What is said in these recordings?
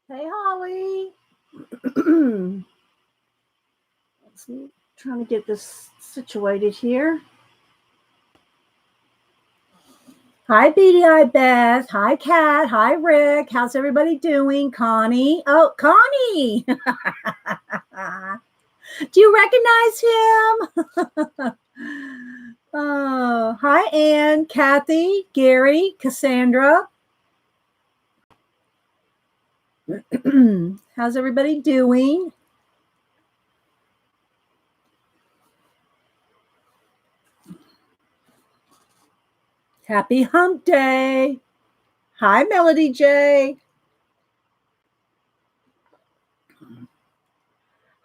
Hey, Holly. Let's see. Trying to get this situated here. Hi, BDI Beth. Hi, Kat. Hi, Rick. How's everybody doing? Connie. Oh, Connie. Do you recognize him? Oh, hi, Ann, Kathy, Gary, Cassandra. How's everybody doing? Happy Hump Day. Hi, Melody J.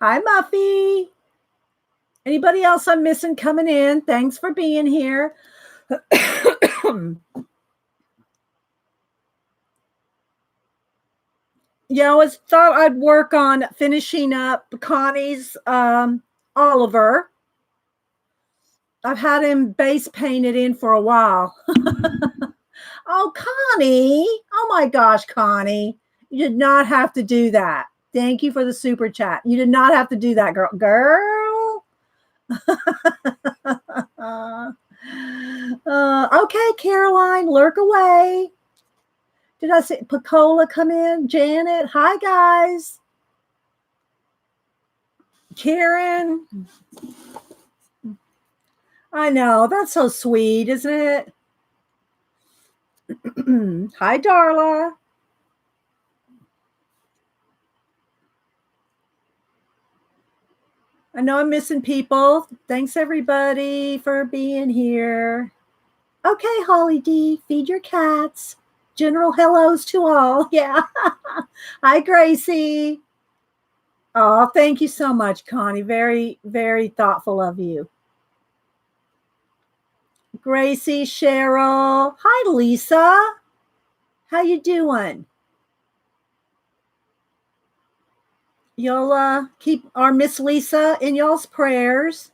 Hi, Muffy. Anybody else I'm missing coming in? Thanks for being here. Yeah, I always thought I'd work on finishing up Connie's Oliver. I've had him base painted in for a while. Oh, Connie. Oh my gosh, Connie. You did not have to do that. Thank you for the super chat. You did not have to do that, girl. Girl. Okay, Caroline, lurk away. Did I see Picola come in? Janet, hi guys. Karen. I know, that's so sweet, isn't it? Hi, Darla. I know I'm missing people. Thanks everybody for being here. Okay, Holly D, feed your cats. General hellos to all. Yeah. Hi, Gracie. Oh, thank you so much, Connie. Very, very thoughtful of you. Gracie, Cheryl. Hi, Lisa. How you doing? You'll keep our Miss Lisa in y'all's prayers.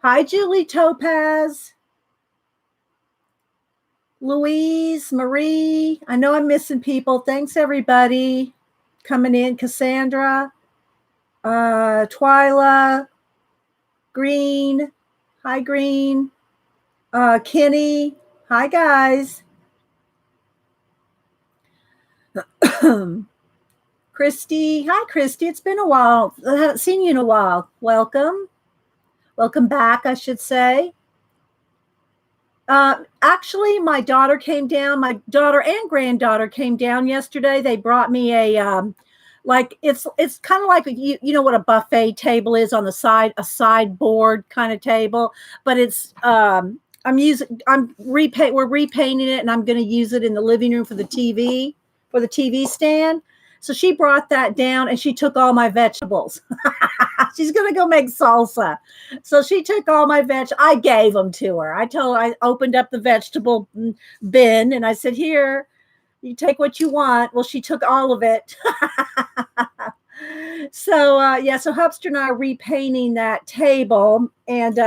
Hi, Julie Topaz. Louise, Marie. I know I'm missing people. Thanks, everybody, coming in. Cassandra, Twyla, Green. Hi, Green. Kenny. Hi, guys. Christy. Hi, Christy. It's been a while. I haven't seen you in a while. Welcome. Welcome back, I should say. Actually, my daughter came down. My daughter and granddaughter came down yesterday. They brought me a like it's kind of like you know what a buffet table is on the side, a sideboard kind of table, but it's we're repainting it and I'm going to use it in the living room for the TV stand. So she brought that down and she took all my vegetables. She's going to go make salsa. So she took all my I gave them to her. I opened up the vegetable bin and I said, here, you take what you want. Well, she took all of it. So Hubster and I are repainting that table, and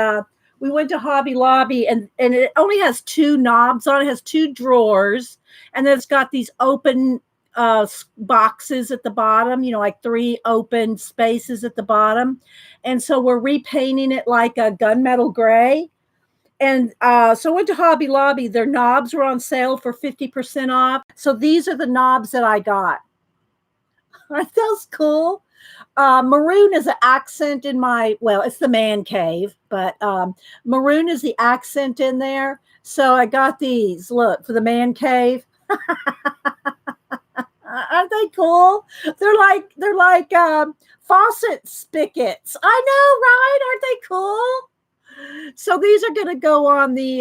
we went to Hobby Lobby, and it only has two knobs on it. It has two drawers, and then it's got these open boxes at the bottom, like three open spaces at the bottom. And so we're repainting it like a gunmetal gray. And so I went to Hobby Lobby. Their knobs were on sale for 50% off. So these are the knobs that I got. Aren't those cool? Maroon is an accent in it's the man cave, but maroon is the accent in there. So I got these, look, for the man cave. Aren't they cool? They're like faucet spigots. I know, right? Aren't they cool? So these are going to go on the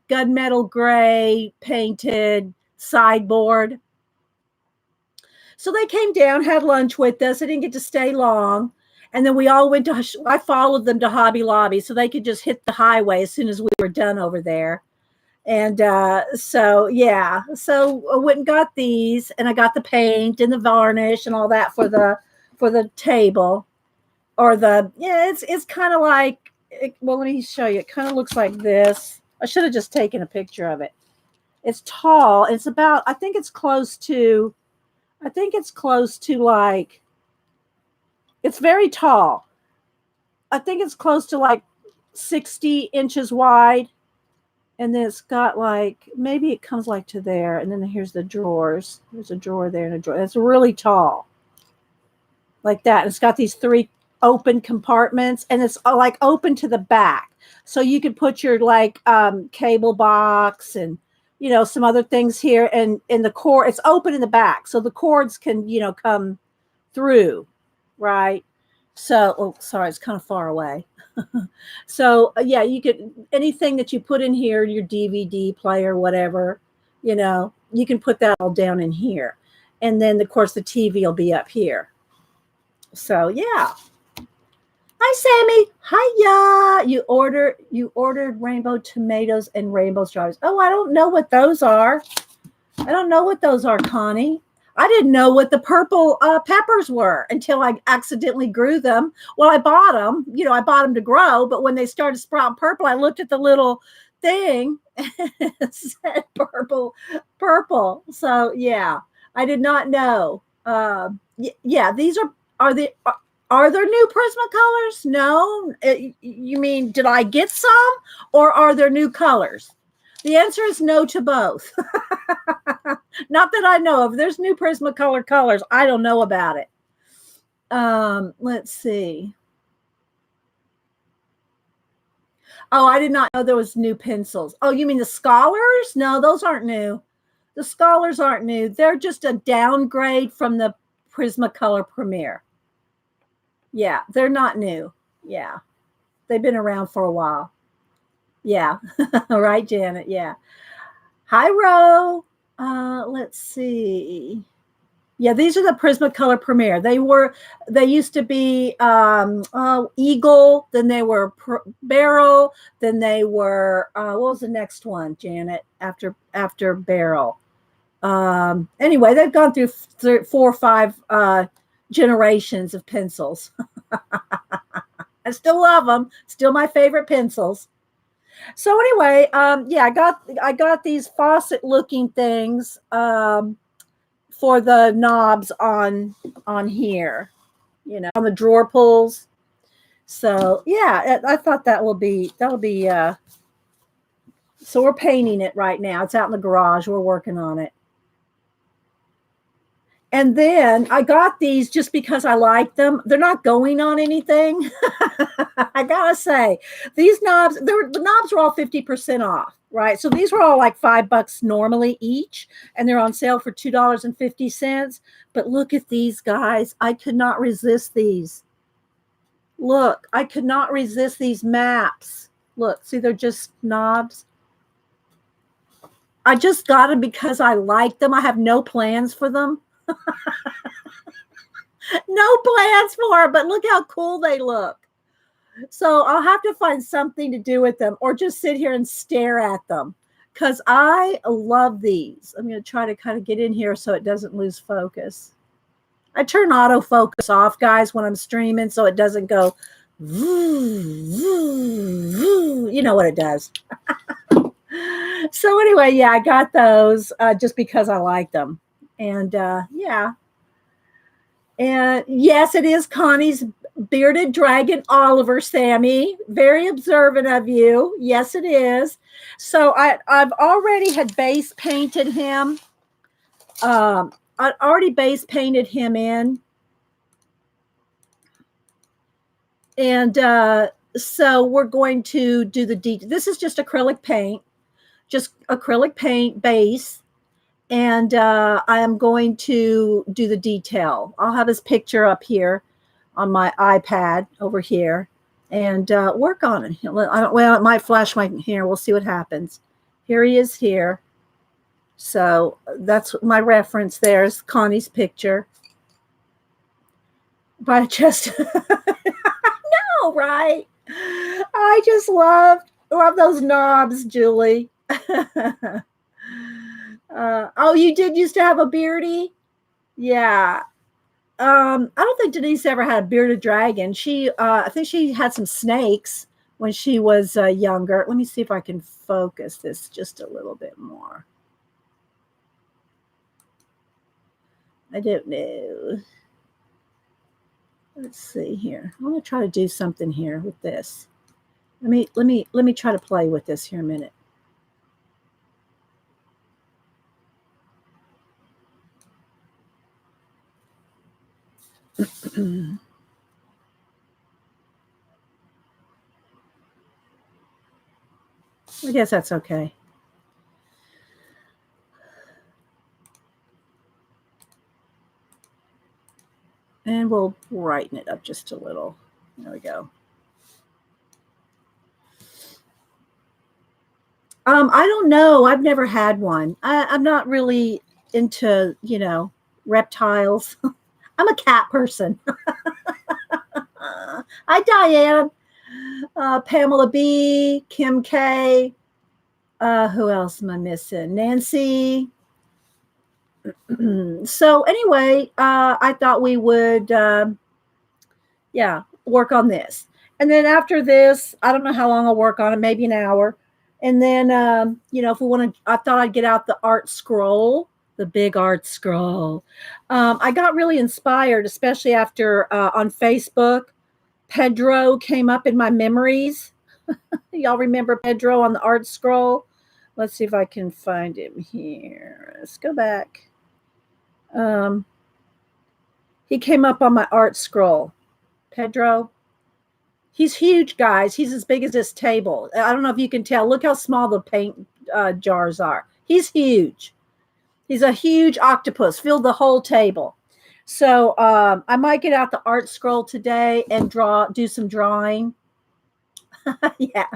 gunmetal gray painted sideboard. So they came down, had lunch with us. I didn't get to stay long. And then we all I followed them to Hobby Lobby so they could just hit the highway as soon as we were done over there. And so I went and got these, and I got the paint and the varnish and all that for the table, or it's kind of like, well, let me show you. It kind of looks like this. I should have just taken a picture of it. It's tall. It's about, I think it's close to I think it's close to like, it's very tall. I think it's close to like 60 inches wide. And then it's got like, maybe it comes like to there. And then here's the drawers. There's a drawer there and a drawer. It's really tall. Like that. And it's got these three open compartments and it's like open to the back. So you could put your like cable box and some other things here, and in the cord it's open in the back. So the cords can, come through, right? So, oh, sorry, it's kind of far away. So yeah, you could, anything that you put in here, your DVD player, whatever, you can put that all down in here. And then of course the TV will be up here. So yeah. Hi Sammy. Hiya. You ordered rainbow tomatoes and rainbow strawberries. Oh, I don't know what those are. I don't know what those are, Connie. I didn't know what the purple peppers were until I accidentally grew them. Well, I bought them. I bought them to grow, but when they started sprouting purple, I looked at the little thing and it said purple. So yeah, I did not know. Yeah, these are there new Prismacolors? No. You mean, did I get some, or are there new colors? The answer is no to both. Not that I know of. There's new Prismacolor colors. I don't know about it. Let's see. Oh, I did not know there was new pencils. Oh, you mean the Scholars? No, those aren't new. The Scholars aren't new. They're just a downgrade from the Prismacolor Premier. Yeah, they're not new. Yeah. They've been around for a while. Yeah. Right, Janet. Yeah. Hi, Ro. Let's see. Yeah, these are the Prismacolor Premier. They used to be Eagle, then they were Barrel, then they were what was the next one, Janet? After Barrel. Anyway, they've gone through 4 or 5 generations of pencils. I still love them. Still my favorite pencils. So anyway, yeah, I got these faucet looking things for the knobs on here, on the drawer pulls. So yeah, I thought that'll be so we're painting it right now. It's out in the garage. We're working on it. And then I got these just because I like them. They're not going on anything. I gotta say, these knobs, the knobs were all 50% off, right? So these were all like $5 normally each, and they're on sale for $2.50. But look at these guys. I could not resist these. Look, I could not resist these maps. Look, see, they're just knobs. I just got them because I like them. I have no plans for them. No plans for it, but look how cool they look. So I'll have to find something to do with them, or just sit here and stare at them, because I love these. I'm going to try to kind of get in here so it doesn't lose focus. I turn autofocus off, guys, when I'm streaming, so it doesn't go, you know what it does. So anyway, yeah, I got those just because I like them. And yeah. And yes, it is Connie's bearded dragon, Oliver, Sammy. Very observant of you. Yes, it is. So I've already had base painted him. I already base painted him in. And so we're going to do the detail. This is just acrylic paint base. And I am going to do the detail. I'll have his picture up here on my iPad over here and work on it. Well, it might flash my hair. We'll see what happens. Here he is here. So that's my reference. There's Connie's picture. But I just, no, right? I just love those knobs, Julie. Oh, you did used to have a beardy? Yeah. I don't think Denise ever had a bearded dragon. I think she had some snakes when she was younger. Let me see if I can focus this just a little bit more. I don't know. Let's see here. I'm gonna try to do something here with this. Let me try to play with this here a minute. I guess that's okay. And we'll brighten it up just a little. There we go. I don't know. I've never had one. I'm not really into, reptiles. I'm a cat person. Hi, Diane. Pamela B, Kim K. Who else am I missing? Nancy. So anyway, I thought we would, work on this. And then after this, I don't know how long I'll work on it, maybe an hour. And then, if we want to, I thought I'd get out the art scroll, the big art scroll. I got really inspired, especially after on Facebook, Pedro came up in my memories. Y'all remember Pedro on the art scroll? Let's see if I can find him here. Let's go back. He came up on my art scroll. Pedro. He's huge, guys. He's as big as this table. I don't know if you can tell. Look how small the paint jars are. He's huge. He's a huge octopus, filled the whole table. So I might get out the art scroll today and do some drawing. Yeah.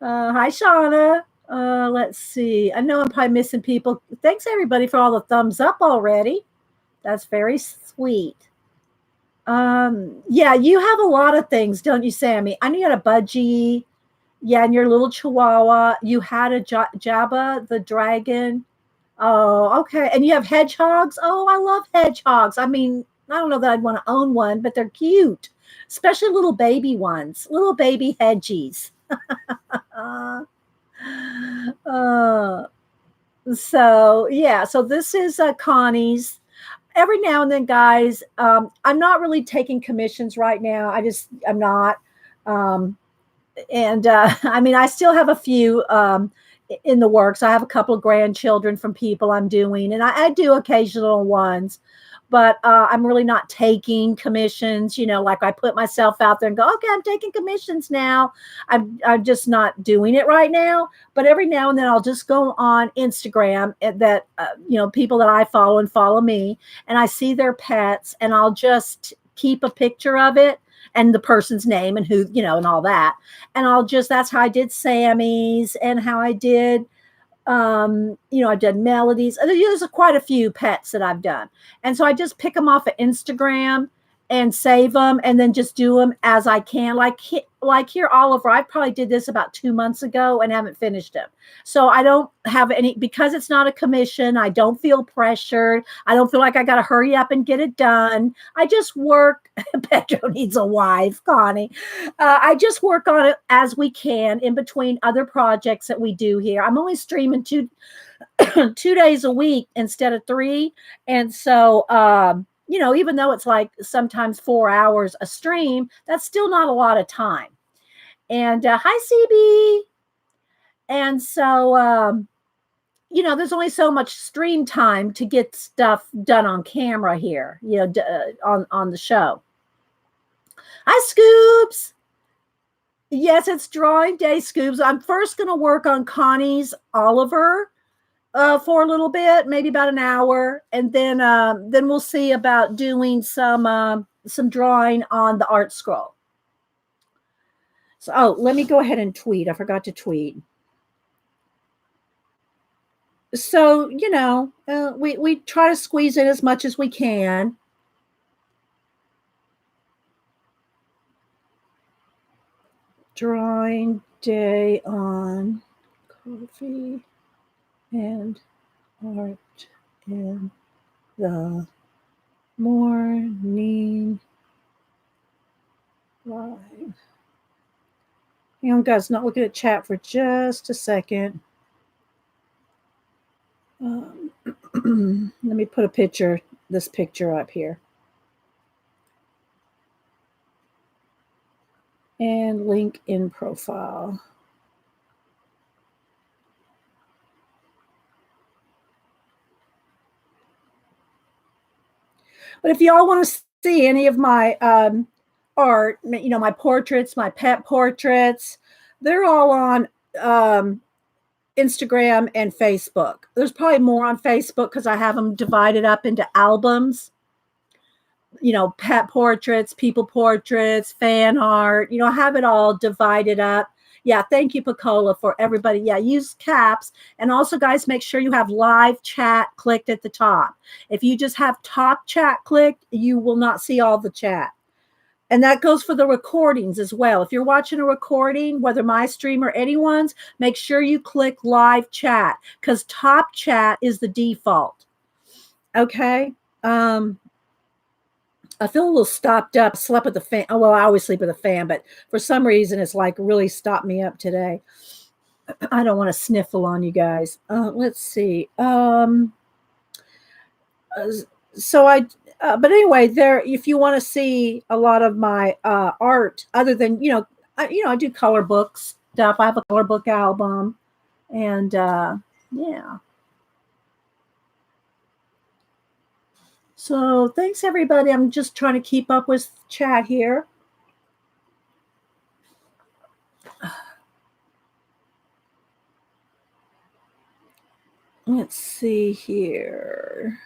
Hi, Shauna. Let's see. I know I'm probably missing people. Thanks, everybody, for all the thumbs up already. That's very sweet. Yeah, you have a lot of things, don't you, Sammy? I know you had a budgie. Yeah, and your little chihuahua. You had a Jabba the dragon. Oh, okay. And you have hedgehogs. Oh, I love hedgehogs. I mean, I don't know that I'd want to own one, but they're cute, especially little baby ones, little baby hedgies. uh, so yeah, so this is Connie's. Every now and then, guys, I'm not really taking commissions right now. I'm not. Um, and I mean, I still have a few in the works. I have a couple of grandchildren from people I'm doing, and I do occasional ones, but I'm really not taking commissions. Like I put myself out there and go, okay, I'm taking commissions now. I'm just not doing it right now. But every now and then, I'll just go on Instagram that people that I follow and follow me, and I see their pets, and I'll just keep a picture of it and the person's name and who, and all that. And that's how I did Sammy's and how I did, I've done Melodies. There's quite a few pets that I've done. And so I just pick them off of Instagram and save them and then just do them as I can. Like here, Oliver, I probably did this about 2 months ago and haven't finished them. So I don't have any, because it's not a commission. I don't feel pressured. I don't feel like I got to hurry up and get it done. I just work. Pedro needs a wife, Connie. I just work on it as we can in between other projects that we do here. I'm only streaming 2 days a week instead of 3. And so, even though it's like sometimes 4 hours a stream, that's still not a lot of time. And hi, CB. And so, there's only so much stream time to get stuff done on camera here, on the show. Hi, Scoops. Yes, it's drawing day, Scoops. I'm first going to work on Connie's Oliver for a little bit, maybe about an hour, and then we'll see about doing some drawing on the art scroll. So, let me go ahead and tweet. I forgot to tweet. So, we try to squeeze in as much as we can. Drawing day on coffee and art in the morning live. Hang on, guys, not looking at chat for just a second. Let me put a picture this picture up here. And link in profile. But if y'all want to see any of my art, my portraits, my pet portraits, they're all on Instagram and Facebook. There's probably more on Facebook because I have them divided up into albums. Pet portraits, people portraits, fan art. I have it all divided up. Yeah, thank you, Picola, for everybody. Yeah, use caps. And also, guys, make sure you have live chat clicked at the top. If you just have top chat clicked, you will not see all the chat. And that goes for the recordings as well. If you're watching a recording, whether my stream or anyone's, make sure you click live chat because top chat is the default. Okay. I feel a little stopped up, slept with the fan. Oh, well, I always sleep with a fan, but for some reason, it's like really stopped me up today. I don't want to sniffle on you guys. Let's see. So but anyway, there, if you want to see a lot of my art, other than, I do color book stuff. I have a color book album and yeah. So thanks, everybody. I'm just trying to keep up with chat here. Let's see here.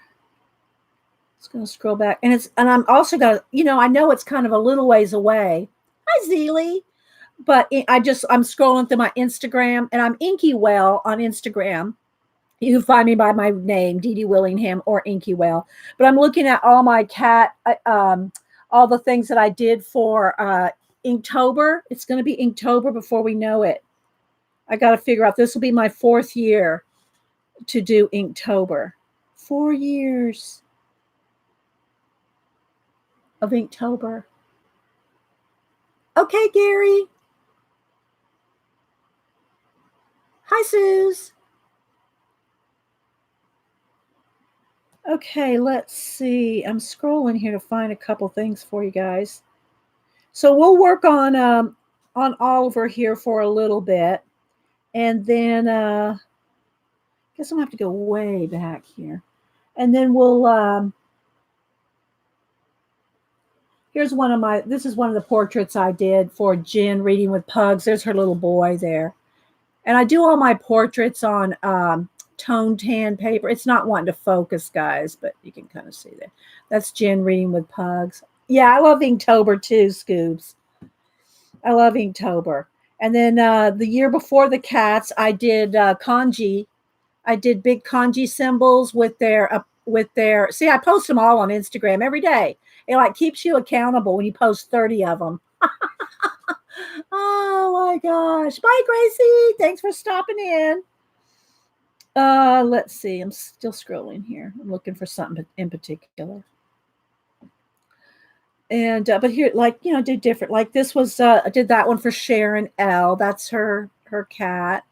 It's going to scroll back. And I'm also going to, I know it's kind of a little ways away. Hi, Zeely. But I'm scrolling through my Instagram, and I'm Inky Well on Instagram. You can find me by my name, Dee Dee Willingham or Inky Well. But I'm looking at all my all the things that I did for Inktober. It's going to be Inktober before we know it. I got to figure out, this will be my 4th year to do Inktober. 4 years of Inktober. Okay, Gary. Hi, Suze. Okay, let's see. I'm scrolling here to find a couple things for you guys. So we'll work on Oliver here for a little bit, and then I guess I'm gonna have to go way back here, and then we'll. Here's this is one of the portraits I did for Jen reading with pugs. There's her little boy there, and I do all my portraits on tone tan paper. It's not wanting to focus, guys, but you can kind of see that. That's Jen reading with pugs. Yeah, I love Inktober too, Scoobs. I love Inktober. And then the year before the cats, I did kanji. I did big kanji symbols with their see, I post them all on Instagram every day. It like keeps you accountable when you post 30 of them. Oh my gosh. Bye, Gracie. Thanks for stopping in. Let's see. I'm still scrolling here. I'm looking for something in particular. And but here, like, did different. Like this was I did that one for Sharon L. That's her cat.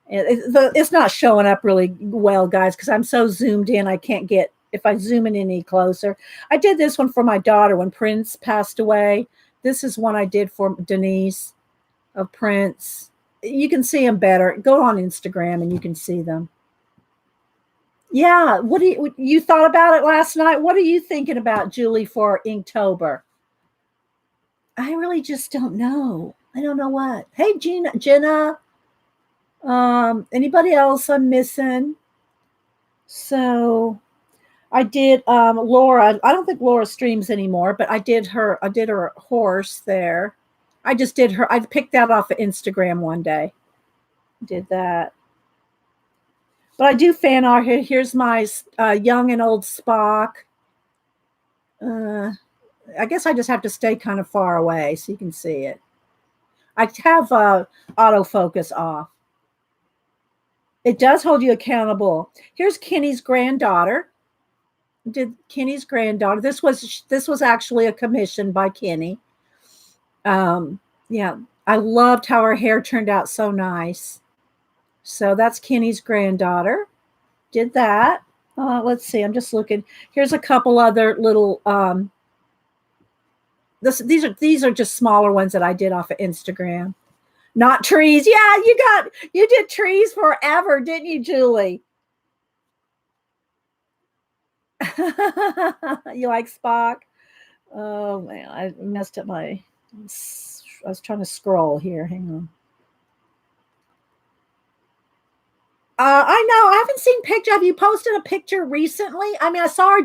It's not showing up really well, guys, because I'm so zoomed in. I can't get, if I zoom in any closer. I did this one for my daughter when Prince passed away. This is one I did for Denise of Prince. You can see them better. Go on Instagram and you can see them. Yeah. What do you thought about it last night? What are you thinking about, Julie, for Inktober? I really just don't know. I don't know what. Hey, Jenna. Anybody else I'm missing? So I did Laura. I don't think Laura streams anymore, but I did her horse there. I just did her. I picked that off of Instagram one day. Did that. But I do fan art here. Here's my young and old Spock. I guess I just have to stay kind of far away so you can see it. I have autofocus off. It does hold you accountable. Here's Kenny's granddaughter. Did Kenny's granddaughter. This was actually a commission by Kenny. Yeah, I loved how her hair turned out so nice. So that's Kenny's granddaughter. Did that. Let's see. I'm just looking. Here's a couple other little. These are just smaller ones that I did off of Instagram. Not trees. Yeah, you did trees forever, didn't you, Julie? You like Spock? Oh man, I messed up my. I was trying to scroll here. Hang on. I know. I haven't seen picture. Have you posted a picture recently? I mean, saw her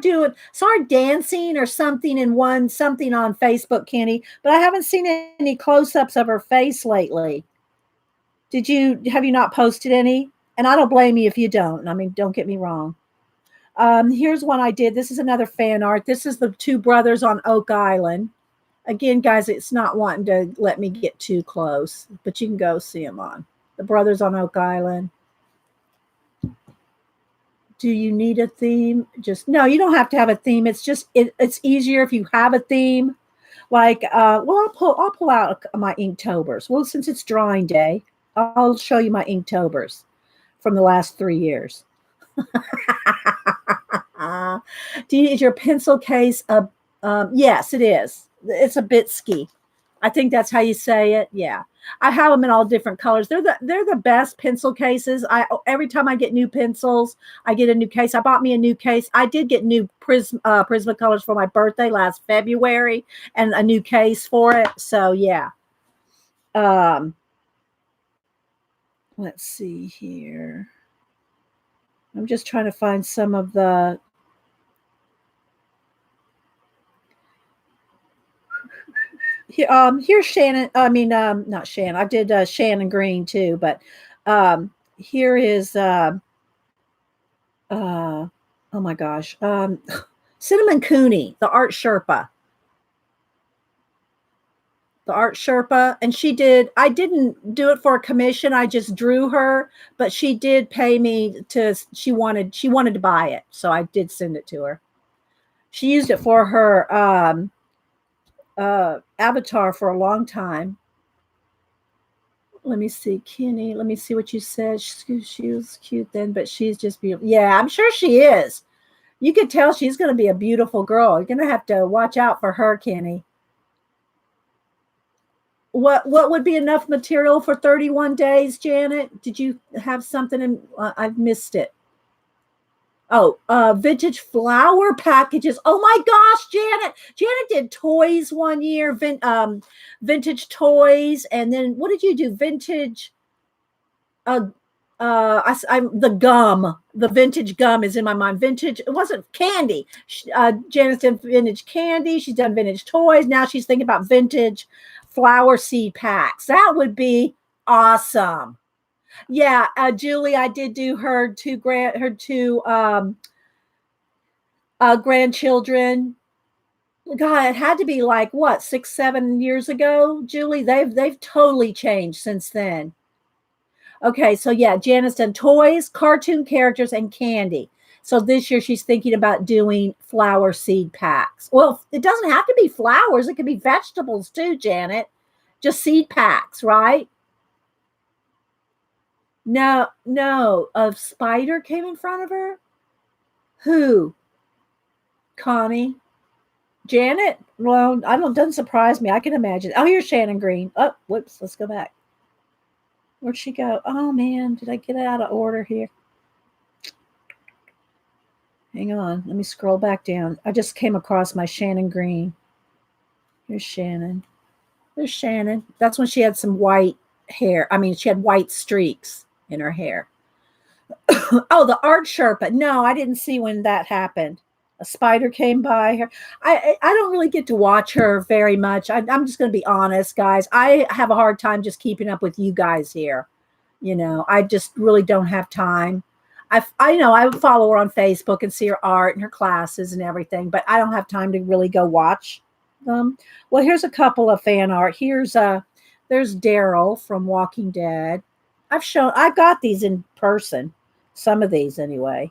dancing or something in one something on Facebook, Kenny. But I haven't seen any close-ups of her face lately. Have you not posted any? And I don't blame you if you don't. I mean, don't get me wrong. Here's one I did. This is another fan art. This is the two brothers on Oak Island. Again, guys, it's not wanting to let me get too close, but you can go see them on the brothers on Oak Island. Do you need a theme? Just no, you don't have to have a theme. It's easier if you have a theme. Like, well, I'll pull out my Inktobers. Well, since it's drawing day, I'll show you my Inktobers from the last 3 years. Is your pencil case a? Yes, it is. It's a Bitsky. I think that's how you say it. Yeah, I have them in all different colors. They're the best pencil cases. I every time I get new pencils, I get a new case. I bought me a new case. I did get new Prismacolors for my birthday last February, and a new case for it. So yeah. Um, let's see here. I'm just trying to find some of the. Here's Shannon. I mean, not Shannon. I did Shannon Green too, but here is oh my gosh, Cinnamon Cooney, the art Sherpa, and she did. I didn't do it for a commission. I just drew her, but she did pay me to. She wanted to buy it, so I did send it to her. She used it for her avatar for a long time. Let me see, Kenny. Let me see what you said. She was cute then, but she's just beautiful. Yeah, I'm sure she is. You could tell she's going to be a beautiful girl. You're going to have to watch out for her, Kenny. What would be enough material for 31 days, Janet? Did you have something in? I've missed it. Oh, vintage flower packages. Oh my gosh, Janet! Janet did toys one year, vintage toys, and then what did you do? Vintage. Uh, I'm the gum. The vintage gum is in my mind. Vintage. It wasn't candy. Janet's done vintage candy. She's done vintage toys. Now she's thinking about vintage flower seed packs. That would be awesome. Yeah, Julie, I did do her two grandchildren. God, it had to be like what 6, 7 years ago, Julie. They've totally changed since then. Okay, so yeah, Janice done toys, cartoon characters, and candy. So this year she's thinking about doing flower seed packs. Well, it doesn't have to be flowers; it could be vegetables too, Janet. Just seed packs, right? No, no. A spider came in front of her. Who? Connie. Janet? Well, I don't. Doesn't surprise me. I can imagine. Oh, here's Shannon Green. Oh, whoops. Let's go back. Where'd she go? Oh man, did I get it out of order here? Hang on. Let me scroll back down. I just came across my Shannon Green. Here's Shannon. There's Shannon. That's when she had some white hair. I mean, she had white streaks in her hair. Oh, the art Sherpa. No, I didn't see when that happened. A spider came by her. I don't really get to watch her very much. I'm just going to be honest, guys. I have a hard time just keeping up with you guys here. I just really don't have time. I know I follow her on Facebook and see her art and her classes and everything, but I don't have time to really go watch them. Well, here's a couple of fan art. There's Daryl from Walking Dead. I got these in person. Some of these anyway.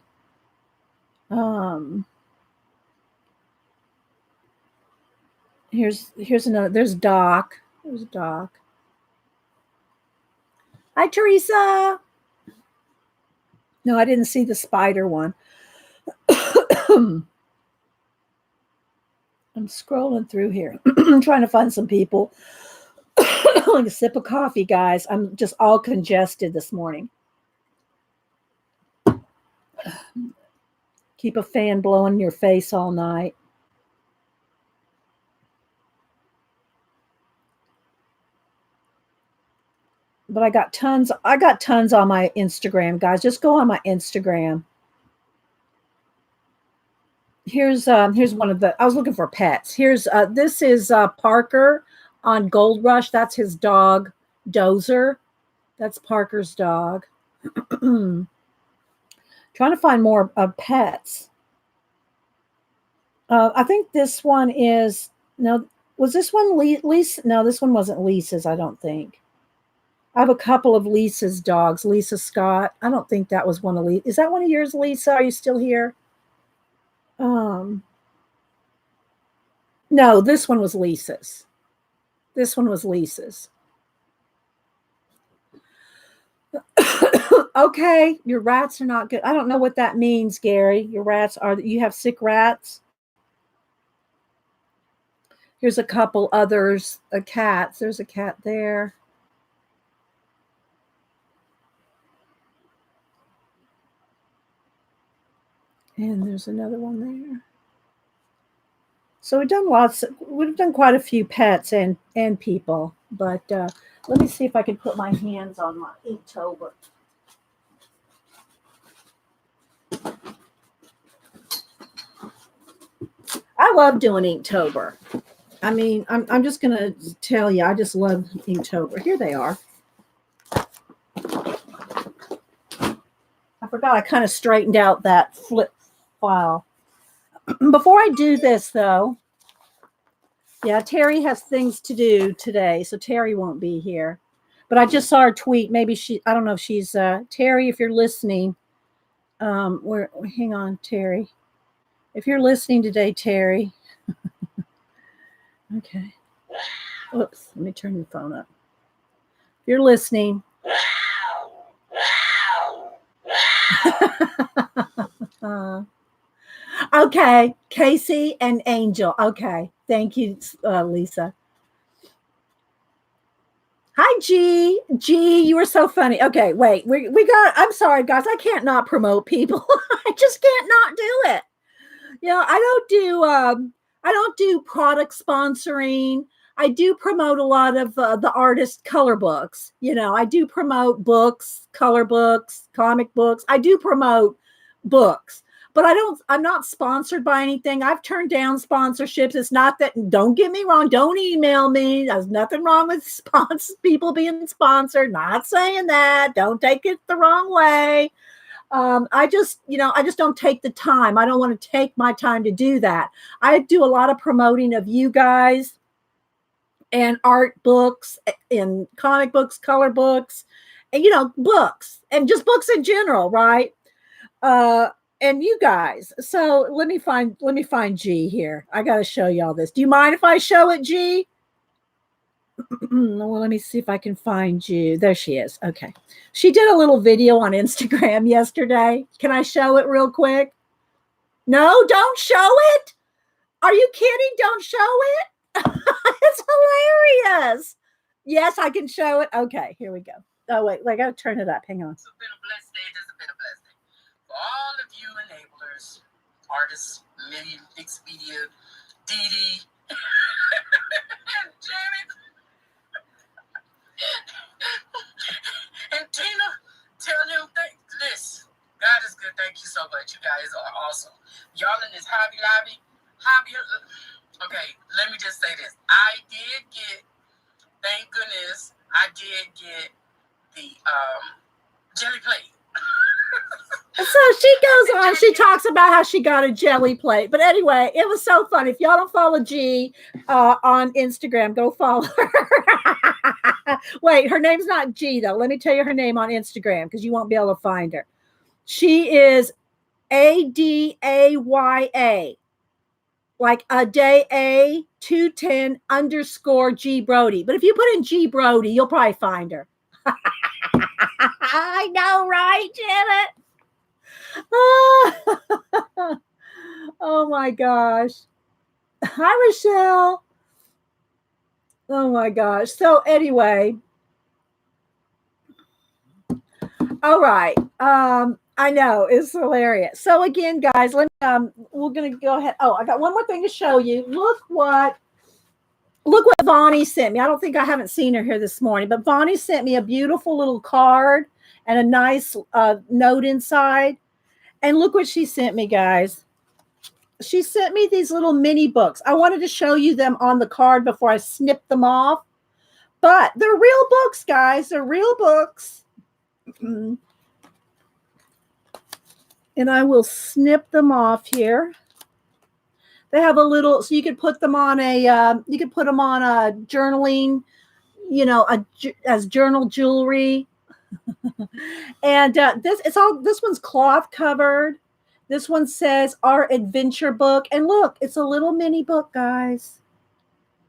Here's another. There's Doc. There's Doc. Hi, Teresa. No, I didn't see the spider one. I'm scrolling through here. I'm trying to find some people. Like a sip of coffee, guys. I'm just all congested this morning. Keep a fan blowing in your face all night. But I got tons on my Instagram, guys. Just go on my Instagram. Here's one of the, I was looking for pets. This is Parker on Gold Rush. That's his dog, Dozer. That's Parker's dog. Trying to find more pets. I think this one is, no, was this one Lisa? No, this one wasn't Lisa's, I don't think. I have a couple of Lisa's dogs. Lisa Scott. I don't think that was one of Lisa. Is that one of yours, Lisa? Are you still here? No, this one was Lisa's. This one was Lisa's. Okay, your rats are not good. I don't know what that means, Gary. Your rats are, you have sick rats? Here's a couple others, cats. There's a cat there. And there's another one there. So we've done quite a few pets and people, but let me see if I can put my hands on my Inktober. I love doing Inktober. I mean, I'm just gonna tell you, I just love Inktober. Here they are. I forgot I kind of straightened out that flip file. Before I do this, though, yeah, Terry has things to do today, so Terry won't be here. But I just saw her tweet. Maybe I don't know if she's Terry. If you're listening, hang on, Terry. If you're listening today, Terry. Okay. Oops, let me turn the phone up. If you're listening. Okay, Casey and Angel. Okay, thank you, Lisa. Hi, G. G, you were so funny. Okay, wait, we got. I'm sorry, guys. I can't not promote people. I just can't not do it. You know, I don't do product sponsoring. I do promote a lot of the artist color books. You know, I do promote books, color books, comic books. I do promote books, but I'm not sponsored by anything. I've turned down sponsorships. It's not that, don't get me wrong. Don't email me. There's nothing wrong with people being sponsored. Not saying that. Don't take it the wrong way. I just don't take the time. I don't want to take my time to do that. I do a lot of promoting of you guys and art books and comic books, color books, and, books and just books in general. Right. And you guys. So let me find G here. I got to show y'all this. Do you mind if I show it, G? Well, let me see if I can find you. There she is. Okay. She did a little video on Instagram yesterday. Can I show it real quick? No, don't show it. Are you kidding? Don't show it. It's hilarious. Yes, I can show it. Okay, here we go. Oh, wait, I got to turn it up. Hang on. It's been a blessed day. It's been a blessed day. For all of you enablers, artists, Million, Expedia, Dee Dee, and Janet, and Tina, tell them this. God is good. Thank you so much. You guys are awesome. Y'all in this Hobby Lobby. Okay, let me just say this. I did get, thank goodness, I did get the jelly plate. So she goes on, she talks about how she got a jelly plate. But anyway, it was so fun. If y'all don't follow G on Instagram, go follow her. Wait, her name's not G, though. Let me tell you her name on Instagram because you won't be able to find her. She is ADAYA, like a day A 210 _ G Brody. But if you put in G Brody, you'll probably find her. I know, right, Janet? Oh my gosh. Hi, Rochelle. Oh my gosh. So anyway, all right. I know it's hilarious. So again, guys, we're gonna go ahead. Oh, I got one more thing to show you. Look what Vonnie sent me. I don't think I haven't seen her here this morning, but Vonnie sent me a beautiful little card and a nice note inside. And look what she sent me, guys. She sent me these little mini books. I wanted to show you them on the card before I snip them off. But they're real books, guys. They're real books. And I will snip them off here. They have a little, so you could put them on a journaling, as journal jewelry. And this one's cloth covered. This one says our adventure book. And look, it's a little mini book, guys.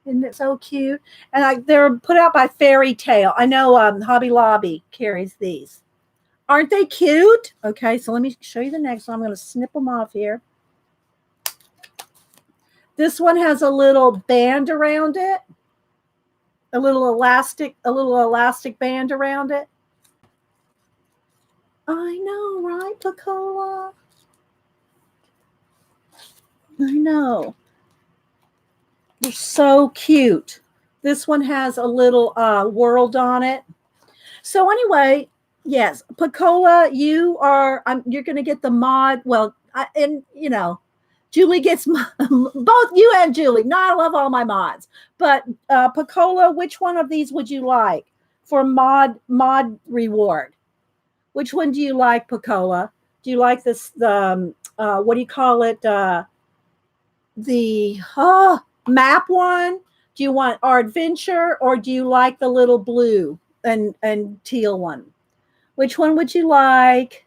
Isn't it so cute? And they're put out by Fairy Tale. I know Hobby Lobby carries these. Aren't they cute? Okay, so let me show you the next one. I'm going to snip them off here. This one has a little band around it. A little elastic band around it. I know, right, Pacola? I know. They're so cute. This one has a little world on it. So anyway, yes, Pacola, you're going to get the mod. Well, Julie gets both you and Julie. No, I love all my mods. But Pacola, which one of these would you like for mod reward? Which one do you like, Pacola? Do you like this? What do you call it? The map one? Do you want our adventure, or do you like the little blue and teal one? Which one would you like?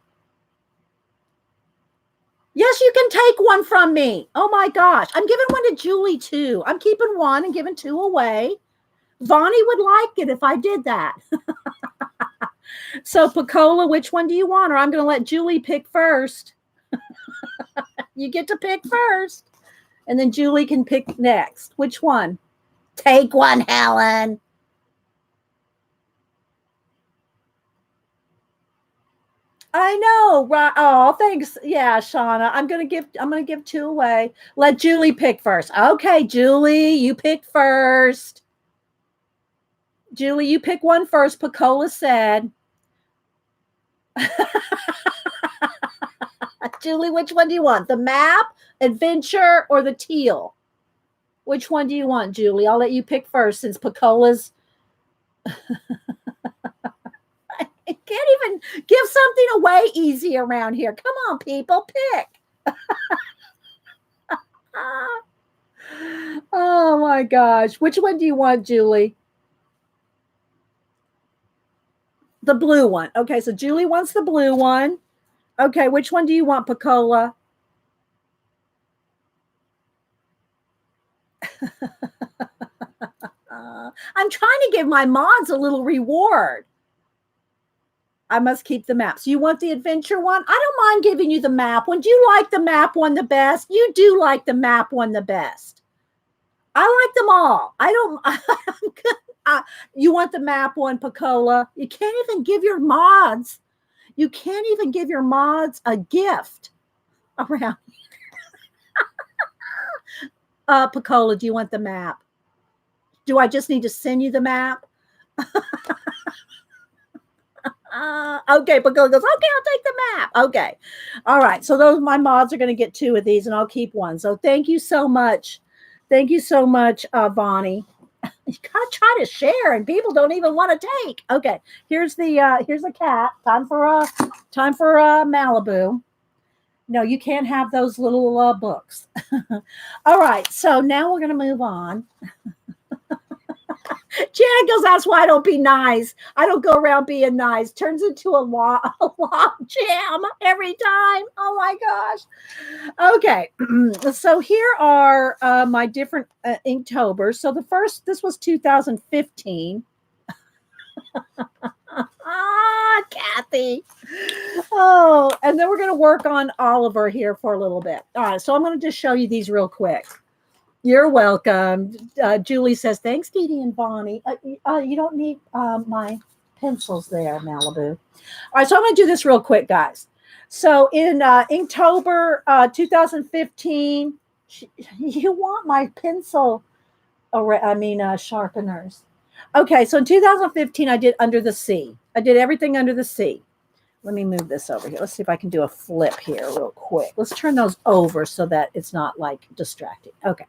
Yes, you can take one from me. Oh my gosh. I'm giving one to Julie too. I'm keeping one and giving two away. Vonnie would like it if I did that. So Pacola, which one do you want? Or I'm going to let Julie pick first. You get to pick first. And then Julie can pick next. Which one? Take one, Helen. I know, right? Oh, thanks. Yeah, Shauna. I'm gonna give two away. Let Julie pick first. Okay, Julie, you pick first. Julie, you pick one first. Pacola said. Julie, which one do you want? The map, adventure, or the teal? Which one do you want, Julie? I'll let you pick first since Pacola's. I can't even give something away easy around here. Come on, people, pick. Oh my gosh. Which one do you want, Julie? The blue one. Okay, so Julie wants the blue one. Okay, which one do you want, Pacola? I'm trying to give my mods a little reward. I must keep the map. So you want the adventure one? I don't mind giving you the map one. Do you like the map one the best? You do like the map one the best. I like them all. I don't. You want the map one, Pacola? You can't even give your mods. You can't even give your mods a gift around here. Pacola, do you want the map? Do I just need to send you the map? Okay, Pacola goes, okay, I'll take the map. Okay. All right. So my mods are going to get two of these and I'll keep one. So thank you so much. Thank you so much, Vonnie. You gotta try to share and people don't even want to take. Okay. Here's the cat. Time for Malibu. No, you can't have those little books. All right. So now we're going to move on. Janet goes, that's why I don't be nice. I don't go around being nice. Turns into a log jam every time. Oh my gosh. Okay. So here are my different Inktober. So this was 2015. Kathy. Oh, and then we're going to work on Oliver here for a little bit. All right, so I'm going to just show you these real quick. You're welcome. Julie says, thanks, Dee Dee and Bonnie. You don't need my pencils there, Malibu. All right, so I'm going to do this real quick, guys. So in Inktober 2015, you want my pencil, sharpeners. Okay, so in 2015, I did Under the Sea. I did everything under the sea. Let me move this over here. Let's see if I can do a flip here real quick. Let's turn those over so that it's not like distracting. Okay.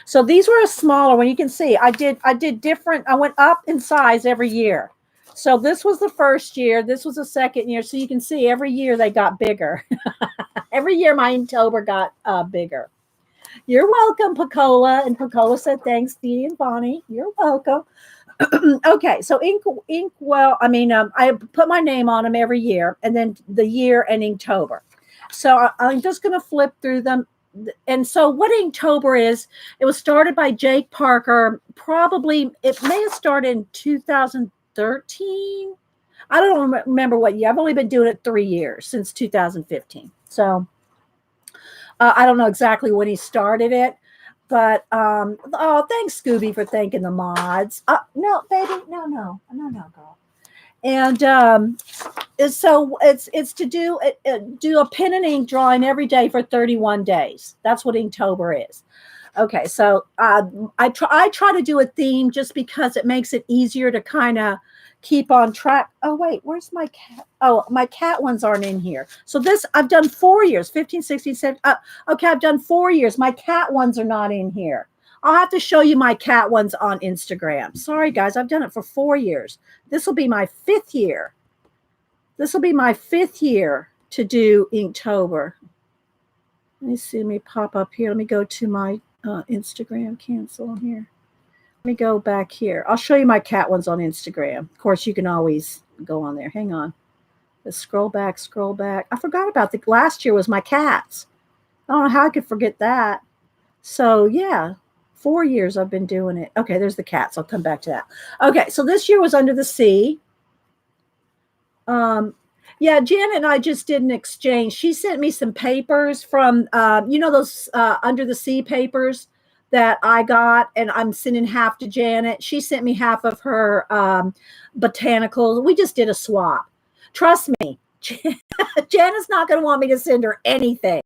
So these were a smaller one. You can see I did different. I went up in size every year. So this was the first year. This was the second year. So you can see every year they got bigger. Every year my Inktober got bigger. You're welcome, Pacola. And Pacola said, thanks, Dee and Bonnie. You're welcome. Okay, so I put my name on them every year, and then the year and Inktober. So I'm just going to flip through them. And so what Inktober is, it was started by Jake Parker. Probably, it may have started in 2013. I don't remember what year. I've only been doing it 3 years, since 2015. So I don't know exactly when he started it. But thanks, Scooby, for thanking the mods. No, baby, no, girl. And so it's to do a pen and ink drawing every day for 31 days. That's what Inktober is. Okay, so I try to do a theme just because it makes it easier to kind of keep on track. Oh, wait, where's my cat? Oh, my cat ones aren't in here. So this, I've done 4 years, 15, 16, 17. Okay, I've done 4 years. My cat ones are not in here. I'll have to show you my cat ones on Instagram. Sorry, guys, I've done it for 4 years. This will be my 5th year. This will be my 5th year to do Inktober. Let me see, let me pop up here. Let me go to my Instagram cancel here. Let me go back here. I'll show you my cat ones on Instagram. Of course, you can always go on there. Hang on. Let's scroll back, scroll back. I forgot about last year was my cats. I don't know how I could forget that. So, yeah, 4 years I've been doing it. Okay, there's the cats. I'll come back to that. Okay, so this year was Under the Sea. Yeah, Janet and I just did an exchange. She sent me some papers from, those Under the Sea papers that I got, and I'm sending half to Janet. She sent me half of her botanicals. We just did a swap. Trust me, Janet's not going to want me to send her anything.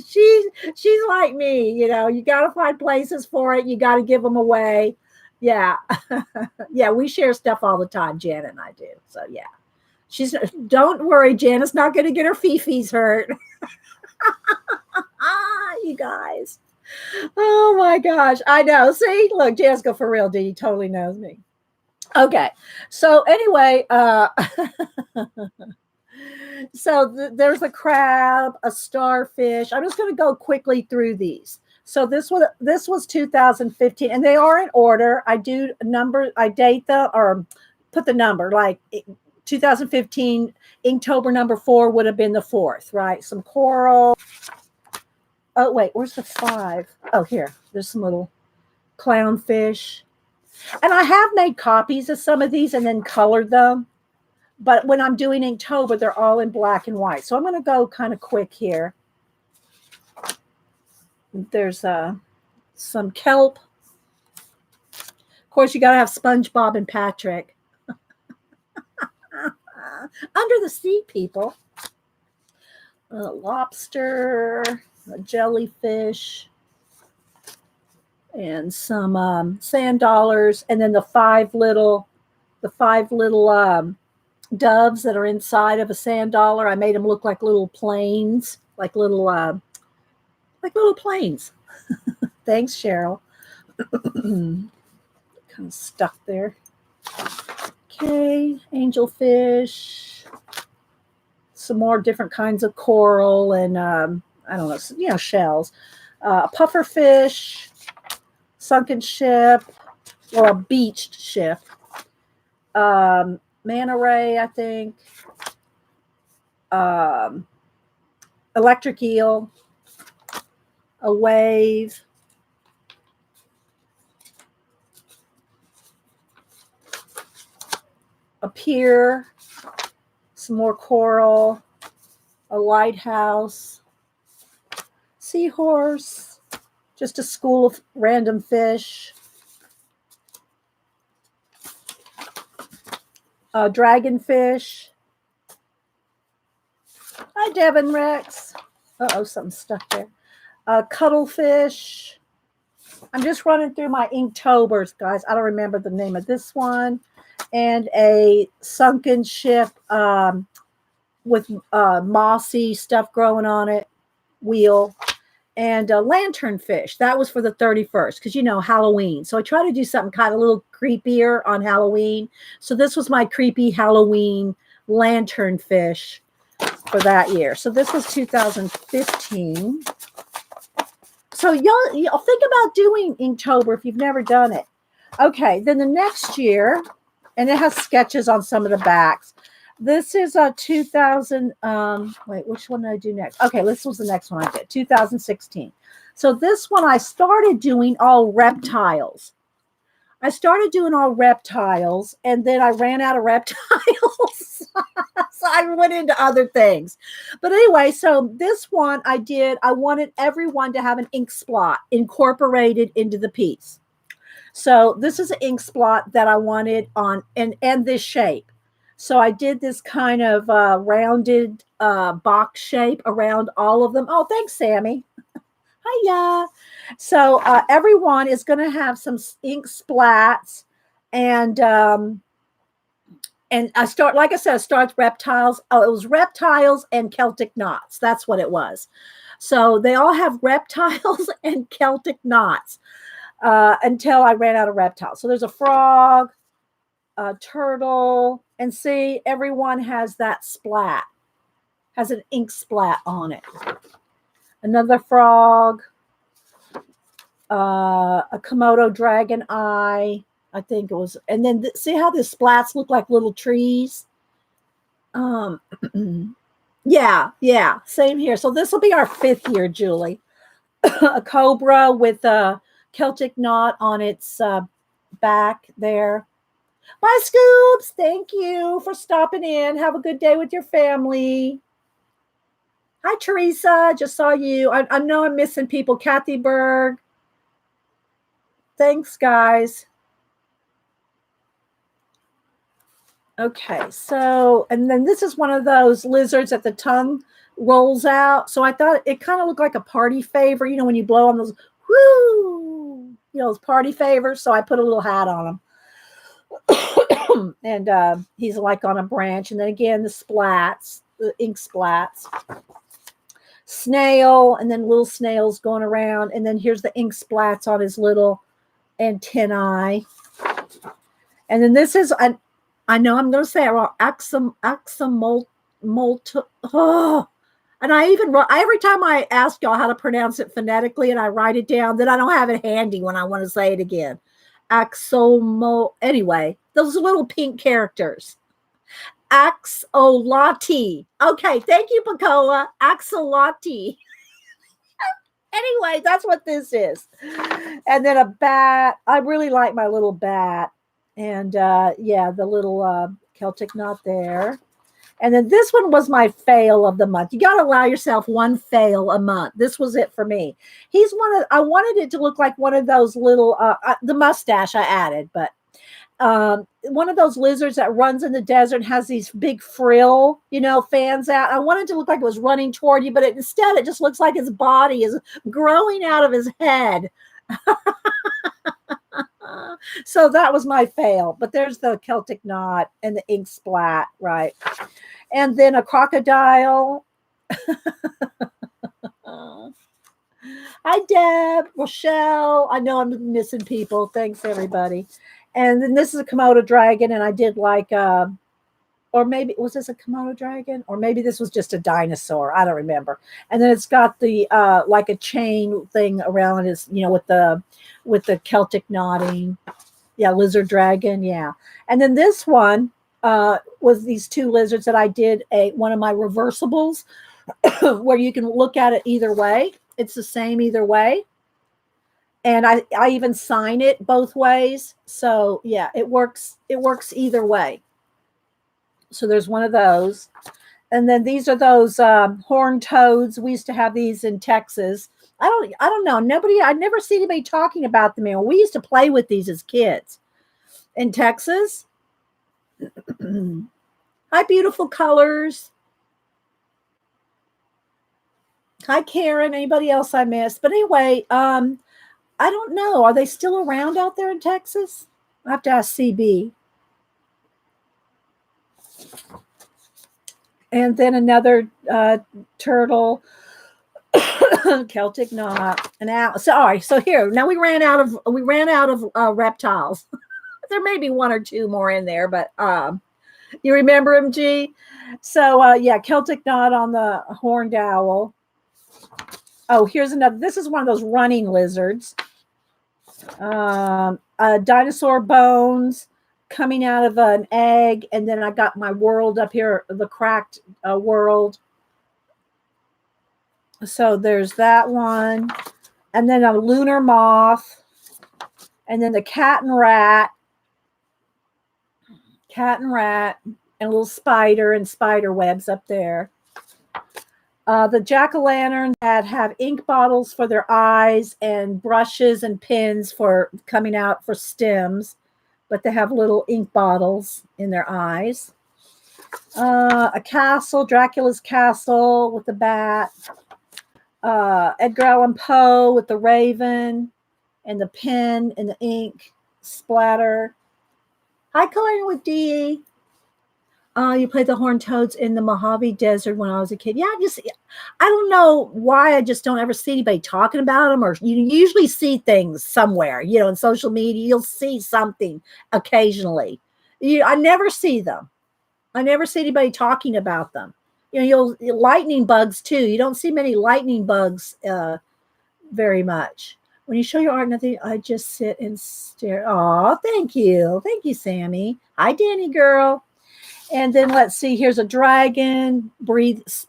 she's like me, you got to find places for it. You got to give them away. Yeah. Yeah, we share stuff all the time, Janet and I do. So, yeah. Don't worry, Janet's not going to get her fifis hurt. You guys. Oh my gosh. I know. See, look, Jessica, for real, D totally knows me. Okay. So anyway, there's a crab, a starfish. I'm just going to go quickly through these. So this was 2015, and they are in order. I do number, I date them or put the number, like 2015 Inktober number 4 would have been the 4th, right? Some coral. Oh, wait, where's the 5? Oh, here. There's some little clownfish. And I have made copies of some of these and then colored them. But when I'm doing Inktober, they're all in black and white. So I'm going to go kind of quick here. There's some kelp. Of course, you got to have SpongeBob and Patrick. Under the sea, people. Lobster, a jellyfish, and some sand dollars, and then the five little doves that are inside of a sand dollar. I made them look like little planes, like little planes. Thanks, Cheryl. Kind of stuck there. Okay, angelfish. Some more different kinds of coral and I don't know, shells. Pufferfish, sunken ship, or a beached ship. Manta ray, I think. Electric eel, a wave. A pier, some more coral, a lighthouse, seahorse, just a school of random fish, dragonfish. Hi, Devin Rex. Uh-oh, something stuck there. Cuttlefish. I'm just running through my Inktobers, guys. I don't remember the name of this one. And a sunken ship with mossy stuff growing on it, wheel, and a lanternfish. That was for the 31st because, you know, Halloween. So I try to do something kind of a little creepier on Halloween. So this was my creepy Halloween lanternfish for that year. So this was 2015. So y'all think about doing Inktober if you've never done it. Okay, then the next year, and it has sketches on some of the backs. This is a 2000. Wait, which one did I do next? Okay, this was the next one I did, 2016. So this one I started doing all reptiles. And then I ran out of reptiles. So I went into other things. But anyway, so this one I wanted everyone to have an ink splot incorporated into the piece. So this is an ink splot that I wanted on and this shape. So I did this kind of rounded box shape around all of them. Oh, thanks, Sammy. Hiya. So everyone is going to have some ink splats, and I starts reptiles. Oh, it was reptiles and Celtic knots. That's what it was. So they all have reptiles and Celtic knots until I ran out of reptiles. So there's a frog, a turtle, and see, everyone has that splat, has an ink splat on it. Another frog, a Komodo dragon eye, I think it was. And then see how the splats look like little trees? Yeah, same here. So this will be our 5th year, Julie. A cobra with a Celtic knot on its back there. Bye, Scoops. Thank you for stopping in. Have a good day with your family. Hi, Teresa. Just saw you. I know I'm missing people. Kathy Berg. Thanks, guys. Okay, so, and then this is one of those lizards that the tongue rolls out. So I thought it kind of looked like a party favor. You know, when you blow on those, whoo, you know, those party favors. So I put a little hat on him. And he's like on a branch. And then again, the splats, the ink splats. Snail, and then little snails going around. And then here's the ink splats on his little antennae. And then this is, I know I'm going to say it wrong, oh. And I even wrote, every time I ask y'all how to pronounce it phonetically and I write it down, then I don't have it handy when I want to say it again. Anyway, those little pink characters. Axolotl. Okay, thank you, Pacoa. Axolotl. Anyway, that's what this is. And then a bat. I really like my little bat. And yeah, the little Celtic knot there. And then this one was my fail of the month. You got to allow yourself one fail a month. This was it for me. I wanted it to look like one of those little, the mustache I added, but one of those lizards that runs in the desert, has these big frill, you know, fans out. I wanted to look like it was running toward you, but instead it just looks like his body is growing out of his head. So that was my fail. But there's the Celtic knot and the ink splat, right? And then a crocodile. Hi, Deb, Rochelle. I know I'm missing people. Thanks, everybody. And then this is a Komodo dragon, and I did like, or maybe, was this a Komodo dragon? Or maybe this was just a dinosaur. I don't remember. And then it's got the, like a chain thing around his, you know, with the Celtic knotting. Yeah, lizard dragon, yeah. And then this one was these two lizards that I did one of my reversibles where you can look at it either way. It's the same either way. And I even sign it both ways. So yeah, it works either way. So there's one of those. And then these are those horned toads. We used to have these in Texas. I don't know. I never see anybody talking about them. We used to play with these as kids in Texas. Hi, beautiful colors. Hi, Karen. Anybody else I missed? But anyway, I don't know. Are they still around out there in Texas? I have to ask CB. And then another turtle, Celtic knot, an owl. Sorry. So here now we ran out of reptiles. There may be one or two more in there, but you remember him, G? So yeah, Celtic knot on the horned owl. Oh, here's another. This is one of those running lizards. Dinosaur bones coming out of an egg, and then I got my world up here, the cracked world. So there's that one, and then a lunar moth, and then the cat and rat, and a little spider and spider webs up there. The jack-o'-lanterns that have ink bottles for their eyes and brushes and pins for coming out for stems, but they have little ink bottles in their eyes. A castle, Dracula's castle with the bat. Edgar Allan Poe with the raven and the pen and the ink splatter. Hi, Coloring with Dee. You played the horned toads in the Mojave Desert when I was a kid. Yeah, I don't know why I just don't ever see anybody talking about them, or you usually see things somewhere, in social media. You'll see something occasionally. I never see them. I never see anybody talking about them. Lightning bugs too. You don't see many lightning bugs very much. When you show your art, nothing. I just sit and stare. Oh, thank you, Sammy. Hi, Danny girl. And then let's see, here's a dragon.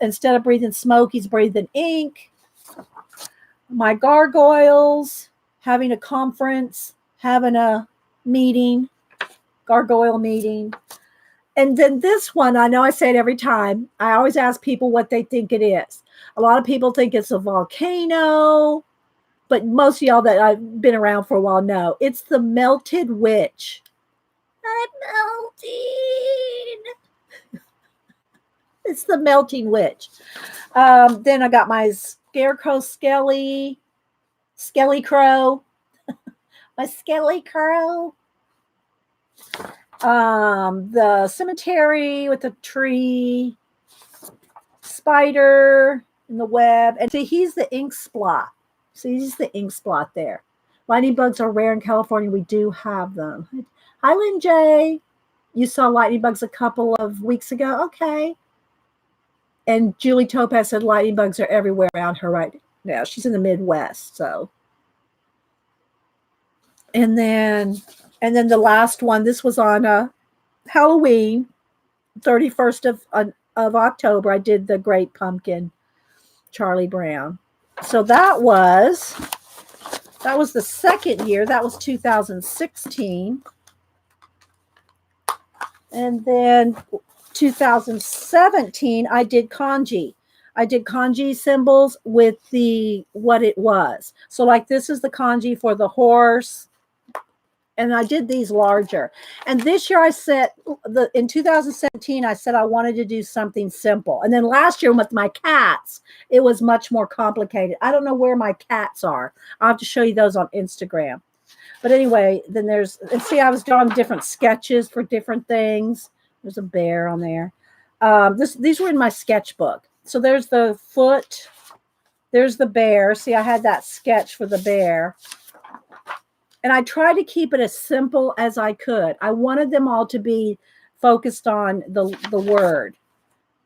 Instead of breathing smoke, he's breathing ink. My gargoyles having a conference, having a meeting, gargoyle meeting. And then this one, I know I say it every time. I always ask people what they think it is. A lot of people think it's a volcano, but most of y'all that I've been around for a while know it's the melted witch. I'm melting. It's the melting witch. Then I got my scarecrow Skelly Crow. My Skelly Crow. The cemetery with the tree. Spider in the web. And see, he's the ink spot. See, he's the ink spot there. Lightning bugs are rare in California. We do have them. Hi, Lynn J. You saw lightning bugs a couple of weeks ago. Okay. And Julie Topaz said lightning bugs are everywhere around her right now. She's in the Midwest, so. And then the last one. This was on Halloween, 31st of October. I did the Great Pumpkin, Charlie Brown. So that was the second year. That was 2016. And then 2017, I did kanji. I did kanji symbols with what it was. So like this is the kanji for the horse. And I did these larger. And this year in 2017, I said I wanted to do something simple. And then last year with my cats, it was much more complicated. I don't know where my cats are. I'll have to show you those on Instagram. But anyway, then I was drawing different sketches for different things. There's a bear on there. These were in my sketchbook. So there's the foot. There's the bear. See, I had that sketch for the bear. And I tried to keep it as simple as I could. I wanted them all to be focused on the word.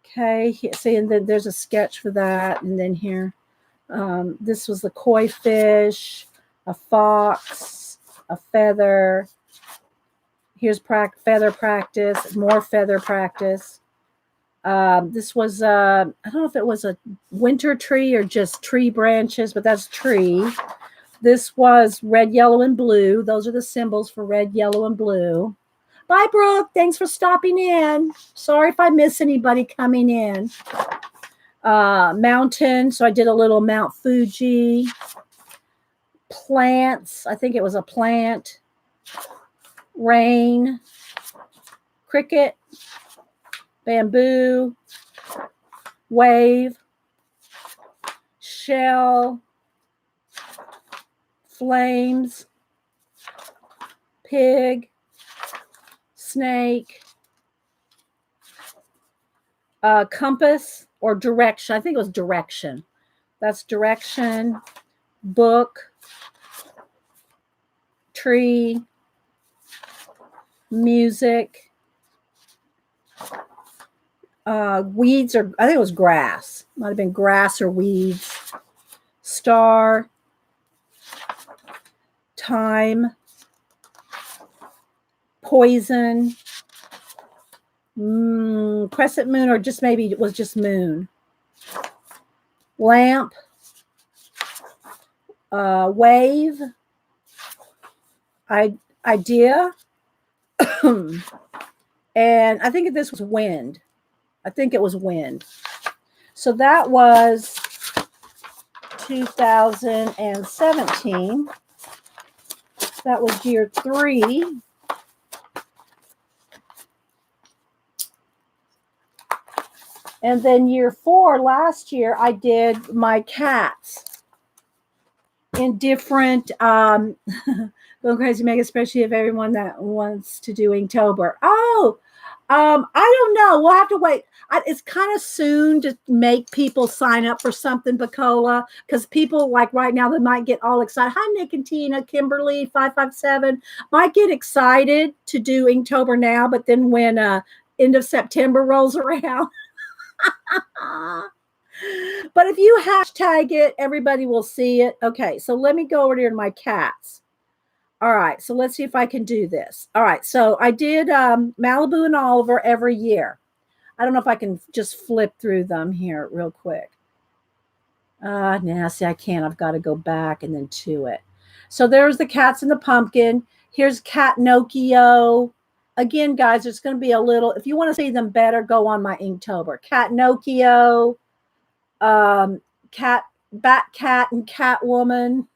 Okay. See, and then there's a sketch for that. And then here, this was the koi fish, a fox, a feather. Here's feather practice, more feather practice. This was, I don't know if it was a winter tree or just tree branches, but that's tree. This was red, yellow, and blue. Those are the symbols for red, yellow, and blue. Bye, Brooke. Thanks for stopping in. Sorry if I miss anybody coming in. Mountain. So I did a little Mount Fuji. Plants. I think it was a plant. Rain. Cricket. Bamboo. Wave. Shell. Flames. Pig. Snake. Compass or direction. I think it was direction. That's direction. Book. Tree. Music. Weeds, or I think it was grass. Might have been grass or weeds. Star. Time. Poison. Crescent moon, or just maybe it was just moon. Lamp. Wave. Idea. And I think this was wind. I think it was wind. So that was 2017. That was year 3. And then year 4, last year, I did my cats in different, going crazy, mega, especially if everyone that wants to do Inktober. Oh, I don't know. We'll have to wait. It's kind of soon to make people sign up for something, Bacola, because people like right now, they might get all excited. Hi, Nick and Tina, Kimberly, 557, might get excited to do Inktober now, but then when end of September rolls around. But if you hashtag it, everybody will see it. Okay, so let me go over here to my cats. All right, so let's see if I can do this. All right, so I did Malibu and Oliver every year. I don't know if I can just flip through them here real quick. Nah, see, I can't. I've got to go back and then to it. So there's the cats and the pumpkin. Here's Cat Nokio. Again, guys, it's going to be a little, if you want to see them better, go on my Inktober. Cat Nokio, Bat Cat and Catwoman.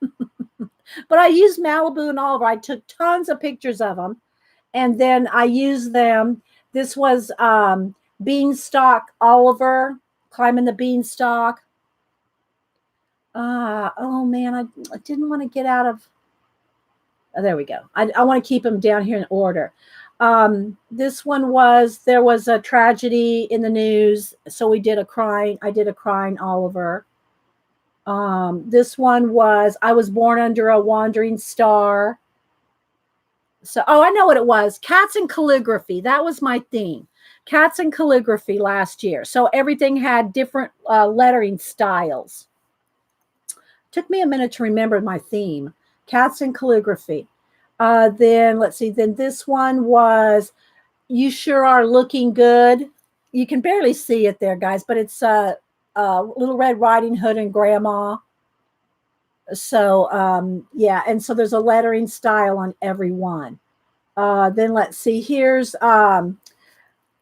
But I used Malibu and Oliver. I took tons of pictures of them, and then I used them. This was Beanstalk Oliver, climbing the beanstalk. Oh, man, I didn't want to get out of, oh, there we go. I want to keep them down here in order. This one was, there was a tragedy in the news, so I did a crying Oliver. This one was, I was born under a wandering star. So, oh, I know what it was. Cats and calligraphy. That was my theme. Cats and calligraphy last year. So everything had different lettering styles. Took me a minute to remember my theme. Cats and calligraphy. Then let's see. Then this one was, you sure are looking good. You can barely see it there, guys, but it's Little Red Riding Hood and Grandma. So yeah, and so there's a lettering style on every one. Then let's see. Here's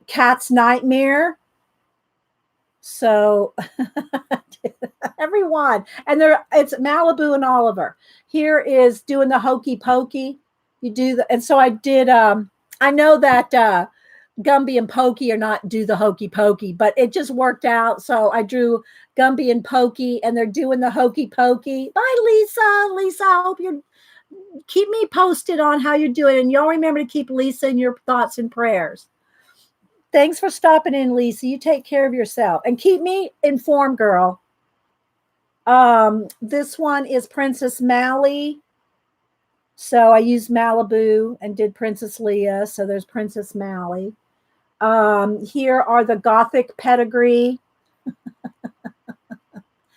Cat's Nightmare. So everyone, and it's Malibu and Oliver. Here is doing the hokey pokey. You do the, and so I did. I know that Gumby and Pokey are not do the hokey pokey, but it just worked out. So I drew Gumby and Pokey, and they're doing the hokey pokey. Bye, Lisa. Lisa, I hope you keep me posted on how you're doing, and y'all remember to keep Lisa in your thoughts and prayers. Thanks for stopping in, Lisa. You take care of yourself and keep me informed, girl. This one is Princess Mally. So I used Malibu and did Princess Leia. So there's Princess Mally. Here are the Gothic pedigree.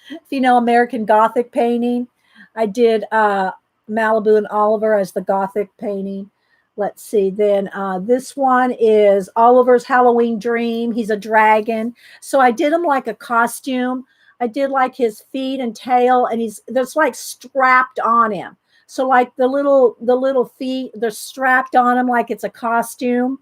If you know American Gothic painting, I did Malibu and Oliver as the Gothic painting. Let's see. Then this one is Oliver's Halloween Dream. He's a dragon. So I did him like a costume. I did like his feet and tail, and there's like strapped on him. So like the little feet, they're strapped on them like it's a costume.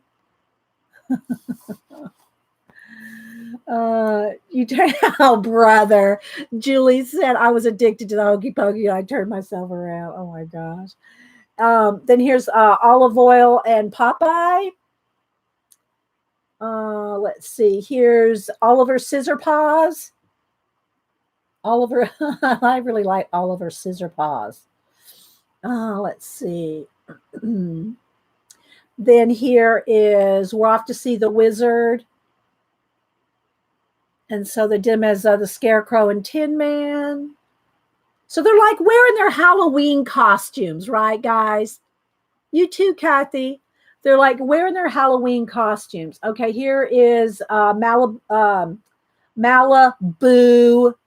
You turn oh brother. Julie said I was addicted to the hokey pokey. I turned myself around. Oh my gosh. Then here's olive oil and Popeye. Let's see. Here's Oliver Scissor Paws. Oliver, I really like Oliver Scissor Paws. Let's see. Then here is we're off to see the wizard. And so they did him as the Scarecrow and Tin Man. So they're like wearing their Halloween costumes, right, guys? You too, Kathy. They're like wearing their Halloween costumes. Okay, here is Malibu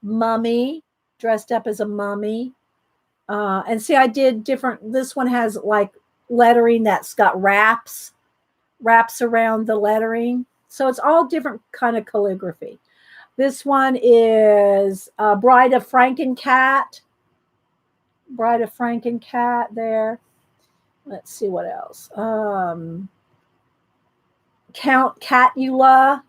mummy dressed up as a mummy. And see, I did different. This one has like lettering that's got wraps around the lettering. So it's all different kind of calligraphy. This one is Bride of Frankencat. Bride of Frankencat there. Let's see what else. Count Catula.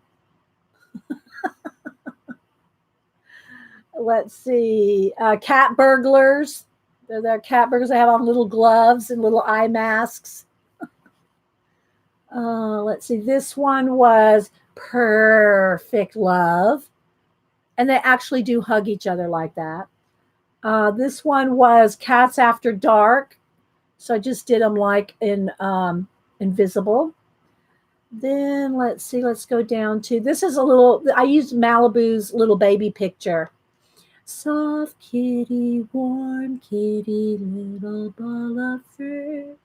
Let's see. Cat burglars. They're cat burglars. They have on little gloves and little eye masks. Let's see. This one was Perfect Love. And they actually do hug each other like that. This one was Cats After Dark. So I just did them like in Invisible. Then let's see. Let's go down to this is a little. I used Malibu's little baby picture. Soft kitty, warm kitty, little ball of fur.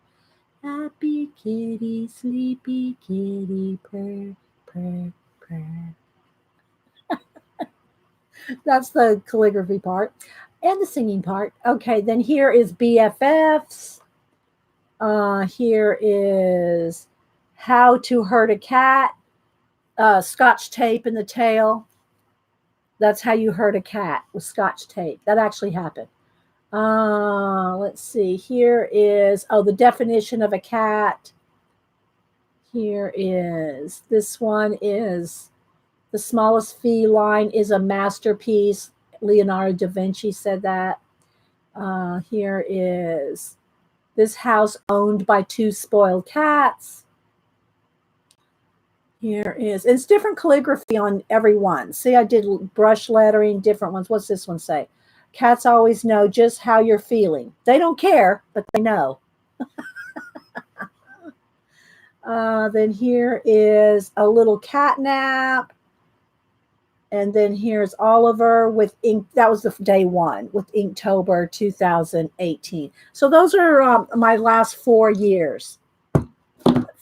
Happy kitty, sleepy kitty, purr, purr, purr. That's the calligraphy part and the singing part. Okay, then here is BFFs. Here is How to Hurt a Cat. Scotch tape in the tail. That's how you hurt a cat with Scotch tape. That actually happened. Let's see. Here is the definition of a cat. Here is this one is the smallest feline is a masterpiece. Leonardo da Vinci said that. Here is this house owned by two spoiled cats. Here is, it's different calligraphy on every one. See, I did brush lettering, different ones. What's this one say? Cats always know just how you're feeling. They don't care, but they know. Then here is a little catnap. And then here's Oliver with ink. That was the day one with Inktober 2018. So those are my last 4 years.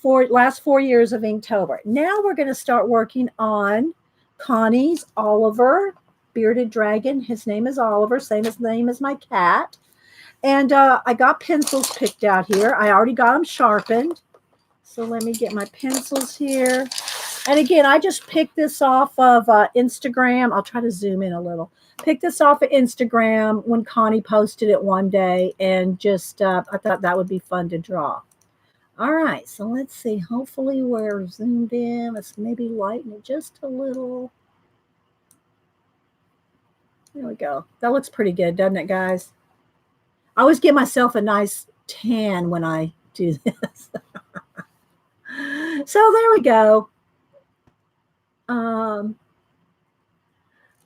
Last 4 years of Inktober. Now we're going to start working on Connie's Oliver bearded dragon. His name is Oliver, same as name as my cat. And I got pencils picked out here. I already got them sharpened. So let me get my pencils here. And again, I just picked this off of Instagram. I'll try to zoom in a little. Picked this off of Instagram when Connie posted it one day. And just I thought that would be fun to draw. All right, so let's see. Hopefully we're zoomed in. Let's maybe lighten it just a little. There we go. That looks pretty good, doesn't it, guys? I always give myself a nice tan when I do this. So there we go. All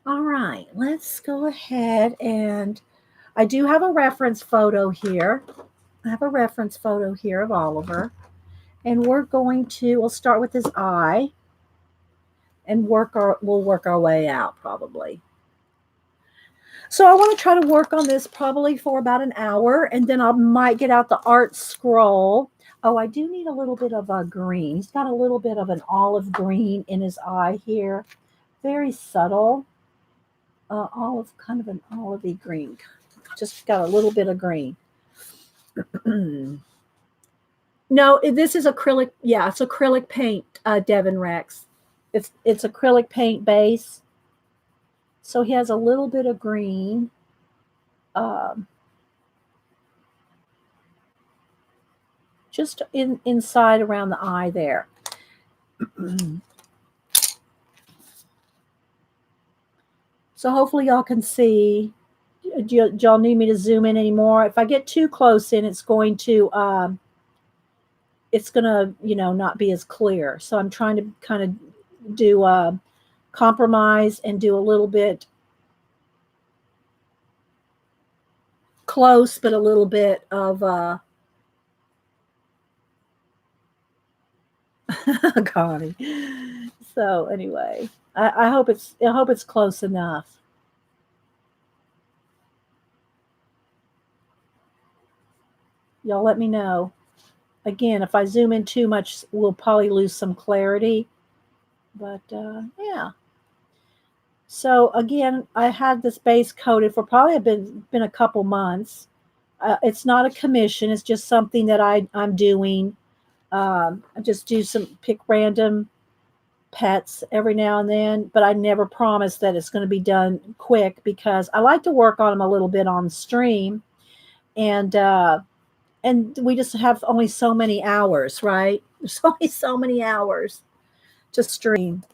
right, let's go ahead and I do have a reference photo here. I have a reference photo here of Oliver. And we'll start with his eye and we'll work our way out probably. So I want to try to work on this probably for about an hour, and then I might get out the art scroll. Oh, I do need a little bit of a green. He's got a little bit of an olive green in his eye here. Very subtle. Kind of an olivey green. Just got a little bit of green. No, this is acrylic. Yeah, it's acrylic paint, Devin Rex. It's acrylic paint base. So he has a little bit of green. just inside around the eye there. So hopefully y'all can see. Do y'all need me to zoom in anymore? If I get too close in, it's going to not be as clear. So I'm trying to kind of do a compromise and do a little bit close, but a little bit of Connie. So anyway, I hope it's close enough. Y'all let me know. Again, if I zoom in too much, we'll probably lose some clarity. But yeah. So again, I had this base coated for probably been a couple months. It's not a commission. It's just something that I'm doing. I just pick random pets every now and then, but I never promise that it's going to be done quick because I like to work on them a little bit on stream, and we just have only so many hours, right? There's only so many hours to stream.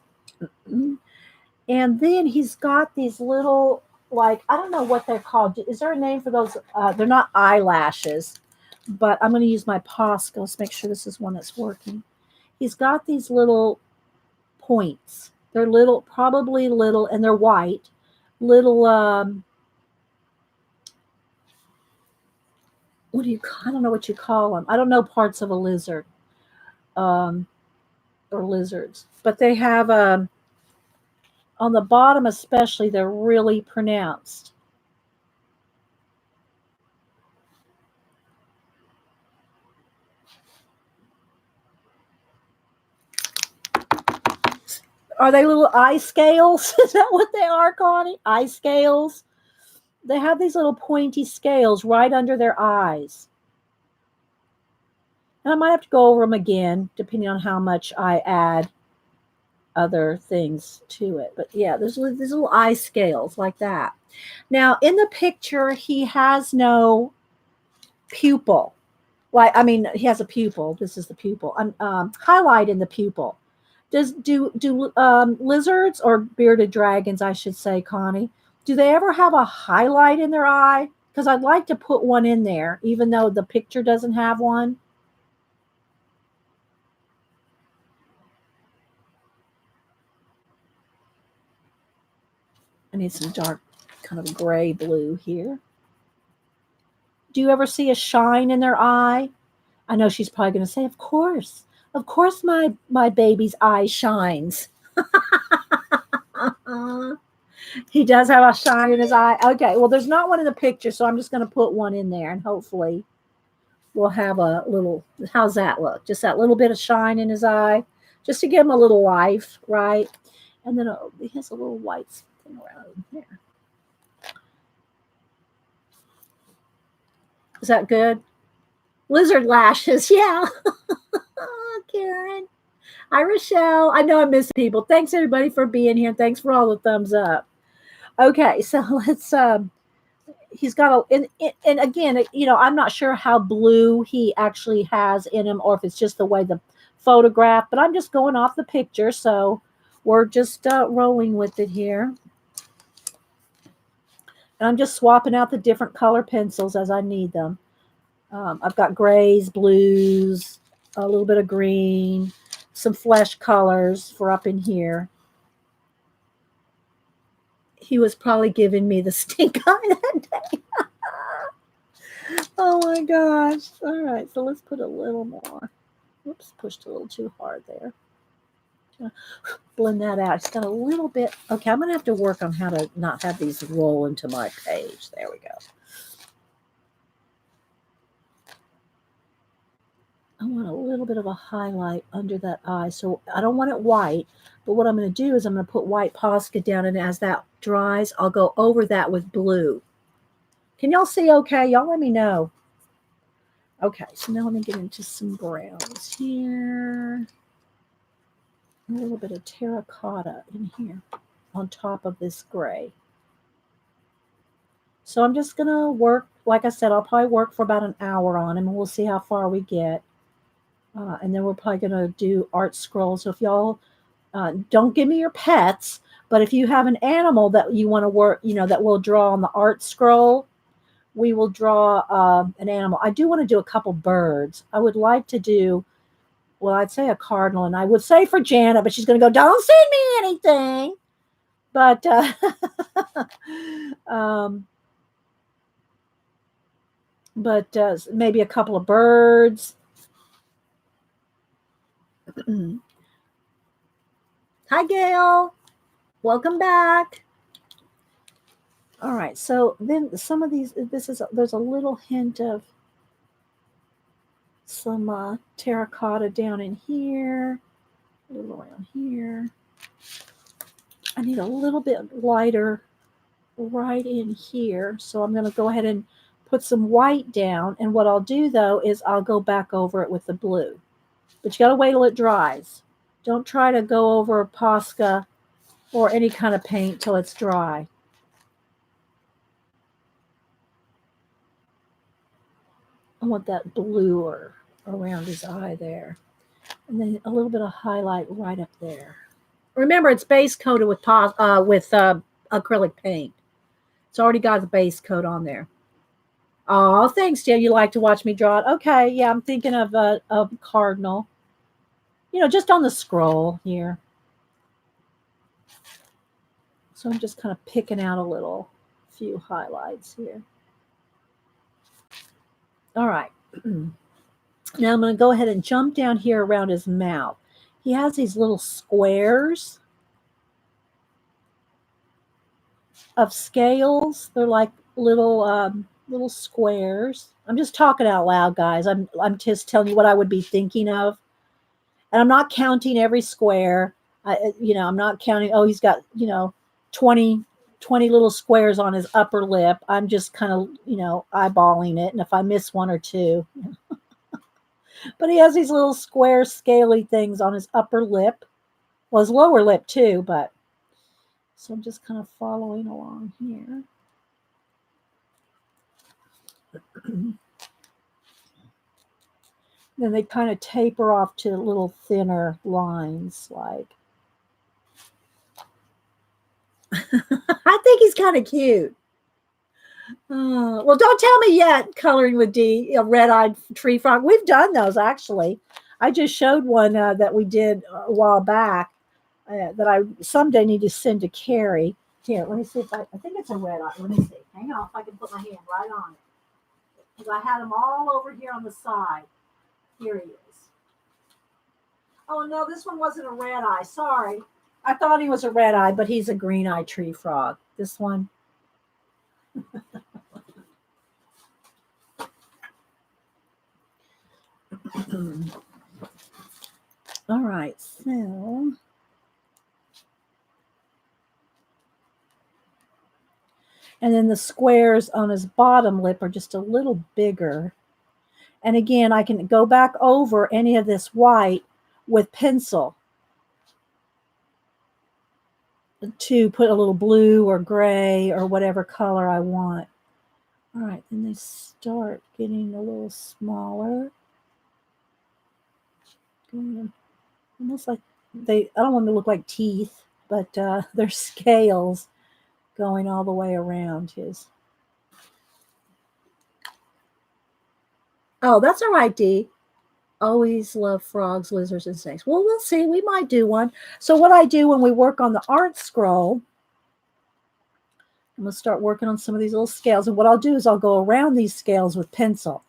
And then he's got these little, like, I don't know what they're called. Is there a name for those? They're not eyelashes, but I'm going to use my Posca. Let's make sure this is one that's working. He's got these little points. They're little, probably little, and they're white. Little, I don't know what you call them. I don't know parts of a lizard, or lizards, but they have, on the bottom especially, they're really pronounced. Are they little eye scales? Is that what they are, Connie? Eye scales? They have these little pointy scales right under their eyes. And I might have to go over them again, depending on how much I add other things to it. But yeah, there's these little eye scales like that. Now, in the picture, he has no pupil. He has a pupil. This is the pupil. I'm highlighting the pupil. Do lizards or bearded dragons, I should say, Connie, do they ever have a highlight in their eye? Because I'd like to put one in there, even though the picture doesn't have one. I need some dark, kind of gray blue here. Do you ever see a shine in their eye? I know she's probably going to say, of course, my baby's eye shines. He does have a shine in his eye. Okay, well, there's not one in the picture, so I'm just going to put one in there, and hopefully we'll have a little, how's that look? Just that little bit of shine in his eye, just to give him a little life, right? And then he has a little white thing around there. Is that good? Lizard lashes, yeah. Karen. Hi, Rochelle. I know I miss people. Thanks, everybody, for being here. Thanks for all the thumbs up. Okay, so let's he's got and again, I'm not sure how blue he actually has in him, or if it's just the way the photograph, but I'm just going off the picture, so we're just rolling with it here. And I'm just swapping out the different color pencils as I need them. I've got grays, blues, a little bit of green, some flesh colors for up in here. He was probably giving me the stink eye that day. Oh my gosh. All right, so let's put a little more. Oops, pushed a little too hard there. Blend that out. It's got a little bit. Okay, I'm going to have to work on how to not have these roll into my page. There we go. I want a little bit of a highlight under that eye. So I don't want it white, but what I'm going to do is I'm going to put white Posca down, and as that dries, I'll go over that with blue. Can y'all see okay? Y'all let me know. Okay, so now let me get into some browns here. A little bit of terracotta in here on top of this gray. So I'm just going to work, like I said, I'll probably work for about an hour on him, and we'll see how far we get. And then we're probably going to do art scrolls. So if y'all don't give me your pets, but if you have an animal that you want to work, that we'll draw on the art scroll, we will draw an animal. I do want to do a couple birds. I would like to do, well, I'd say a cardinal, and I would say for Jana, but she's going to go, don't send me anything. But um, maybe a couple of birds. Hi, Gail. Welcome back. All right. So then some of these, there's a little hint of some terracotta down in here, a little around here. I need a little bit lighter right in here. So I'm going to go ahead and put some white down. And what I'll do though is I'll go back over it with the blue. But you got to wait till it dries. Don't try to go over Posca or any kind of paint till it's dry. I want that blue around his eye there. And then a little bit of highlight right up there. Remember, it's base coated with acrylic paint. It's already got the base coat on there. Oh, thanks, Jen. You like to watch me draw it? Okay, yeah, I'm thinking of a cardinal. Just on the scroll here. So I'm just kind of picking out a few highlights here. All right. Now I'm going to go ahead and jump down here around his mouth. He has these little squares of scales. They're like little squares. I'm just talking out loud, guys. I'm just telling you what I would be thinking of, and I'm not counting every square. I'm not counting. Oh, he's got 20 little squares on his upper lip. I'm just kind of eyeballing it, and if I miss one or two, but he has these little square scaly things on his upper lip. Well, his lower lip too, but so I'm just kind of following along here. Then they kind of taper off to little thinner lines, like. I think he's kind of cute. Well, don't tell me yet. Coloring with D, a red-eyed tree frog. We've done those actually. I just showed one that we did a while back that I someday need to send to Carrie. Here, let me see if I think it's a red-eye. Let me see. Hang on, if I can put my hand right on it. Because I had them all over here on the side. Here he is. Oh, no, this one wasn't a red eye. Sorry. I thought he was a red eye, but he's a green eye tree frog. This one. All right, so. And then the squares on his bottom lip are just a little bigger. And again, I can go back over any of this white with pencil to put a little blue or gray or whatever color I want. All right, then they start getting a little smaller. Almost like I don't want them to look like teeth, but they're scales going all the way around his. Oh, that's all right, Dee. Always love frogs, lizards, and snakes. Well, we'll see. We might do one. So what I do when we work on the art scroll, I'm going to start working on some of these little scales. And what I'll do is I'll go around these scales with pencil.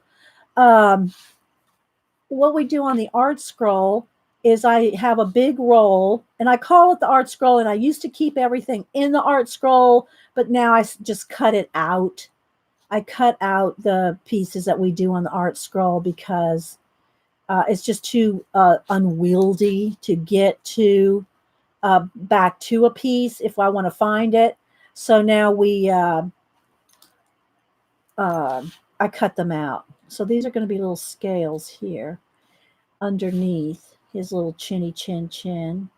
What we do on the art scroll is I have a big roll, and I call it the art scroll, and I used to keep everything in the art scroll, but now I just cut it out. I cut out the pieces that we do on the art scroll because it's just too unwieldy to get to back to a piece if I want to find it. So now I cut them out. So these are going to be little scales here underneath his little chinny chin chin.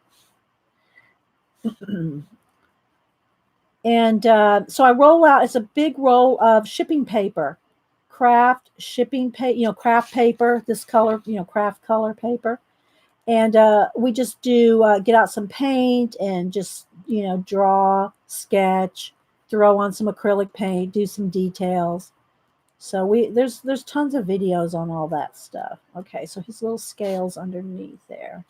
And so I roll out, it's a big roll of shipping paper, craft shipping craft paper, this color, craft color paper. And we just do get out some paint and just, draw, sketch, throw on some acrylic paint, do some details. So there's tons of videos on all that stuff. Okay, so his little scales underneath there.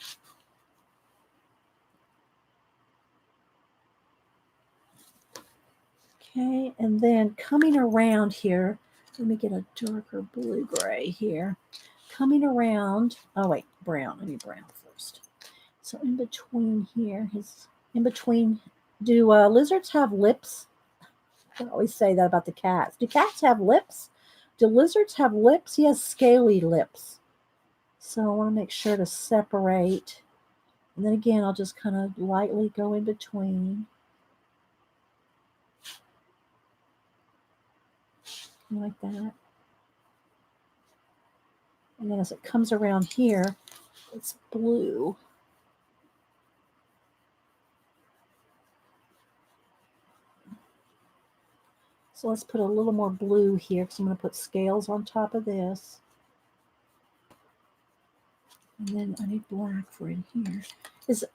Okay, and then coming around here, let me get a darker blue-gray here. Coming around, oh wait, brown. Let me brown first. So in between here, do lizards have lips? I always say that about the cats. Do cats have lips? Do lizards have lips? He has scaly lips. So I want to make sure to separate. And then again, I'll just kind of lightly go in between. Like that. And then as it comes around here, it's blue. So let's put a little more blue here because I'm going to put scales on top of this. And then I need black for in here.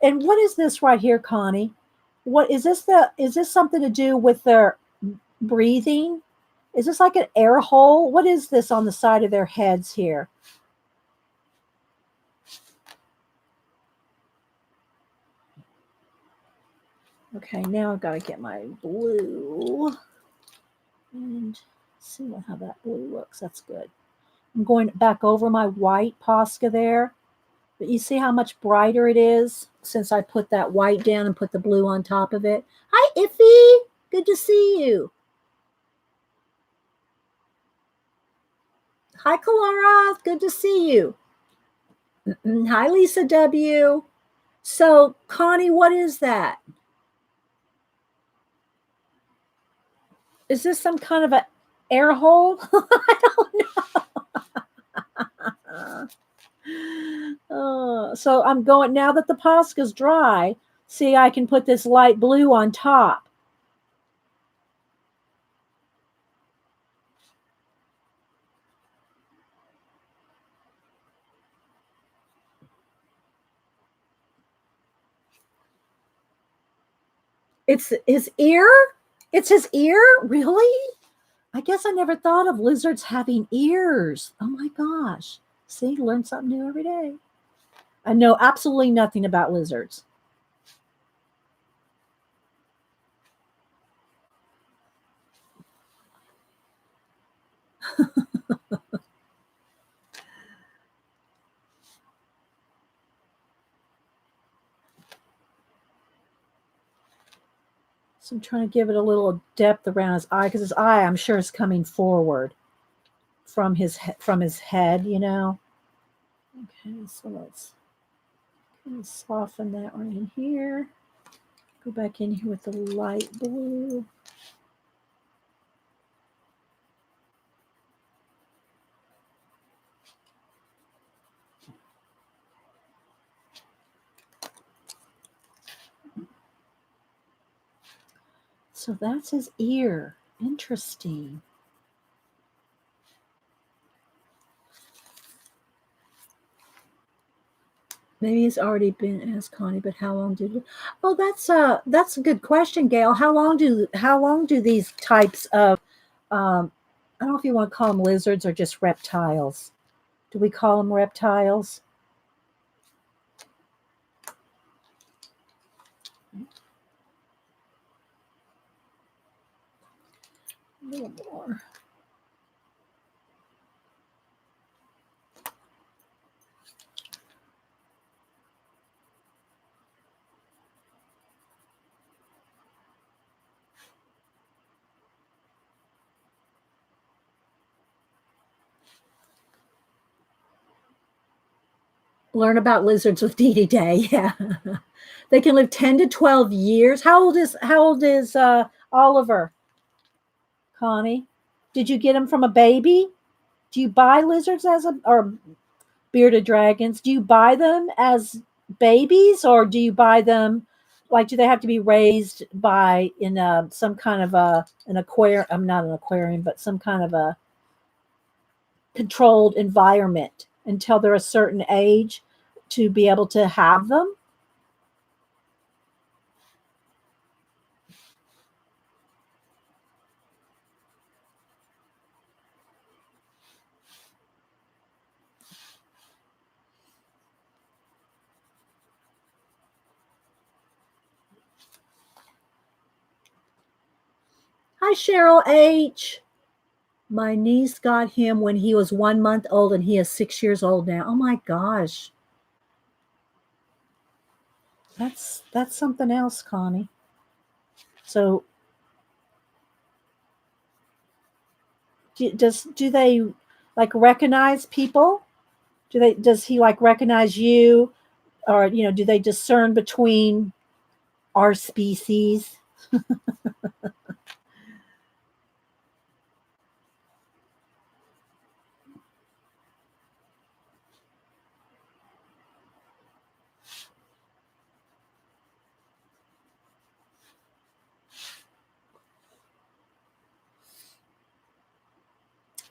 And what is this right here, Connie? What is this? Is this something to do with their breathing? Is this like an air hole? What is this on the side of their heads here? Okay, now I've got to get my blue and see how that blue looks. That's good. I'm going back over my white Posca there. But you see how much brighter it is since I put that white down and put the blue on top of it. Hi, Iffy. Good to see you. Hi, Clara. Good to see you. Hi, Lisa W. So, Connie, what is that? Is this some kind of an air hole? I don't know. So I'm going, now that the Posca's dry, see, I can put this light blue on top. It's his ear? It's his ear? Really? I guess I never thought of lizards having ears. Oh my gosh. See, learn something new every day. I know absolutely nothing about lizards. So I'm trying to give it a little depth around his eye because his eye, I'm sure, is coming forward from his head, Okay, so let's kind of soften that right in here. Go back in here with the light blue. So that's his ear. Interesting. Maybe it's already been asked, Connie, but how long did it? Oh, that's a good question, Gail. How long do these types of I don't know if you want to call them lizards or just reptiles. Do we call them reptiles? A little more. Learn about lizards with Dee Dee Day. Yeah. They can live 10 to 12 years. How old is Oliver? Connie? Did you get him from a baby? Do you buy lizards or bearded dragons? Do you buy them as babies or do you buy them do they have to be raised in some kind of an aquarium? I'm not an aquarium, but some kind of controlled environment until they're a certain age to be able to have them. Hi, Cheryl H. My niece got him when he was 1 month old and he is 6 years old now. Oh my gosh. That's something else, Connie. So do they like recognize people? Does he like recognize you, or do they discern between our species?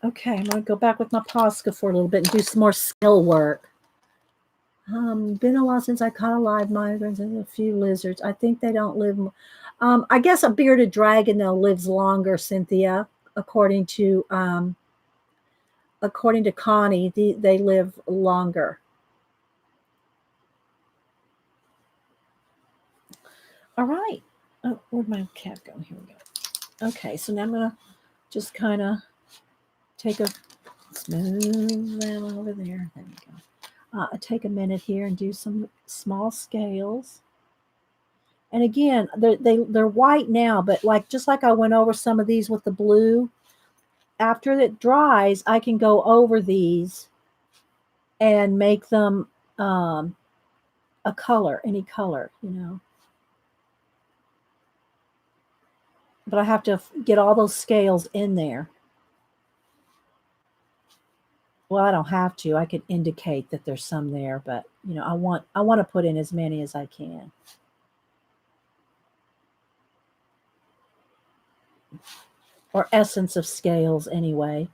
Okay, I'm gonna go back with my Posca for a little bit and do some more skill work. Been a while since I caught a live migrants and a few lizards. I think they don't live. I guess a bearded dragon though lives longer, Cynthia, according to Connie. They live longer. All right. Oh, where'd my cat go? Here we go. Okay, so now I'm gonna just kind of take a smooth them over there. There we go. Take a minute here and do some small scales. And again, they're white now, but just like I went over some of these with the blue, after it dries, I can go over these and make them a color, any color. But I have to get all those scales in there. Well, I don't have to. I could indicate that there's some there, but I want to put in as many as I can. Or essence of scales anyway.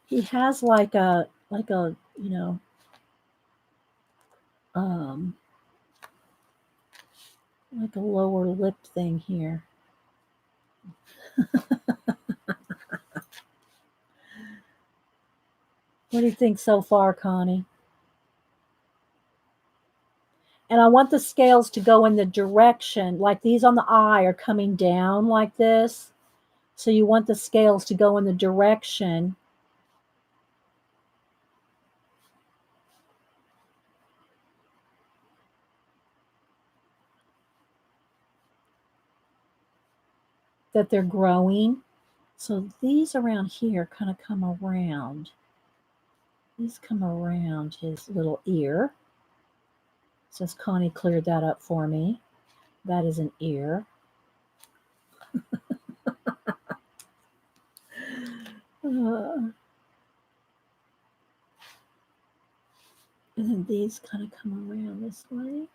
He has like a um like a lower lip thing here. What do you think so far, Connie? And I want the scales to go in the direction, like these on the eye are coming down like this. So you want the scales to go in the direction that they're growing. So these around here kind of come around. These come around his little ear. Since Connie cleared that up for me. That is an ear. And then these kind of come around this way.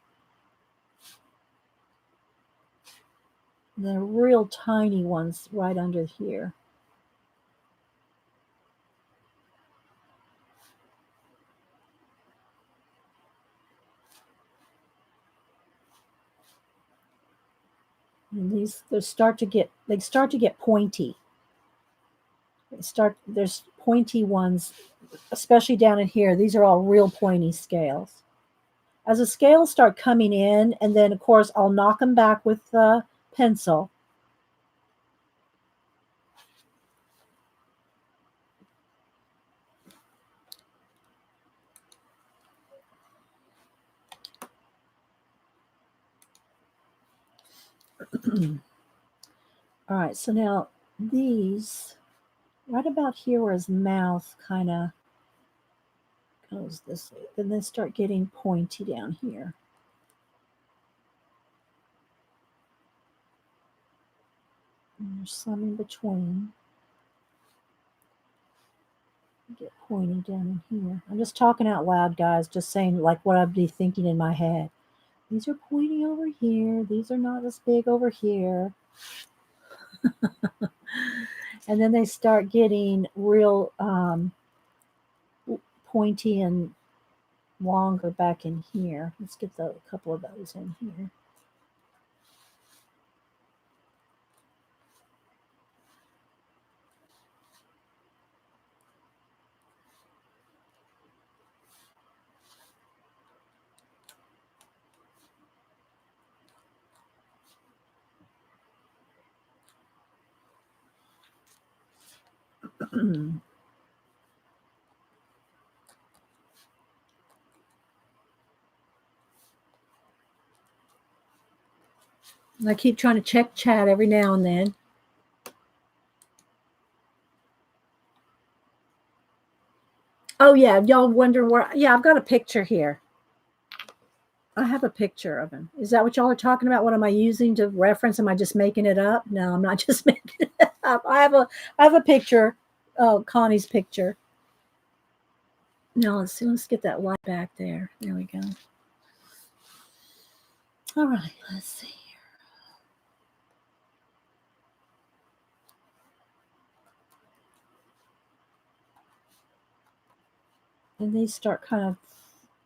The real tiny ones right under here. And they start to get pointy. There's pointy ones, especially down in here. These are all real pointy scales. As the scales start coming in, and then of course I'll knock them back with the pencil. All right, so now these, right about here where his mouth kind of goes this way, then they start getting pointy down here. And there's some in between. Get pointy down in here. I'm just talking out loud, guys, just saying like what I'd be thinking in my head. These are pointy over here. These are not as big over here. And then they start getting real pointy and longer back in here. Let's get a couple of those in here. I keep trying to check chat every now and then. Oh yeah, y'all wonder where? Yeah, I've got a picture here. I have a picture of him. Is that what y'all are talking about? What am I using to reference? Am I just making it up? No, I'm not just making it up. I have a picture. Oh, Connie's picture. Now let's see. Let's get that light back there. There we go. All right. Let's see. And these start kind of.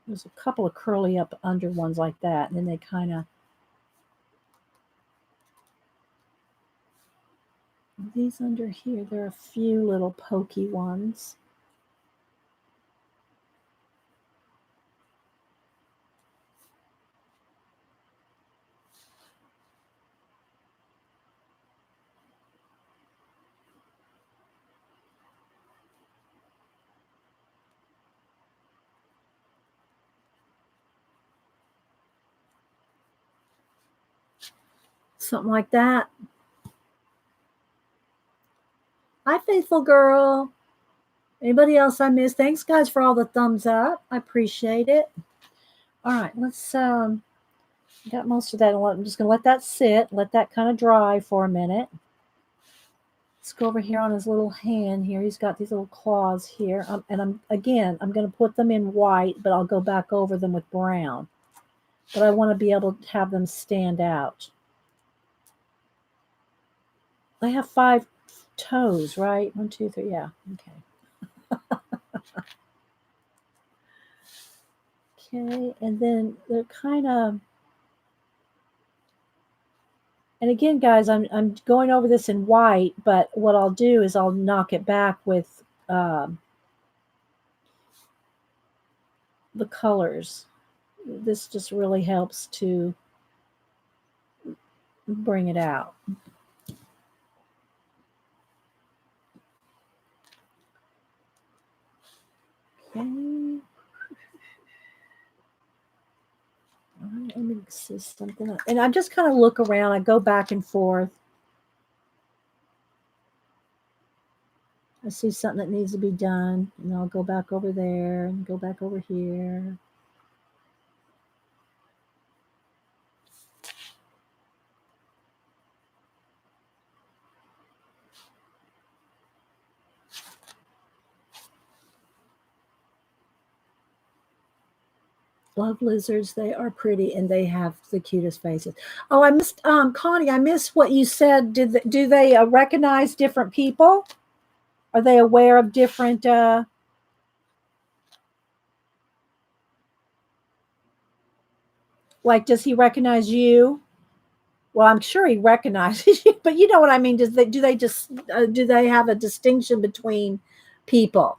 There's a couple of curly up under ones like that, and then they kind of. These under here, there are a few little pokey ones. Something like that. Hi, faithful girl. Anybody else I missed? Thanks, guys, for all the thumbs up. I appreciate it. All right, let's got most of that. I'm just gonna let that sit, let that kind of dry for a minute. Let's go over here on his little hand here. He's got these little claws here, and I'm gonna put them in white, but I'll go back over them with brown. But I want to be able to have them stand out. They have 5 toes, right? 1, 2, 3. Yeah. Okay. Okay, and then they're kind of. And again, guys, I'm going over this in white, but what I'll do is I'll knock it back with the colors. This just really helps to bring it out. Okay. All right, let me see something. And I just kind of look around. I go back and forth. I see something that needs to be done, and I'll go back over there and go back over here. Love lizards. They are pretty and they have the cutest faces. Oh, I missed Connie, I missed what you said. Do they recognize different people? Are they aware of different like does he recognize you? Well, I'm sure he recognizes you, but you know what I mean. Do they have a distinction between people?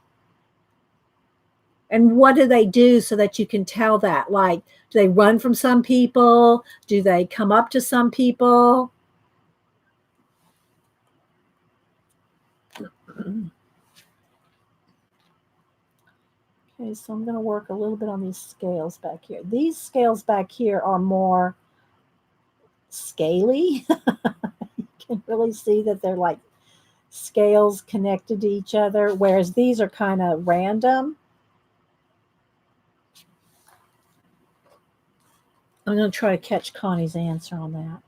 And what do they do so that you can tell that? Like, do they run from some people? Do they come up to some people? Okay, so I'm going to work a little bit on these scales back here. These scales back here are more scaly. You can really see that they're like scales connected to each other, whereas these are kind of random. I'm going to try to catch Connie's answer on that.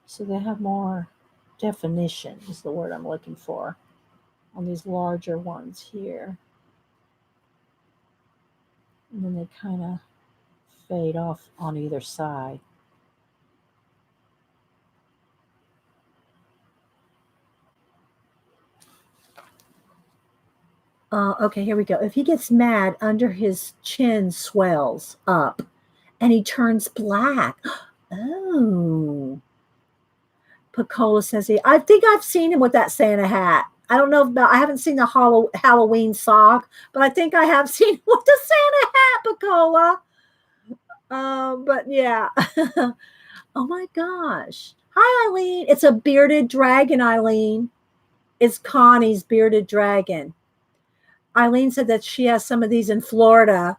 So they have more definition is the word I'm looking for. on these larger ones here. And then they kind of fade off on either side. Okay, here we go. If he gets mad, under his chin swells up and he turns black. Oh. Picola says I think I've seen him with that Santa hat. I don't know about, I haven't seen the Halloween sock, but I think I have seen him with the Santa hat, Picola. But yeah. Oh my gosh. Hi, Eileen. It's a bearded dragon, Eileen. It's Connie's bearded dragon. Eileen said that she has some of these in Florida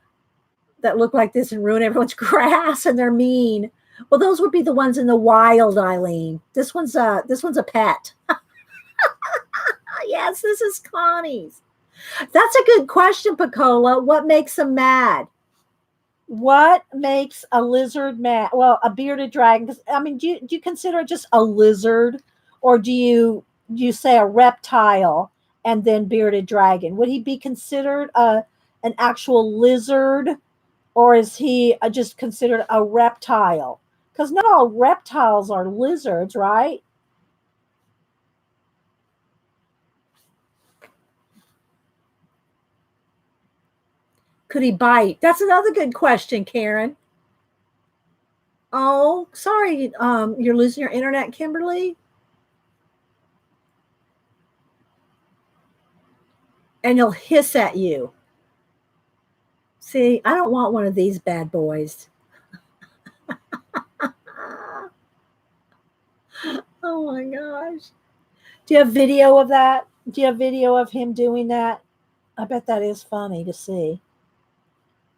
that look like this and ruin everyone's grass, and they're mean. Well, those would be the ones in the wild, Eileen. This one's a pet. Yes, this is Connie's. That's a good question, Picola. What makes them mad? What makes a lizard mad? Well, a bearded dragon. I mean, do you consider it just a lizard, or do you say a reptile and then bearded dragon? Would he be considered an actual lizard, or is he just considered a reptile? Because not all reptiles are lizards, right? Could he bite? That's another good question, Karen. Oh, sorry, you're losing your internet, Kimberly. And he'll hiss at you. See, I don't want one of these bad boys. Oh my gosh. Do you have video of that? Do you have video of him doing that? I bet that is funny to see.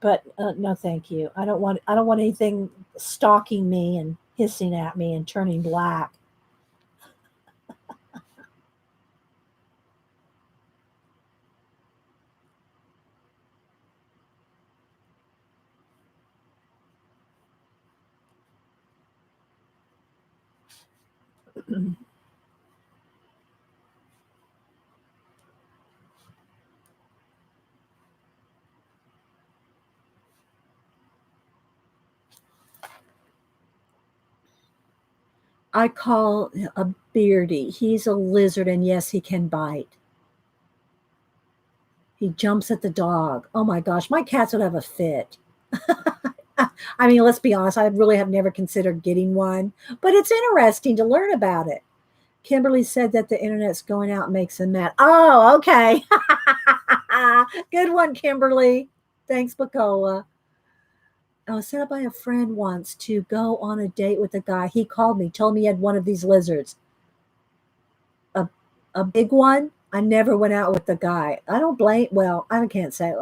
But no, thank you. I don't want anything stalking me and hissing at me and turning black. I call a beardy. He's a lizard, and yes, he can bite. He jumps at the dog. Oh my gosh, my cats would have a fit. I mean, let's be honest, I really have never considered getting one, but it's interesting to learn about it. Kimberly said that the internet's going out makes him mad. Oh, okay. Good one, Kimberly. Thanks, Bacola. I was set up by a friend once to go on a date with a guy. He called me, told me he had one of these lizards, a, a big one. I never went out with the guy. I don't blame, well, I can't say,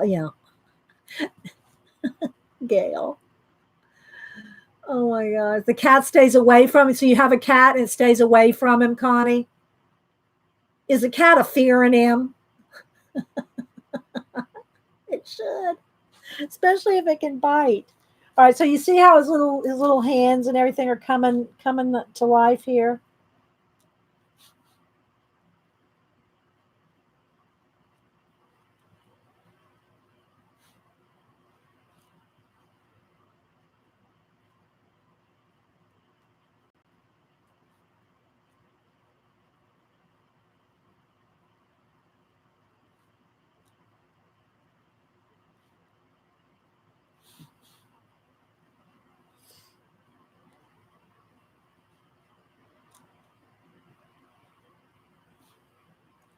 Gail. Oh my God. The cat stays away from him. So you have a cat and it stays away from him, Connie? Is the cat a fear in him? It should, especially if it can bite. All right, so you see how his little hands and everything are coming to life here.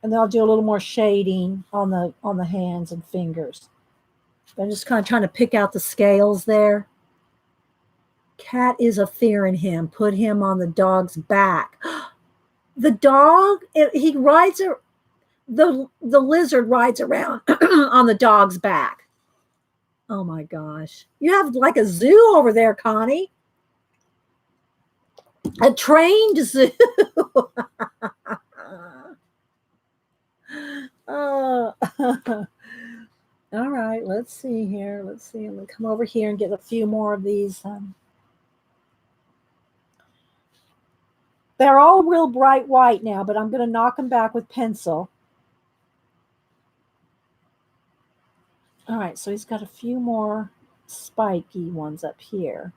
And then I'll do a little more shading on the hands and fingers. I'm just kind of trying to pick out the scales there. Cat is a fear in him. Put him on the dog's back. The dog, he rides the lizard rides around on the dog's back. Oh my gosh. You have like a zoo over there, Connie. A trained zoo. Oh. All right, let's see here. Let's see. I'm going to come over here and get a few more of these. They're all real bright white now, but I'm going to knock them back with pencil. All right, so he's got a few more spiky ones up here.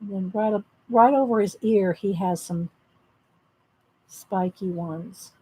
And then right over his ear, he has some spiky ones.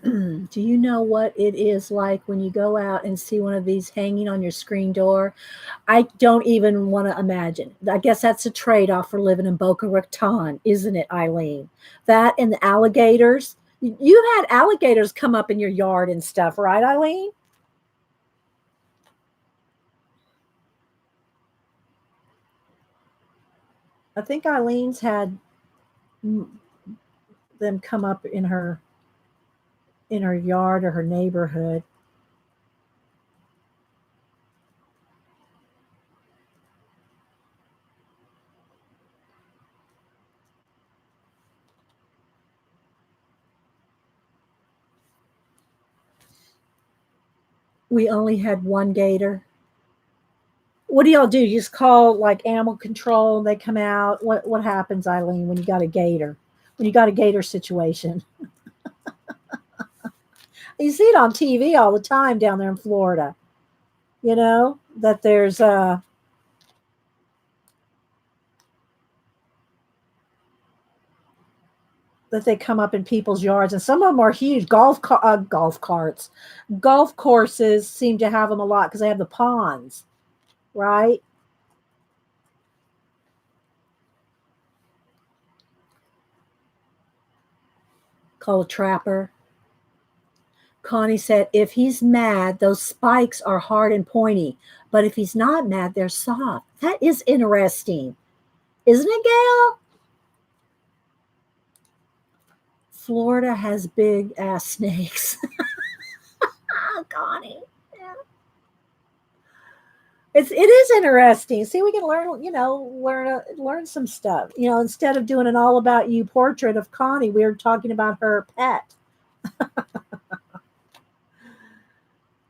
Do you know what it is like when you go out and see one of these hanging on your screen door? I don't even want to imagine. I guess that's a trade off for living in Boca Raton, isn't it, Eileen? That and the alligators. You've had alligators come up in your yard and stuff, right, Eileen? I think Eileen's had them come up in her yard or her neighborhood. We only had one gator. What do y'all do? You just call like animal control and they come out? What happens, Eileen, when you got a gator? When you got a gator situation? You see it on TV all the time down there in Florida. You know, that there's that they come up in people's yards, and some of them are huge. Golf carts, golf courses seem to have them a lot because they have the ponds, right? Called a trapper. Connie said, if he's mad, those spikes are hard and pointy, but if he's not mad, they're soft. That is interesting, isn't it, Gail? Florida has big ass snakes. Connie. Yeah. It is interesting. See, we can learn, learn some stuff. Instead of doing an all about you portrait of Connie, we were talking about her pet.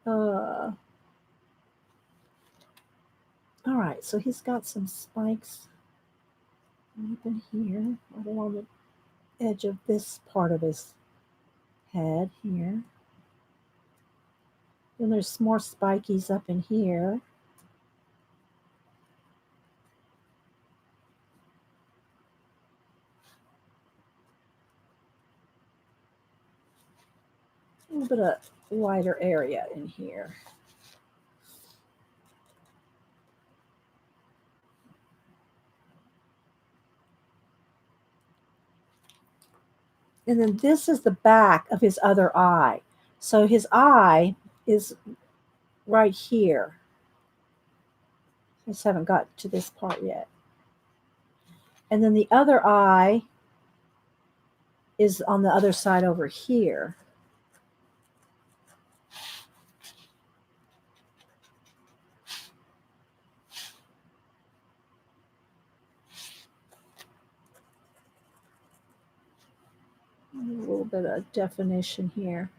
Uh, all right, so he's got some spikes up in here, right along the edge of this part of his head here. Then there's more spikies up in here. A little bit of wider area in here. And then this is the back of his other eye. So his eye is right here. I just haven't got to this part yet. And then the other eye is on the other side over here. A little bit of definition here.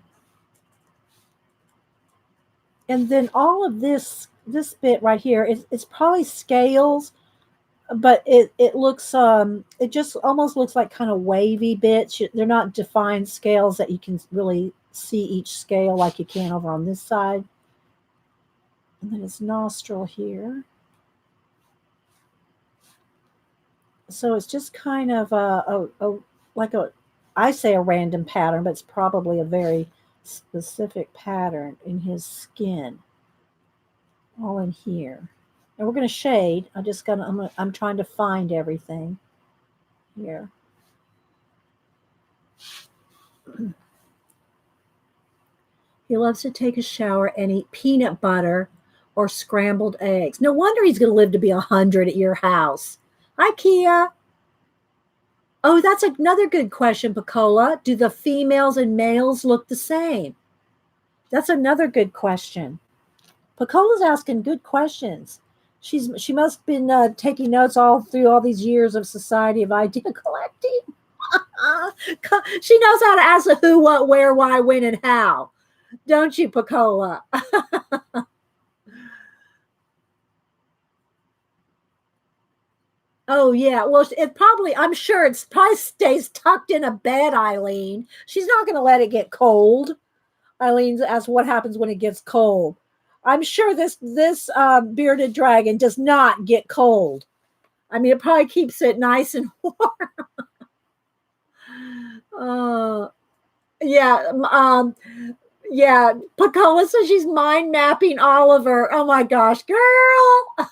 And then all of this bit right here, it's probably scales, but it looks it just almost looks like kind of wavy bits. They're not defined scales that you can really see each scale like you can over on this side. And then his nostril here. So it's just kind of like a I say a random pattern, but it's probably a very specific pattern in his skin, all in here. And we're going to shade. I'm trying to find everything here. He loves to take a shower and eat peanut butter or scrambled eggs. No wonder he's going to live to be 100 at your house. Hi, Kia. Oh, that's another good question, Picola. Do the females and males look the same? That's another good question. Picola's asking good questions. She must have been taking notes all through all these years of Society of Idea Collecting. She knows how to ask a who, what, where, why, when, and how. Don't you, Picola? Oh yeah. Well, I'm sure it's probably stays tucked in a bed, Eileen. She's not going to let it get cold. Eileen asks what happens when it gets cold. I'm sure this bearded dragon does not get cold. I mean, it probably keeps it nice and warm. uh, yeah. Yeah. Picola says she's mind mapping Oliver. Oh my gosh, girl.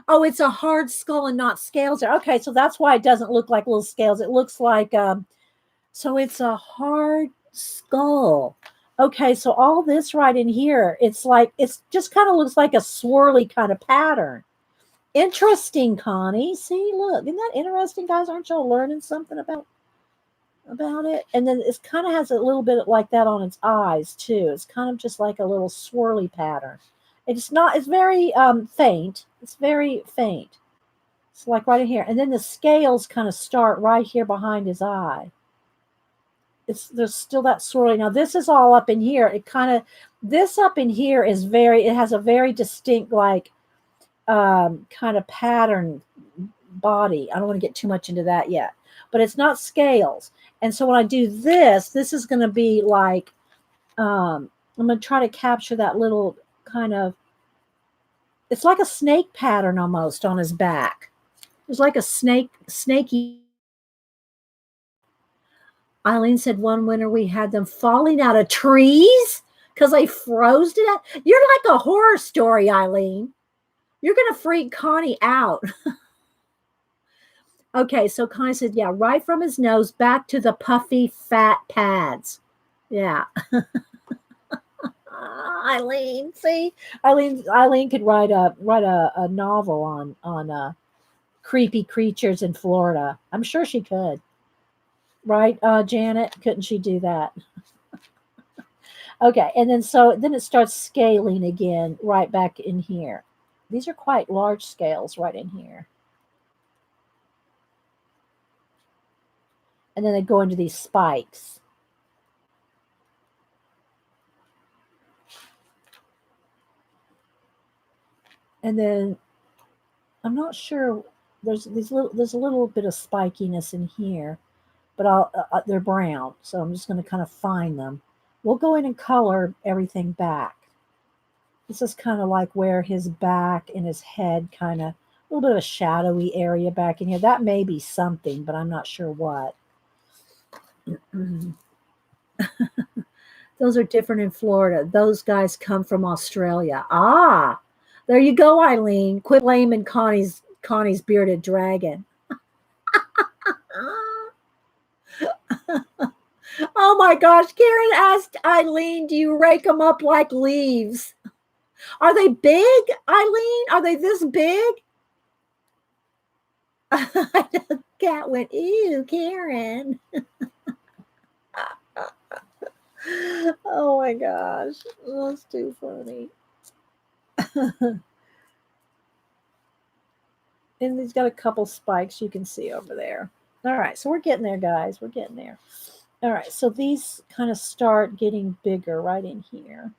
Oh, it's a hard skull and not scales. Okay, so that's why it doesn't look like little scales. It looks like so it's a hard skull. Okay, so all this right in here, it's just kind of looks like a swirly kind of pattern. Interesting, Connie. See, look, isn't that interesting, guys? Aren't y'all learning something about it? And then it kind of has a little bit like that on its eyes too. It's kind of just like a little swirly pattern. It's not. It's very faint. It's very faint. It's like right in here, and then the scales kind of start right here behind his eye. There's still that swirly. Now this is all up in here. This up in here is it has a very distinct like kind of pattern body. I don't want to get too much into that yet, but it's not scales. And so when I do this is going to be like I'm going to try to capture that little kind of, it's like a snake pattern almost on his back. There's like a snaky. Eileen said one winter we had them falling out of trees because they froze to death. You're like a horror story, Eileen. You're going to freak Connie out. Okay, so Connie said, yeah, right from his nose back to the puffy fat pads. Yeah. Eileen, see, Eileen could write a novel on creepy creatures in Florida. I'm sure she could. Right, Janet? Couldn't she do that? Okay, and then it starts scaling again right back in here. These are quite large scales right in here. And then they go into these spikes. And then I'm not sure. There's a little bit of spikiness in here, but they're brown, so I'm just going to kind of find them. We'll go in and color everything back. This is kind of like where his back and his head kind of, a little bit of a shadowy area back in here. That may be something, but I'm not sure what. Those are different in Florida. Those guys come from Australia. Ah, there you go, Eileen. Quit blaming Connie's bearded dragon. Oh my gosh. Karen asked Eileen, do you rake them up like leaves? Are they big, Eileen? Are they this big? The cat went, ew, Karen. Oh my gosh. That's too funny. And he's got a couple spikes you can see over there. All right, so we're getting there, guys. We're getting there. All right, so these kind of start getting bigger right in here.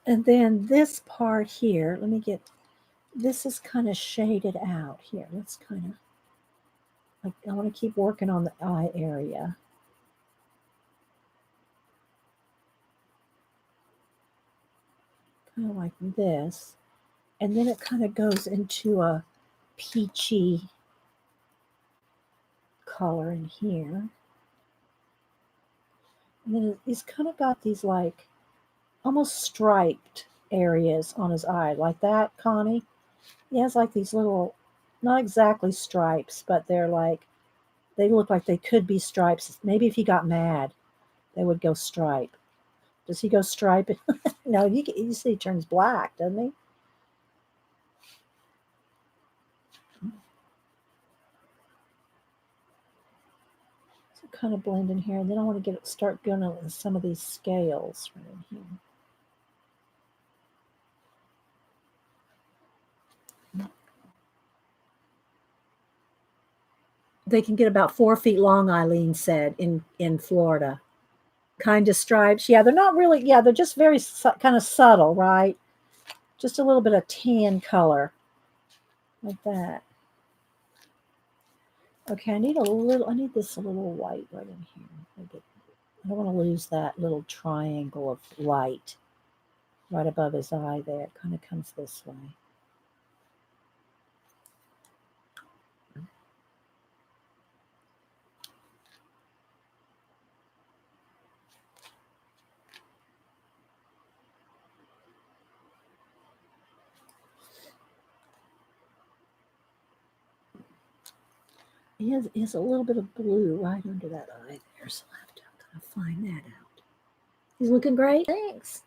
And then this part here, this is kind of shaded out here. Let's kind of, like, I want to keep working on the eye area. Kind of like this. And then it kind of goes into a peachy color in here. And then he's kind of got these like almost striped areas on his eye, like that, Connie. He has like these little not exactly stripes, but they're like, they look like they could be stripes. Maybe if he got mad, they would go stripe. Does he go stripe? No, you see he turns black, doesn't he? So kind of blend in here, and then I want to start going on some of these scales right in here. They can get about 4 feet long, Eileen said, in Florida. Kind of stripes. Yeah, they're not really, yeah, they're just very kind of subtle, right? Just a little bit of tan color like that. Okay, I need this a little white right in here. I don't want to lose that little triangle of light right above his eye there. It kind of comes this way. He has a little bit of blue right under that eye there, so I have to kind of find that out. He's looking great. Thanks.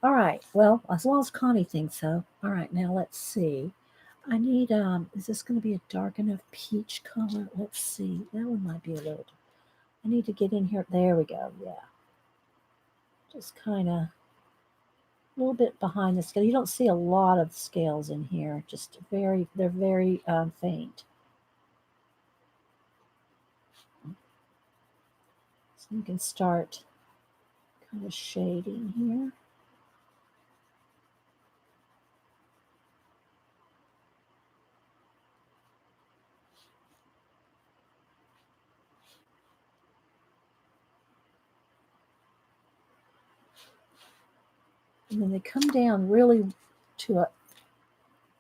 All right. Well, as long as Connie thinks so. All right. Now let's see. I need. Is this going to be a dark enough peach color? Let's see. That one might be a little. I need to get in here. There we go. Yeah. Just kind of a little bit behind the scale. You don't see a lot of scales in here. Just they're very faint. So you can start kind of shading here. And then they come down really to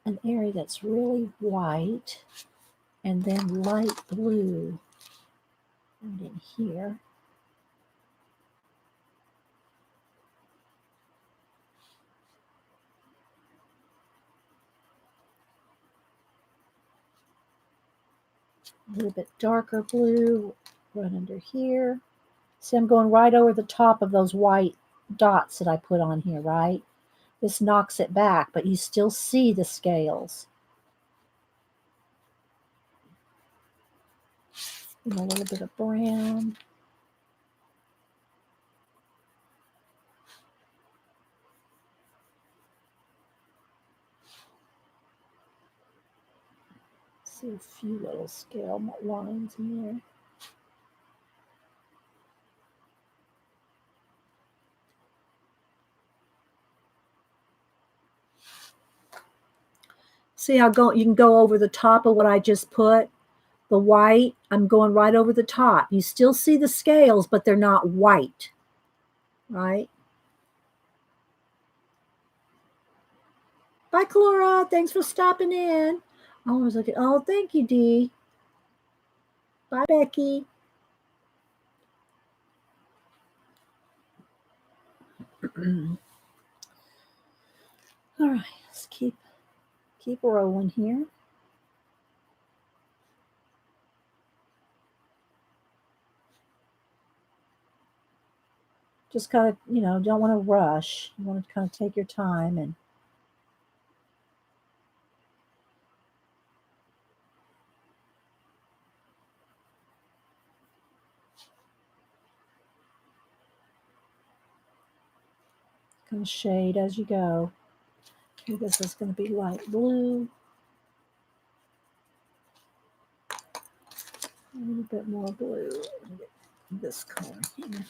an area that's really white and then light blue right in here. A little bit darker blue right under here. See, I'm going right over the top of those white dots that I put on here, right? This knocks it back, but you still see the scales. And a little bit of brown. See a few little scale lines in there. See how you can go over the top of what I just put? The white, I'm going right over the top. You still see the scales, but they're not white, right? Bye, Clara. Thanks for stopping in. I was looking. Oh, thank you, Dee. Bye, Becky. All right, let's keep rolling here. Just kind of, don't want to rush. You want to kind of take your time and kind of shade as you go. Okay, this is going to be light blue. A little bit more blue. Get this color here.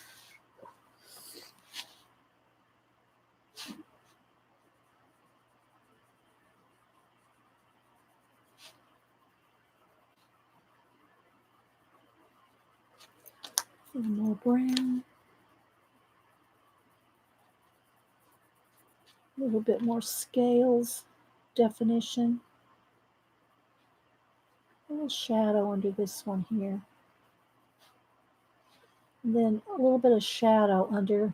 A little more brown. A little bit more scales definition. A little shadow under this one here. And then a little bit of shadow under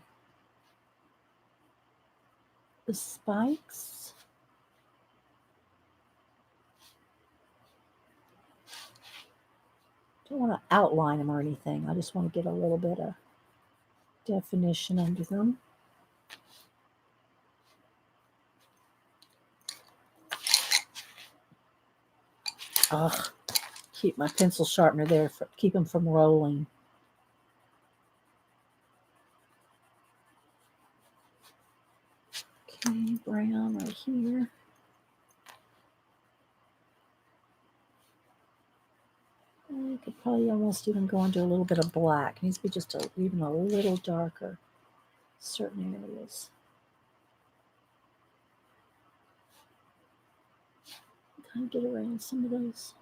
the spikes. don't want to outline them or anything. I just want to get a little bit of definition under them. Ugh, keep my pencil sharpener there, keep them from rolling. Okay, brown right here. I could probably almost even go into a little bit of black. It needs to be just even a little darker, certain areas. Kind of get around some of those.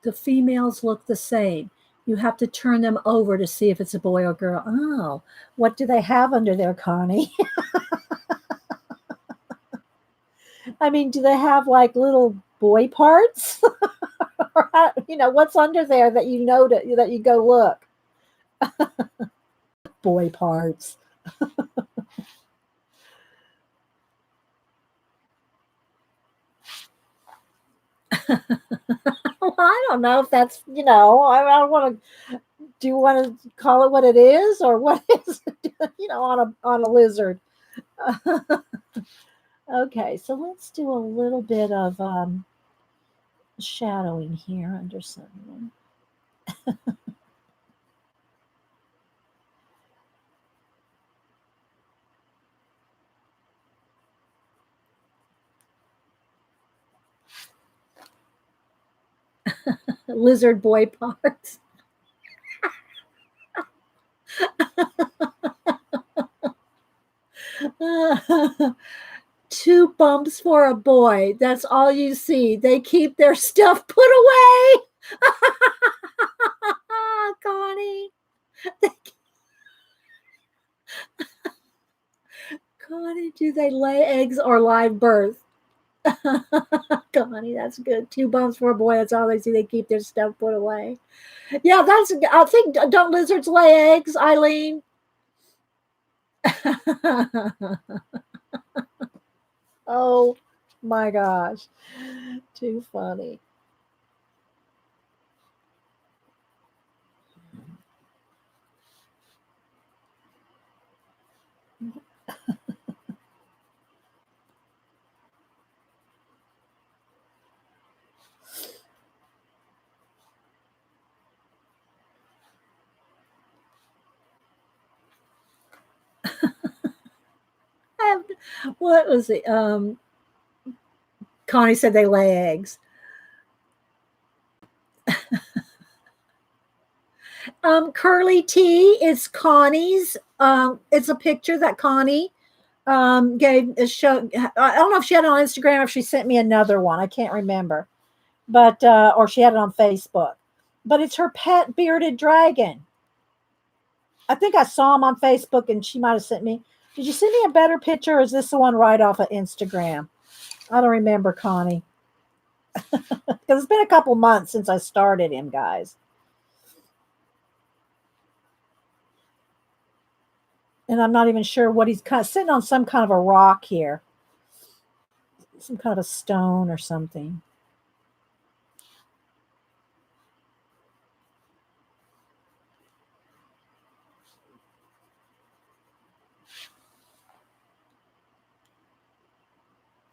The females look the same. You have to turn them over to see if it's a boy or girl. Oh, what do they have under there, Connie? I mean, do they have like little boy parts? Or what's under there that you know that you go look? Boy parts. Well, I don't know if that's, I don't want to. Do you want to call it what it is, or what is it, on a lizard? Okay, so let's do a little bit of shadowing here under some. Lizard boy parts. Two bumps for a boy. That's all you see. They keep their stuff put away. Connie. Connie, do they lay eggs or live birth? Connie, that's good. Two bumps for a boy. That's all they see. They keep their stuff put away. Yeah, I think, don't lizards lay eggs, Eileen? Oh my gosh. Too funny. What was it? Connie said they lay eggs. Curly T is Connie's. It's a picture that Connie gave a show. I don't know if she had it on Instagram or if she sent me another one. I can't remember, but or she had it on Facebook. But it's her pet bearded dragon. I think I saw him on Facebook, and she might have sent me. Did you send me a better picture, or is this the one right off of Instagram? I don't remember, Connie, because it's been a couple months since I started him, guys. And I'm not even sure what he's kind of sitting on, some kind of a rock here, some kind of a stone or something.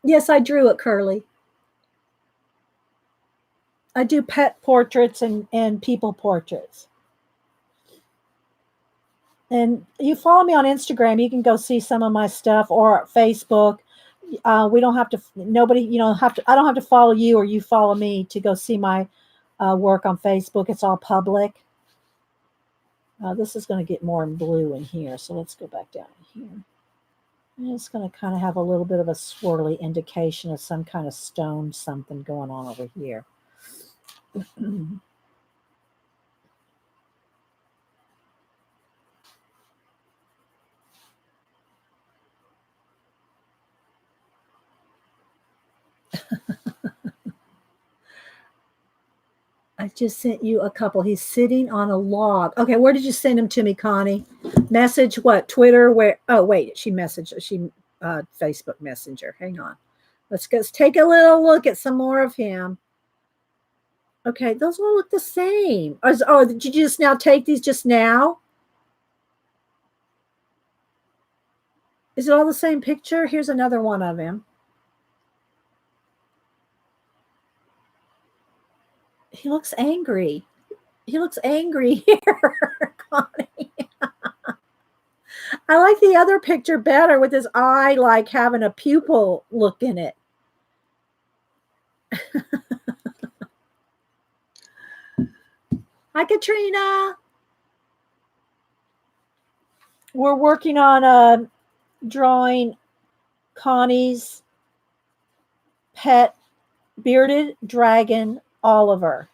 Yes, I drew it, Curly. I do pet portraits and people portraits. And you follow me on Instagram, you can go see some of my stuff, or Facebook. We don't have to, nobody, I don't have to follow you or you follow me to go see my work on Facebook. It's all public. This is going to get more in blue in here. So let's go back down here. And it's going to kind of have a little bit of a swirly indication of some kind of stone, something going on over here. just sent you a couple. He's sitting on a log. Okay, where did you send him to me, Connie? Message what? Twitter? Where? Oh, wait, she messaged. Facebook Messenger. Hang on. Let's take a little look at some more of him. Okay, those all look the same. Oh, did you just now take these just now? Is it all the same picture? Here's another one of him. He looks angry. He looks angry here, Connie. I like the other picture better with his eye like having a pupil look in it. Hi, Katrina. We're working on drawing Connie's pet bearded dragon, Oliver.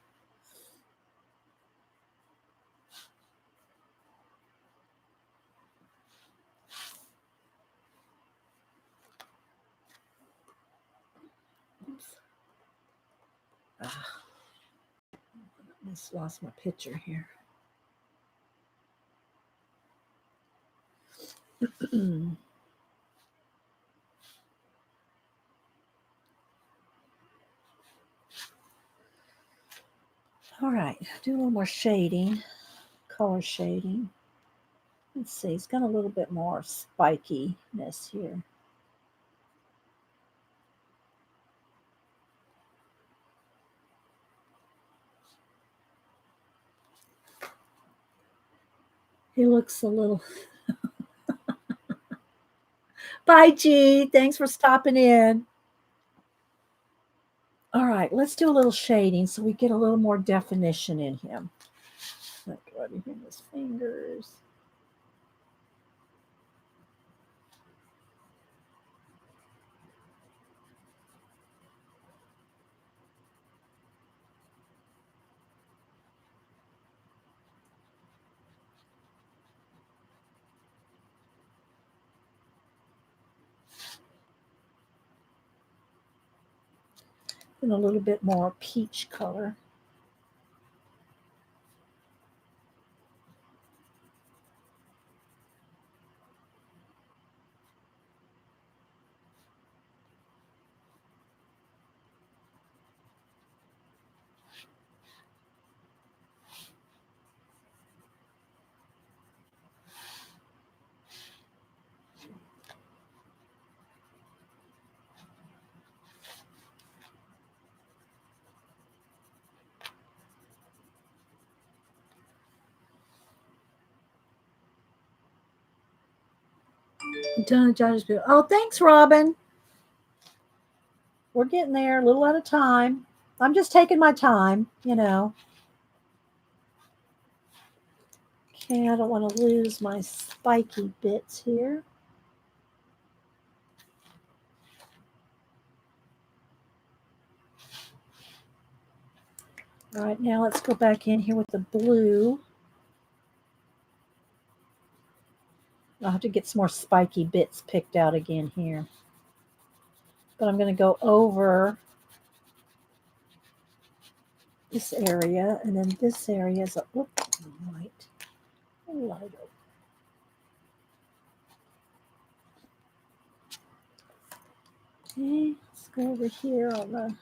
I just lost my picture here. All right, do a little more shading, color shading. Let's see, it's got a little bit more spikiness here. He looks a little. Bye, G. Thanks for stopping in. All right, let's do a little shading so we get a little more definition in him. Like right in his fingers. And a little bit more peach color. Done John's bill. Oh, thanks, Robin. We're getting there a little at a time. I'm just taking my time, you know. Okay, I don't want to lose my spiky bits here. All right, now let's go back in here with the blue. I'll have to get some more spiky bits picked out again here. But I'm going to go over this area, and then this area is a light. Lighter. Okay, let's go over here on the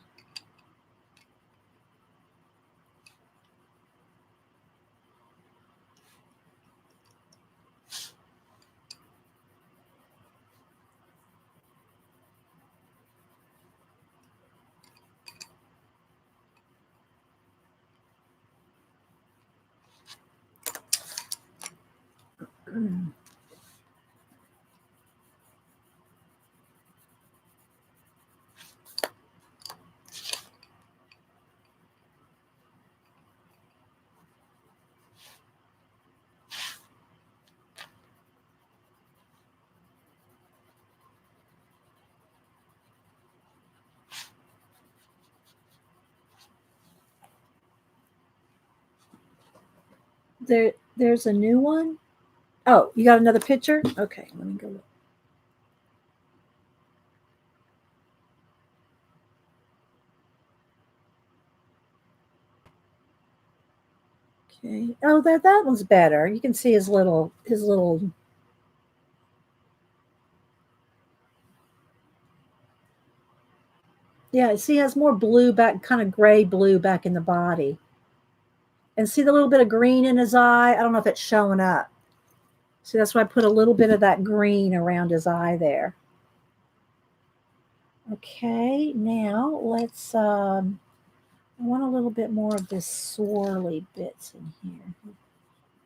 there's a new one. Oh, you got another picture? Okay, let me go look. Okay. Oh, that one's better. You can see his little. Yeah, see, he has more blue back, kind of gray blue back in the body. And see the little bit of green in his eye? I don't know if it's showing up. See, that's why I put a little bit of that green around his eye there. Okay, now I want a little bit more of this swirly bits in here. I'm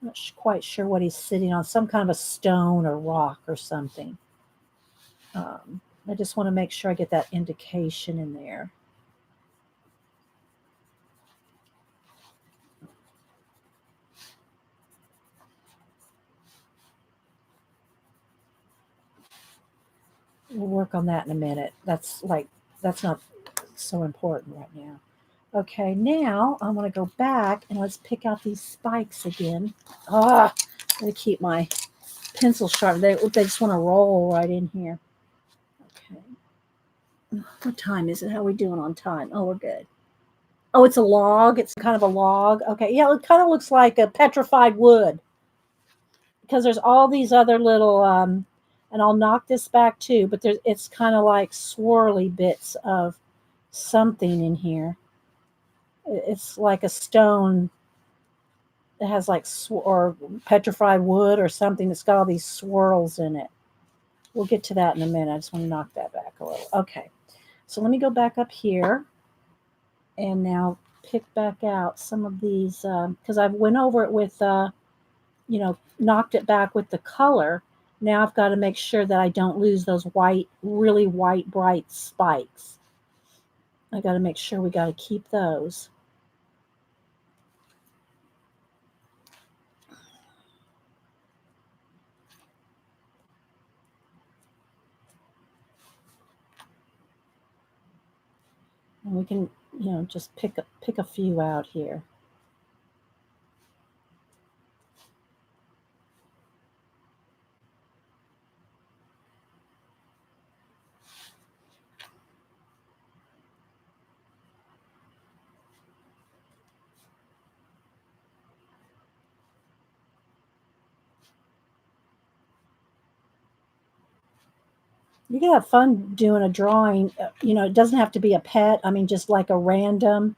not quite sure what he's sitting on, some kind of a stone or rock or something. I just want to make sure I get that indication in there. We'll work on that in a minute. That's not so important right now. Okay, now I want to go back and let's pick out these spikes again. Ah, I'm going to keep my pencil sharp. They just want to roll right in here. Okay. What time is it? How are we doing on time? Oh, we're good. Oh, it's a log. It's kind of a log. Okay, yeah, it kind of looks like a petrified wood because there's all these other little and I'll knock this back too, but it's kind of like swirly bits of something in here. It's like a stone that has like or petrified wood or something that's got all these swirls in it. We'll get to that in a minute. I just want to knock that back a little. Okay, so let me go back up here and now pick back out some of these because I've went over it with knocked it back with the color. Now I've got to make sure that I don't lose those white, really white, bright spikes. I got to make sure we got to keep those. And we can, just pick a few out here. You can have fun doing a drawing. It doesn't have to be a pet. I mean, just like do a random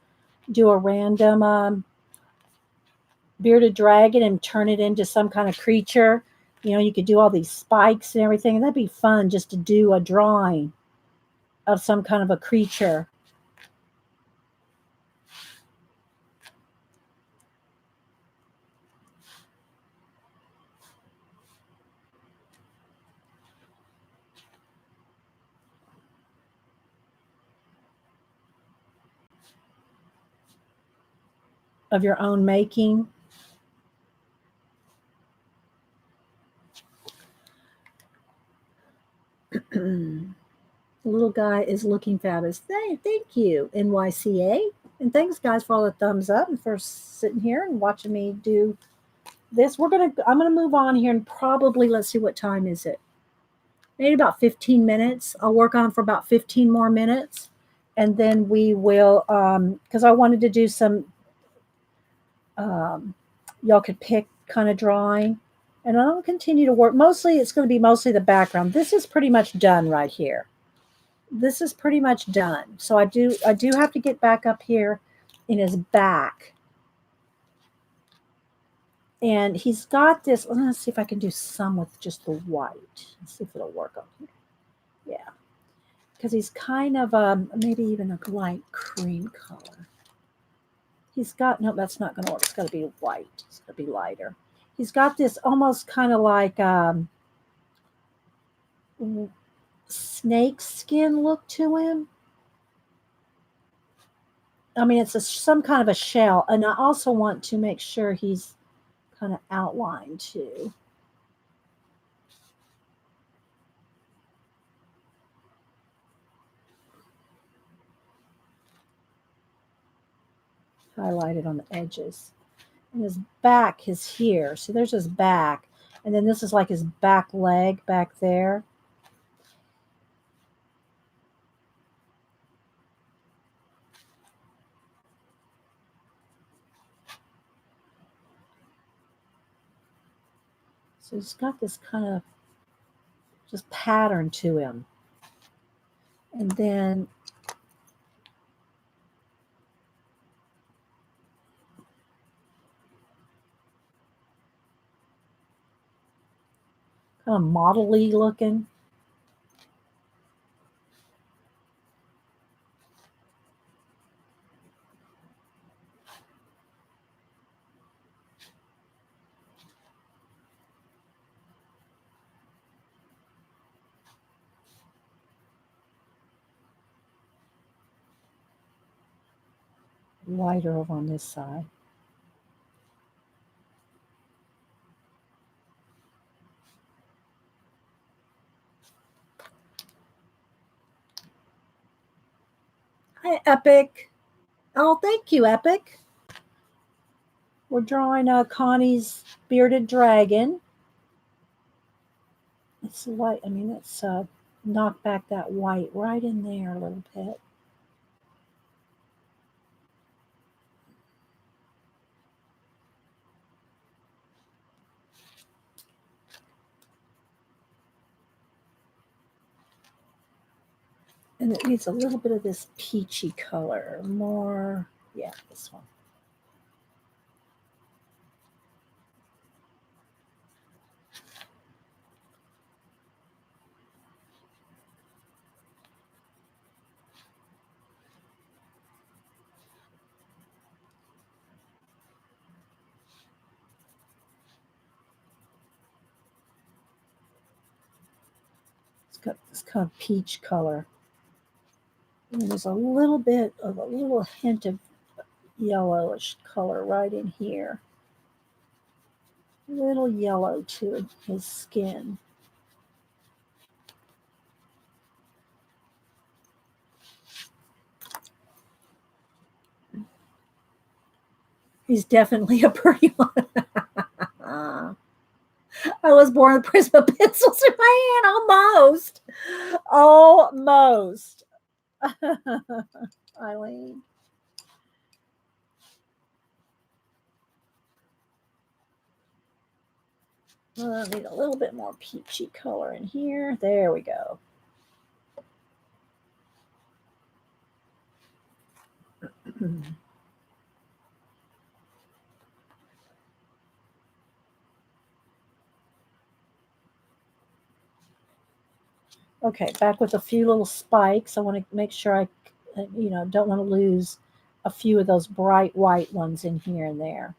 bearded dragon and turn it into some kind of creature. You could do all these spikes and everything, and that'd be fun just to do a drawing of some kind of a creature. Of your own making. The little guy is looking fabulous. Thank you, NYCA. And thanks, guys, for all the thumbs up and for sitting here and watching me do this. I'm gonna move on here and probably, let's see, what time is it? Maybe about 15 minutes. I'll work on for about 15 more minutes. And then we will, because I wanted to do some, y'all could pick kind of drawing. And I'll continue to work. Mostly, it's going to be mostly the background. This is pretty much done right here. This is pretty much done. So I do have to get back up here in his back. And he's got this. Let's see if I can do some with just the white. Let's see if it'll work on here. Yeah. Because he's kind of maybe even a light cream color. He's got, no, that's not going to work. It's got to be white. It's going to be lighter. He's got this almost kind of like snake skin look to him. I mean, it's some kind of a shell. And I also want to make sure he's kind of outlined too. Highlighted on the edges. And his back is here. So there's his back. And then this is like his back leg back there. So he's got this kind of just pattern to him. And then kind of model-y looking. Lighter over on this side. Hi, Epic. Oh, thank you, Epic. We're drawing Connie's bearded dragon. It's white. I mean, let's knock back that white right in there a little bit. And it needs a little bit of this peachy color. More, yeah, this one. It's got this kind of peach color. And there's a little hint of yellowish color right in here. A little yellow to his skin. He's definitely a pretty one. I was born with Prisma pencils in my hand, almost. Almost. Eileen. I need a little bit more peachy color in here. There we go. Okay, back with a few little spikes. I want to make sure I, don't want to lose a few of those bright white ones in here and there.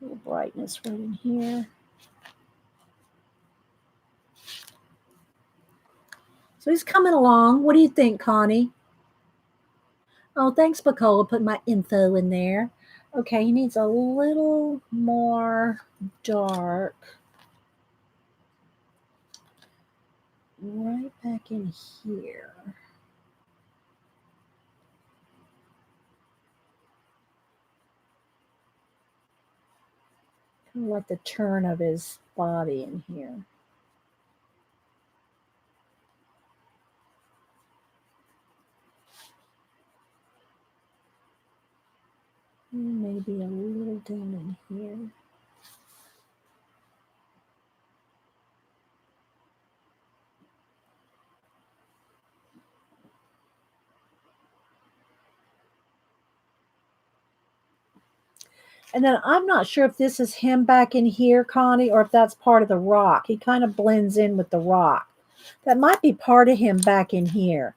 A little brightness right in here. So he's coming along. What do you think, Connie? Oh, thanks, Bacola, putting my info in there. Okay, he needs a little more dark. Right back in here. Kind of like the turn of his body in here. Maybe a little down in here. And then I'm not sure if this is him back in here, Connie, or if that's part of the rock. He kind of blends in with the rock. That might be part of him back in here.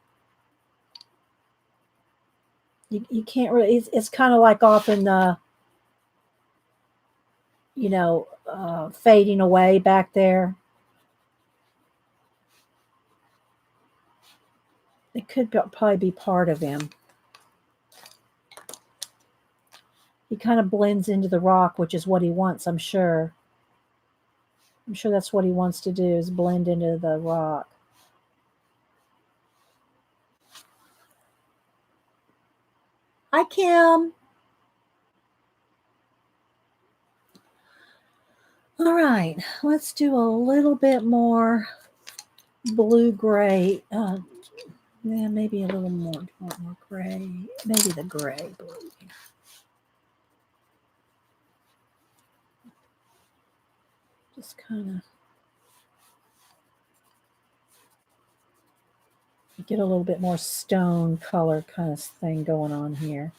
You can't really, it's kind of like off in the, fading away back there. It could probably be part of him. He kind of blends into the rock, which is what he wants, I'm sure. I'm sure that's what he wants to do, is blend into the rock. Hi, Kim. All right, let's do a little bit more blue-gray Yeah, maybe a little more gray. Maybe the gray blue. Just kind of get a little bit more stone color kind of thing going on here.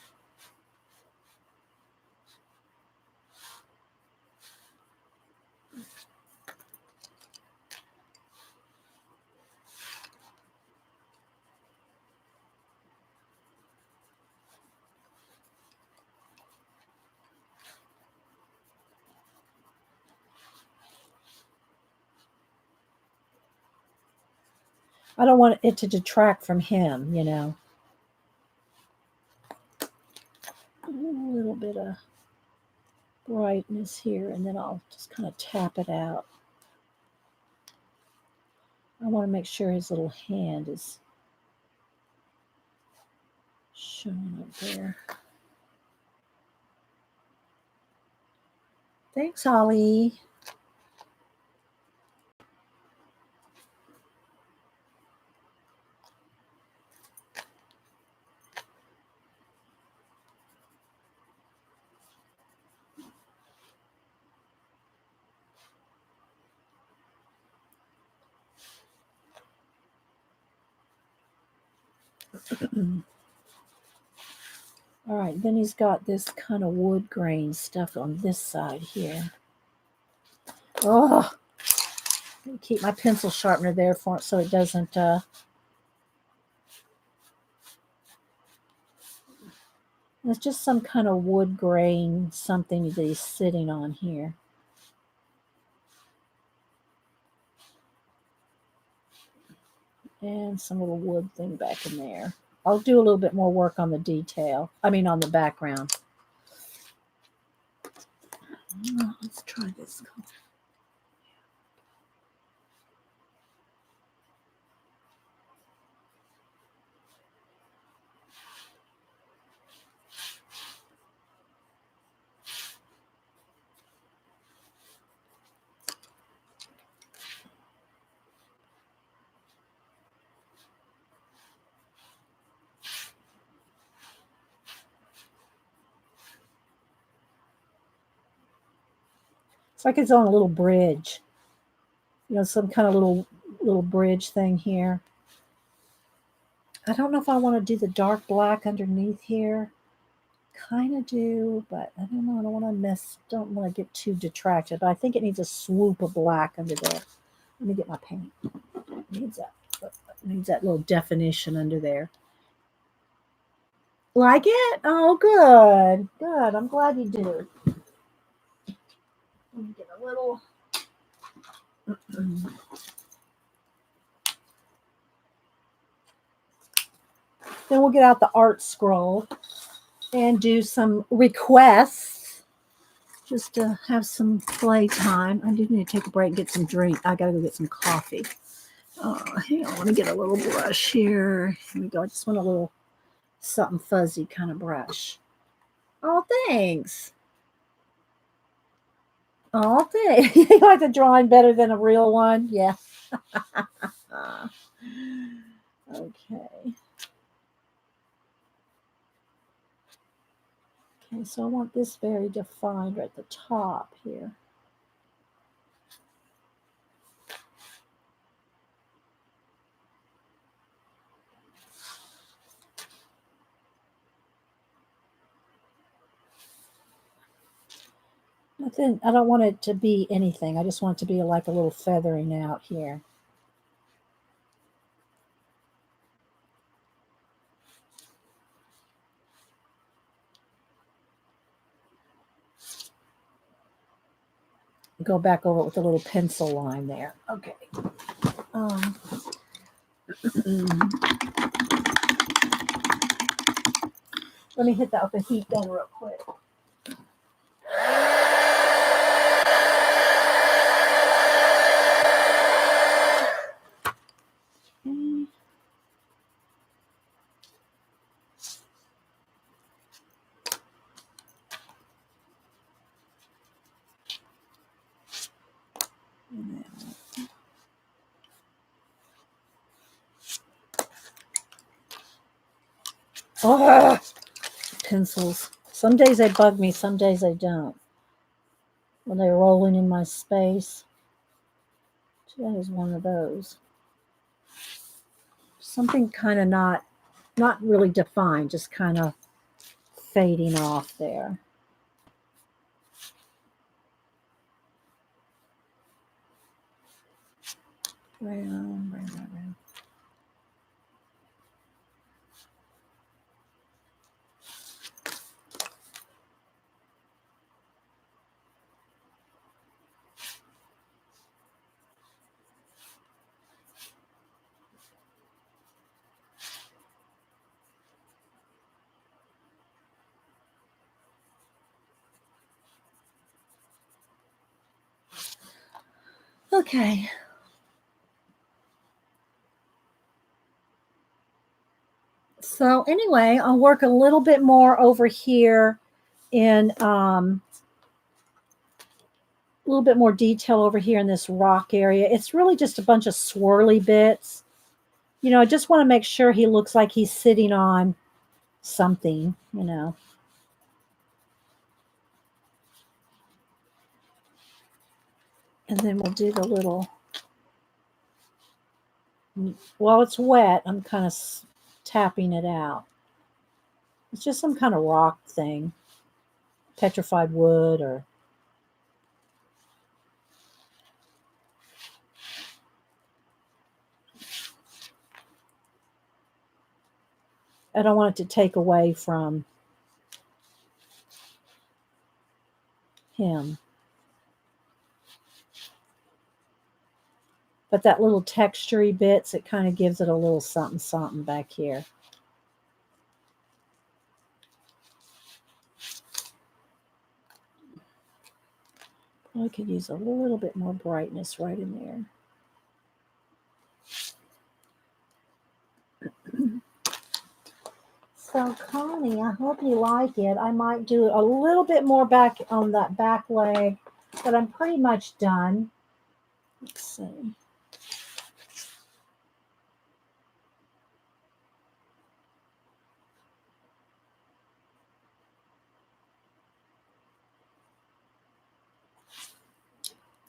I don't want it to detract from him, you know. A little bit of brightness here, and then I'll just kind of tap it out. I want to make sure his little hand is showing up there. Thanks, Holly. All right, then he's got this kind of wood grain stuff on this side here. Oh, keep my pencil sharpener there for it so it doesn't. It's just some kind of wood grain, something that he's sitting on here. And some little wood thing back in there. I'll do a little bit more work on the detail. I mean, on the background. Let's try this color. It's like it's on a little bridge. You know, some kind of little bridge thing here. I don't know if I want to do the dark black underneath here. Kind of do, but I don't know. I don't want to get too detracted. But I think it needs a swoop of black under there. Let me get my paint. It needs that little definition under there. Like it? Oh, good. Good. I'm glad you do. Let me get a little. Then we'll get out the art scroll and do some requests just to have some play time. I do need to take a break and get some drink. I got to go get some coffee. Hang on. Let me get a little brush here. Here we go. I just want a little something fuzzy kind of brush. Oh, thanks. Oh, thanks. You like the drawing better than a real one? Yeah. Okay. Okay, so I want this very defined right at the top here. I don't want it to be anything. I just want it to be like a little feathering out here. Go back over it with a little pencil line there. Okay. Let me hit that with the heat gun real quick. Oh, pencils. Some days they bug me, some days they don't. When they're rolling in my space. Today is one of those. Something kind of not really defined, just kind of fading off there. Round, round, round, round. Okay. So anyway, I'll work a little bit more over here in a little bit more detail over here in this rock area. It's really just a bunch of swirly bits. You know, I just want to make sure he looks like he's sitting on something, you know. And then we'll do the little, while it's wet, I'm kind of tapping it out. It's just some kind of rock thing, petrified wood or. I don't want it to take away from him. But that little textury bits, it kind of gives it a little something something back here. I could use a little bit more brightness right in there. So Connie, I hope you like it. I might do a little bit more back on that back leg, but I'm pretty much done. Let's see.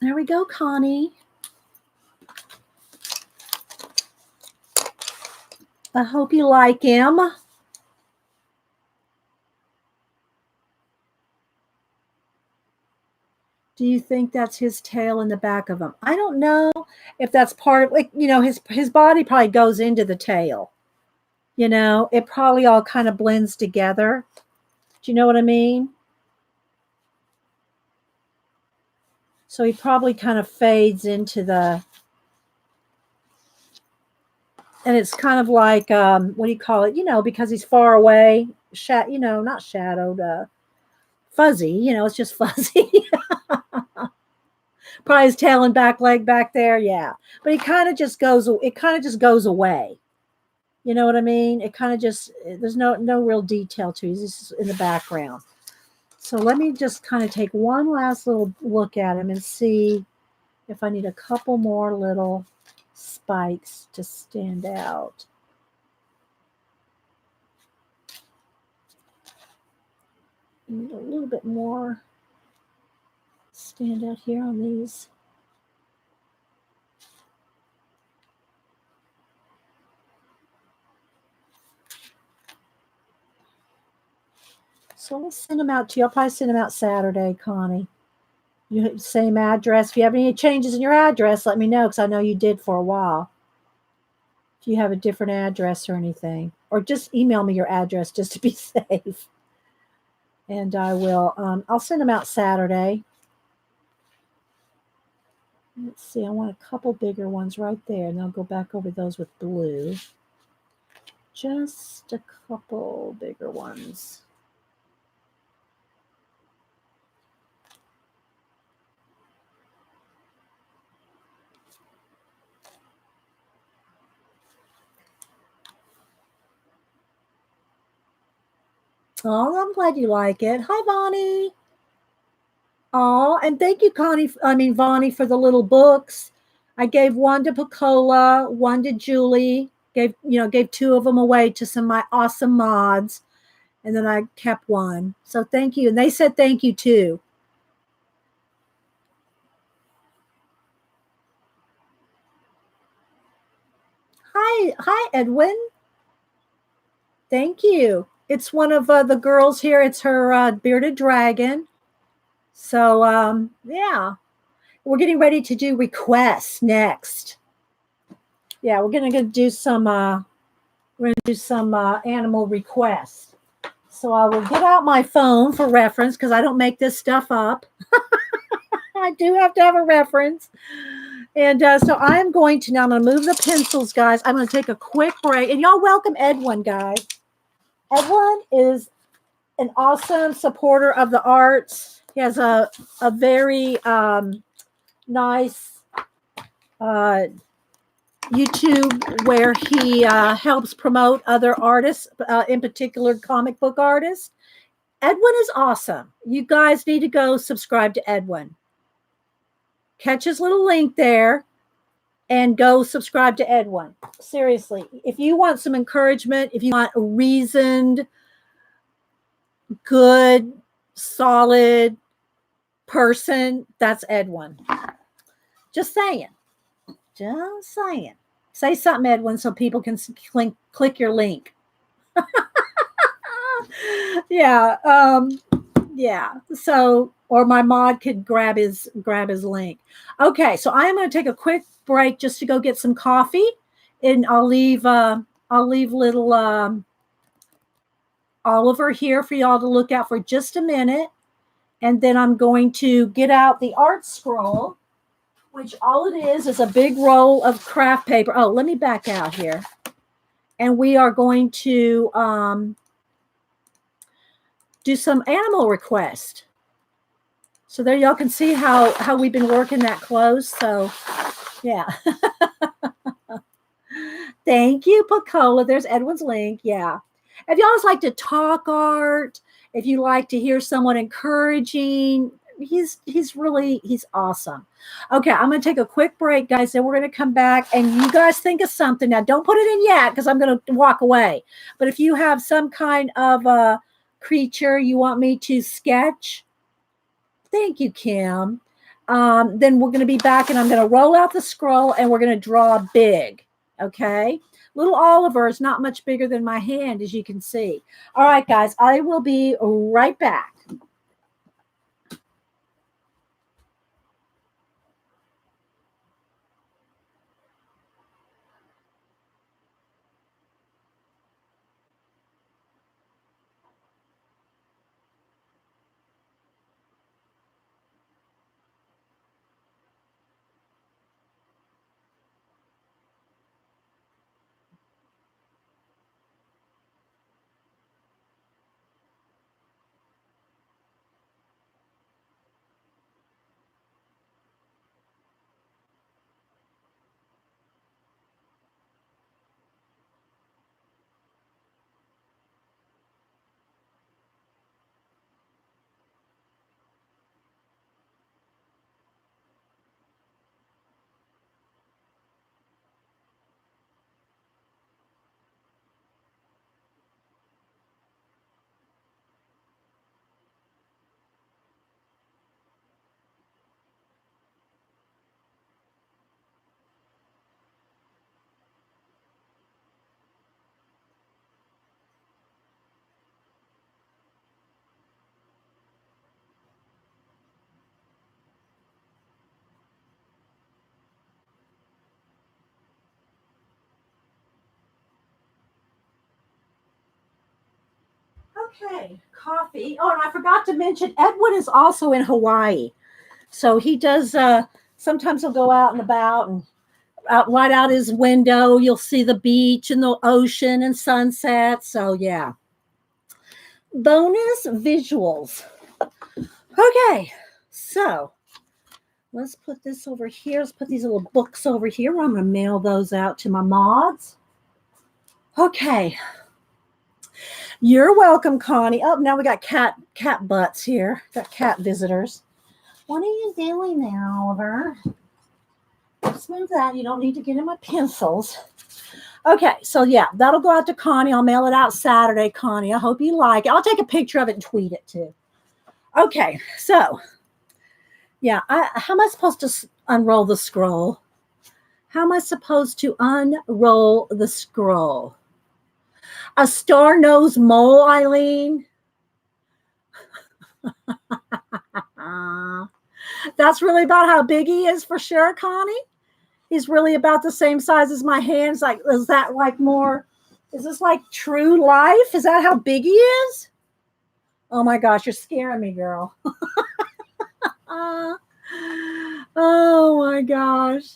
There we go, Connie. I hope you like him. Do you think that's his tail in the back of him? I don't know if that's part of, like, you know, his body probably goes into the tail. You know, it probably all kind of blends together. Do you know what I mean? So he probably kind of fades into the, and it's kind of like, what do you call it? You know, because he's far away, you know, not shadowed, fuzzy. You know, it's just fuzzy. Probably his tail and back leg back there, yeah. But he kind of just goes. It kind of just goes away. You know what I mean? It kind of just, there's no real detail to it. He's just in the background. So let me just kind of take one last little look at him and see if I need a couple more little spikes to stand out. Need a little bit more stand out here on these. So we'll send them out to you. I'll probably send them out Saturday, Connie. You same address. If you have any changes in your address, let me know, because I know you did for a while. If you have a different address or anything, or just email me your address just to be safe. And I will. I'll send them out Saturday. Let's see. I want a couple bigger ones right there, and I'll go back over those with blue. Just a couple bigger ones. Oh, I'm glad you like it. Hi, Bonnie. Oh, and thank you, Vonnie, for the little books. I gave one to Pacola, one to Julie. Gave two of them away to some of my awesome mods, and then I kept one. So thank you. And they said thank you too. Hi, Edwin. Thank you. It's one of the girls here. It's her bearded dragon. So yeah, we're getting ready to do requests next. Yeah, we're gonna do some animal requests. So I will get out my phone for reference because I don't make this stuff up. I do have to have a reference. And so I'm going to now, I'm going to move the pencils, guys. I'm going to take a quick break. And y'all welcome Edwin, guys. Edwin is an awesome supporter of the arts. He has a very nice YouTube where he helps promote other artists, in particular comic book artists. Edwin is awesome. You guys need to go subscribe to Edwin. Catch his little link there and go subscribe to Edwin. Seriously, if you want some encouragement, if you want a reasoned, good, solid person, that's Edwin. Just saying. Just saying. Say something, Edwin, so people can click your link. Yeah. Yeah. So, or my mod could grab his link. Okay. So I am going to take a quick break just to go get some coffee, and I'll leave little Oliver here for y'all to look out for just a minute. And then I'm going to get out the art scroll, which all it is a big roll of craft paper. Oh, let me back out here. And we are going to do some animal request. So there y'all can see how we've been working that close. So yeah. Thank you, Pacola. There's Edwin's link. Yeah. If y'all just like to talk art, if you like to hear someone encouraging, he's awesome. Okay, I'm going to take a quick break, guys. Then we're going to come back, and you guys think of something. Now, don't put it in yet because I'm going to walk away. But if you have some kind of a creature you want me to sketch, thank you, Kim. Then we're going to be back, and I'm going to roll out the scroll, and we're going to draw big. Okay. Little Oliver is not much bigger than my hand, as you can see. All right, guys, I will be right back. Okay, coffee. Oh, and I forgot to mention, Edwin is also in Hawaii. So he does, sometimes he'll go out and about, and right out his window, you'll see the beach and the ocean and sunset. So yeah. Bonus visuals. Okay, so let's put this over here. Let's put these little books over here. I'm going to mail those out to my mods. Okay. You're welcome, Connie. Oh, now we got cat butts here. Got cat visitors. What are you doing now, Oliver? Let's move that. You don't need to get in my pencils. Okay, so yeah, that'll go out to Connie. I'll mail it out Saturday, Connie. I hope you like it. I'll take a picture of it and tweet it too. Okay, so yeah, how am I supposed to unroll the scroll? How am I supposed to unroll the scroll? A star-nosed mole, Eileen. That's really about how big he is for sure, Connie. He's really about the same size as my hands. Like, is that like more? Is this like true life? Is that how big he is? Oh my gosh, you're scaring me, girl. Oh my gosh.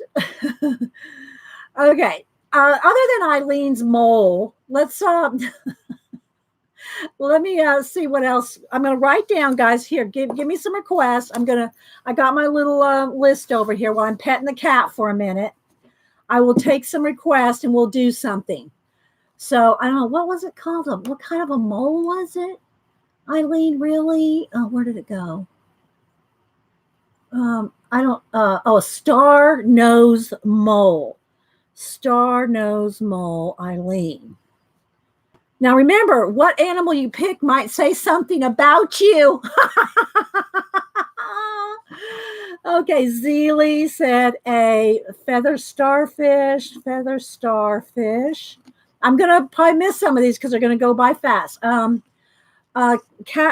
Okay. Other than Eileen's mole, let's let me see what else. I'm gonna write down, guys. Here, give me some requests. I got my little list over here while I'm petting the cat for a minute. I will take some requests and we'll do something. So I don't know, what was it called? What kind of a mole was it? Eileen, really? Oh, where did it go? I don't. A star-nosed mole. Star-nosed mole, Eileen. Now remember, what animal you pick might say something about you. Okay, Zeely said a feather starfish. Feather starfish. I'm gonna probably miss some of these because they're gonna go by fast. Cat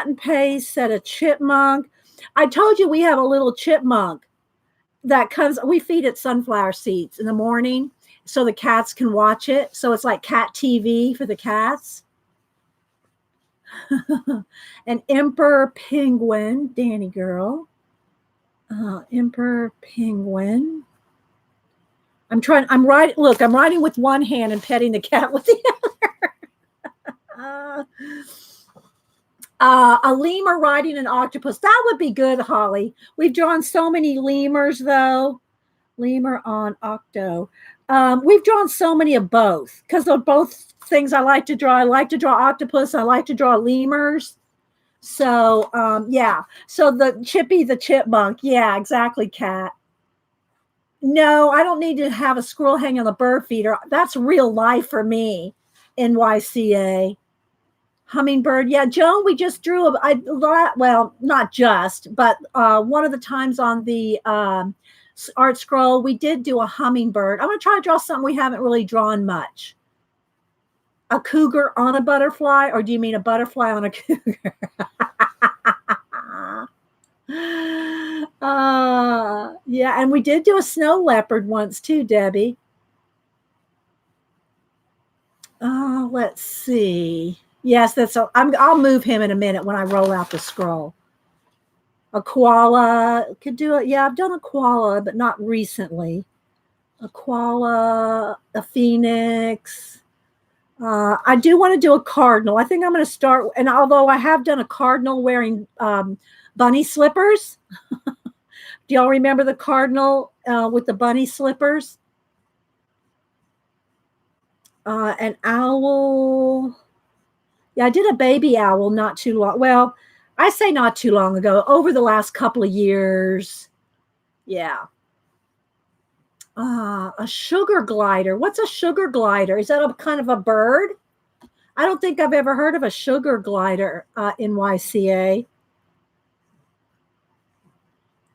and Pace said a chipmunk. I told you we have a little chipmunk that comes. We feed it sunflower seeds in the morning so the cats can watch it. So it's like cat TV for the cats. An emperor penguin, Danny girl. Emperor penguin. I'm writing. Look, I'm writing with one hand and petting the cat with the other. A lemur riding an octopus. That would be good, Holly. We've drawn so many lemurs, though. Lemur on octo. We've drawn so many of both because they're both things I like to draw. I like to draw octopus. I like to draw lemurs. So, yeah. So the Chippy the chipmunk. Yeah, exactly, Cat. No, I don't need to have a squirrel hang on the bird feeder. That's real life for me. NYCA. Hummingbird. Yeah, Joan, we just drew well, not just, but one of the times on the art scroll, we did do a hummingbird. I'm going to try to draw something we haven't really drawn much. A cougar on a butterfly, or do you mean a butterfly on a cougar? Yeah, and we did do a snow leopard once too, Debbie. Let's see. Yes, I'll move him in a minute when I roll out the scroll. A koala could do it. Yeah, I've done a koala, but not recently. A koala, a phoenix. I do want to do a cardinal. I think I'm going to start. And although I have done a cardinal wearing bunny slippers, do y'all remember the cardinal with the bunny slippers? An owl. Yeah, I did a baby owl not too long. Well, I say not too long ago, over the last couple of years. Yeah. A sugar glider. What's a sugar glider? Is that a kind of a bird? I don't think I've ever heard of a sugar glider in YCA.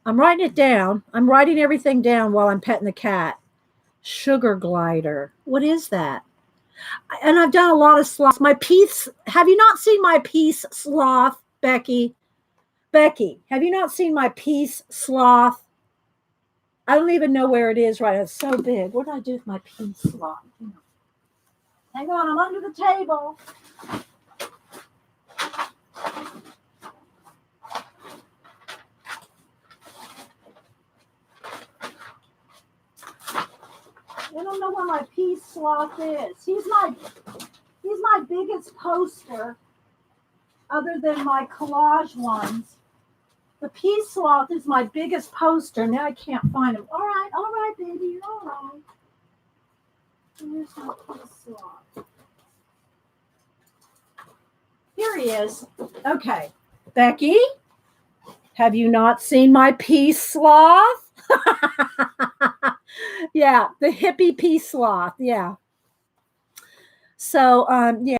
I'm writing it down. I'm writing everything down while I'm petting the cat. Sugar glider. What is that? And I've done a lot of sloths. My peace. Have you not seen my peace sloth, Becky? Becky, have you not seen my peace sloth? I don't even know where it is right now. It's so big. What did I do with my peace sloth? Hang on, I'm under the table. I don't know where my peace sloth is. He's my biggest poster other than my collage ones. The peace sloth is my biggest poster. Now I can't find him. All right, baby, you're all right. Here's my peace sloth. Here he is. Okay. Becky, have you not seen my peace sloth? Yeah, the hippie peace sloth. Yeah. So, yeah.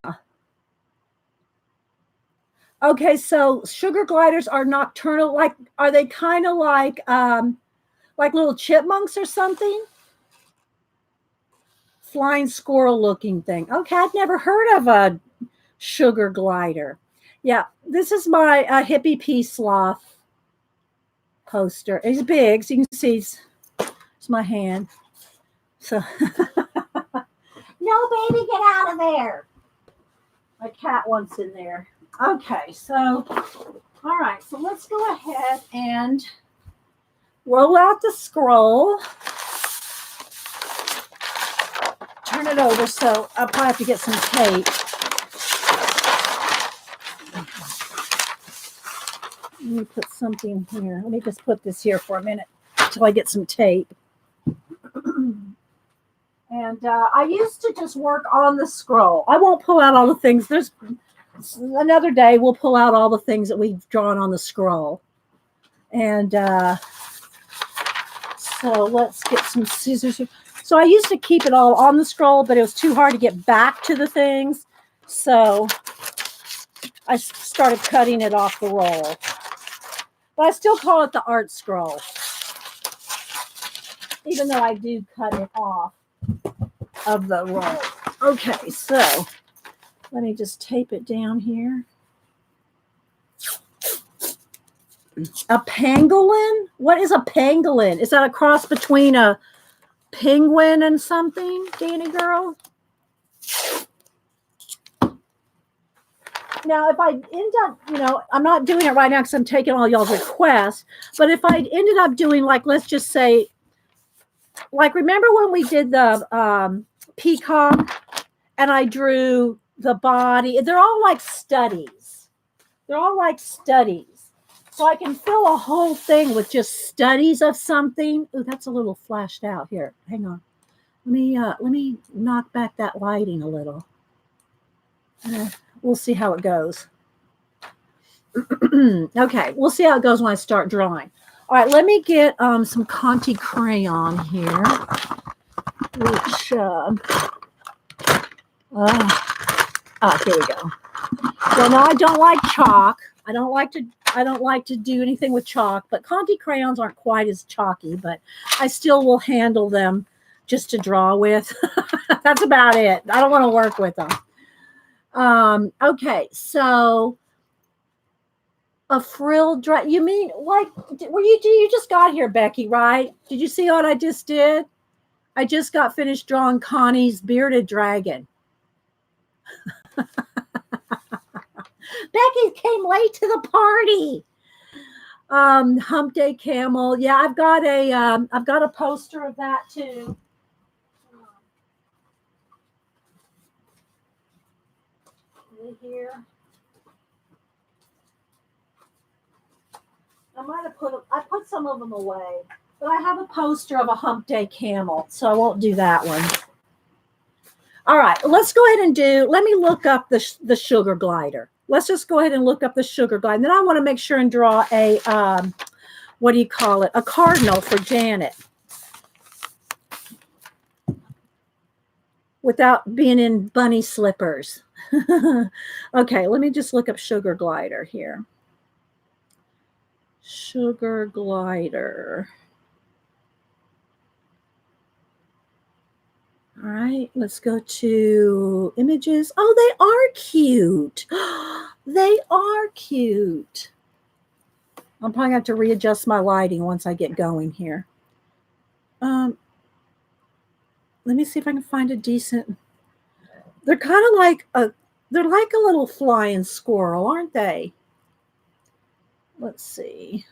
Okay, so sugar gliders are nocturnal. Like, are they kind of like little chipmunks or something? Flying squirrel looking thing. Okay, I've never heard of a sugar glider. Yeah, this is my hippie pea sloth poster. It's big, so you can see it's my hand. So, no, baby, get out of there. My cat wants in there. Okay, so, all right, so let's go ahead and roll out the scroll. Turn it over, so I'll probably have to get some tape. Let me put something here. Let me just put this here for a minute until I get some tape. And I used to just work on the scroll. I won't pull out all the things. There's another day we'll pull out all the things that we've drawn on the scroll. And so let's get some scissors. So I used to keep it all on the scroll, but it was too hard to get back to the things. So I started cutting it off the roll. But I still call it the art scroll, even though I do cut it off of the roll. Okay, so let me just tape it down here. A pangolin? What is a pangolin? Is that a cross between a penguin and something, Danny girl? Now, if I end up, I'm not doing it right now because I'm taking all y'all's requests, but if I ended up doing, like, let's just say, like, remember when we did the peacock and I drew the body? They're all like studies. They're all like studies. So I can fill a whole thing with just studies of something. Oh, that's a little flashed out here. Hang on. Let me knock back that lighting a little. We'll see how it goes. Okay, we'll see how it goes when I start drawing. All right, let me get some Conti crayon here, which here we go. Well, no, I don't like chalk. I don't like to do anything with chalk, but Conti crayons aren't quite as chalky, but I still will handle them just to draw with. That's about it. I don't want to work with them. Okay, so a frill dress. You mean like you just got here, Becky, right? Did you see what I just did? I just got finished drawing Connie's bearded dragon. Becky came late to the party. Hump Day Camel. Yeah, I've got a poster of that too. Here. I put some of them away, but I have a poster of a Hump Day Camel, so I won't do that one. All right, let's go ahead and let me look up the sugar glider. Let's just go ahead and look up the sugar glider. And then I want to make sure and draw a, what do you call it? A cardinal for Janet. Without being in bunny slippers. Okay, let me just look up sugar glider here. Sugar glider. All right, let's go to images. Oh, they are cute. They are cute. I'm probably going to have to readjust my lighting once I get going here. Let me see if I can find a decent. They're kind of like they're like a little flying squirrel, aren't they? Let's see.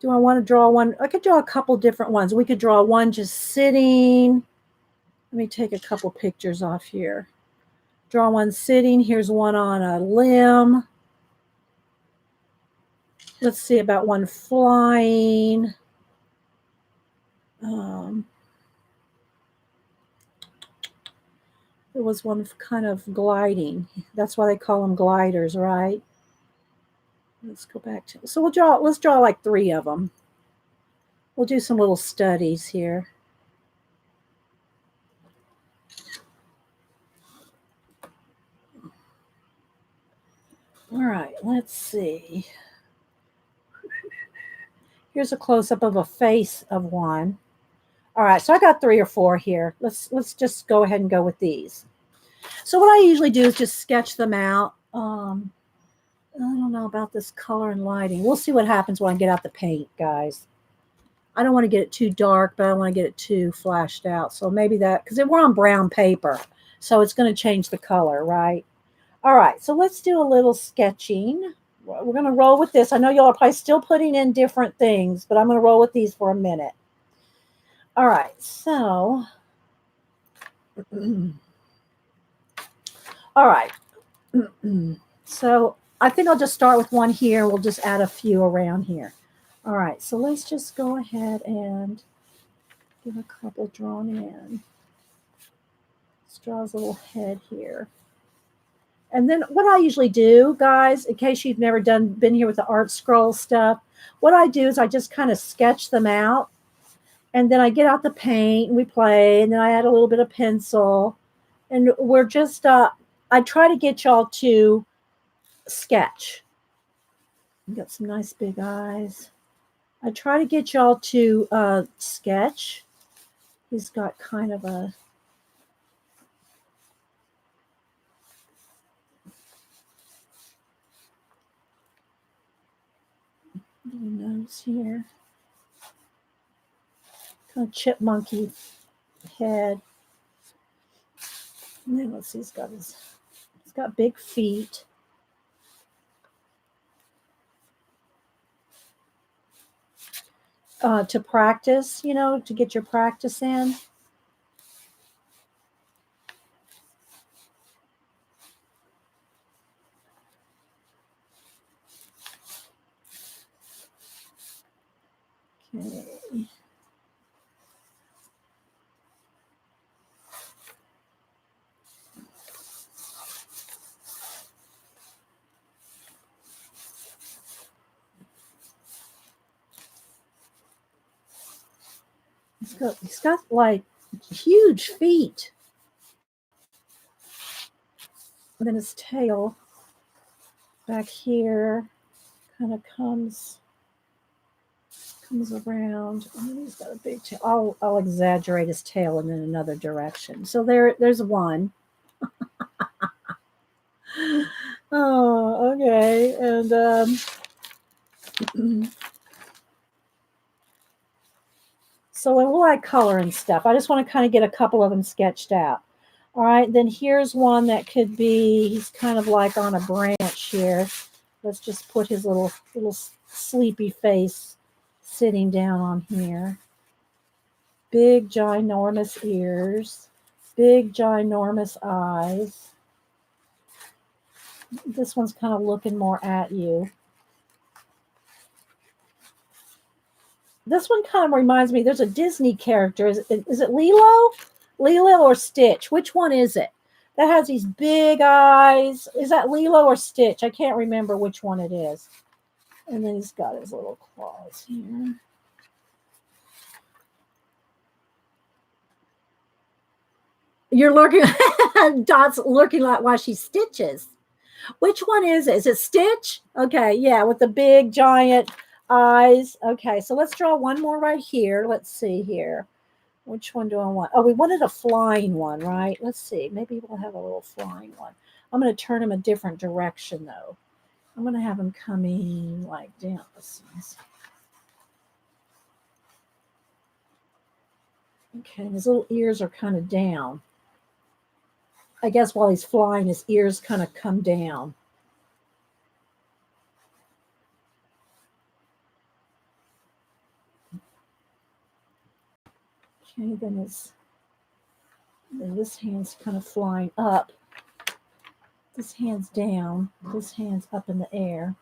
Do I want to draw one? I could draw a couple different ones. We could draw one just sitting. Let me take a couple pictures off here. Draw one sitting. Here's one on a limb. Let's see about one flying. There was one kind of gliding. That's why they call them gliders, right? Let's go back to, so let's draw like 3 of them. We'll do some little studies here. All right, let's see. Here's a close-up of a face of one. All right, so I got 3 or 4 here. Let's just go ahead and go with these. So what I usually do is just sketch them out. I don't know about this color and lighting. We'll see what happens when I get out the paint, guys. I don't want to get it too dark, but I don't want to get it too flashed out. So maybe that, because we're on brown paper, so it's going to change the color, right? All right, so let's do a little sketching. We're going to roll with this. I know y'all are probably still putting in different things, but I'm going to roll with these for a minute. All right, so, all right. So I think I'll just start with one here. We'll just add a few around here. All right, so let's just go ahead and get a couple drawn in. Let's draw his little head here. And then what I usually do, guys, in case you've never been here with the art scroll stuff, what I do is I just kind of sketch them out. And then I get out the paint and we play. And then I add a little bit of pencil. And we're just, I try to get y'all to sketch. You got some nice big eyes. I try to get y'all to sketch. He's got kind of a little nose here. Kind of chipmunky head. And then let's see, he's got big feet. To practice, to get your practice in. Okay. He's got like huge feet. And then his tail back here kind of comes around. And he's got a big tail. I'll exaggerate his tail in another direction. So there's one. Oh, okay. And so when we'll add color and stuff, I just want to kind of get a couple of them sketched out. All right, then here's one that could be, he's kind of like on a branch here. Let's just put his little sleepy face sitting down on here. Big, ginormous ears. Big, ginormous eyes. This one's kind of looking more at you. This one kind of reminds me, there's a Disney character. Is it Lilo? Lilo or Stitch? Which one is it? That has these big eyes. Is that Lilo or Stitch? I can't remember which one it is. And then he's got his little claws here. You're looking, Dot's looking like why she stitches. Which one is it? Is it Stitch? Okay, yeah, with the big giant eyes. Okay, so let's draw one more right here. Let's see here. Which one do I want? Oh, we wanted a flying one, right? Let's see. Maybe we'll have a little flying one. I'm going to turn him a different direction, though. I'm going to have him coming like down. Okay, his little ears are kind of down. I guess while he's flying, his ears kind of come down. Okay, then this hand's kind of flying up. This hand's down. This hand's up in the air.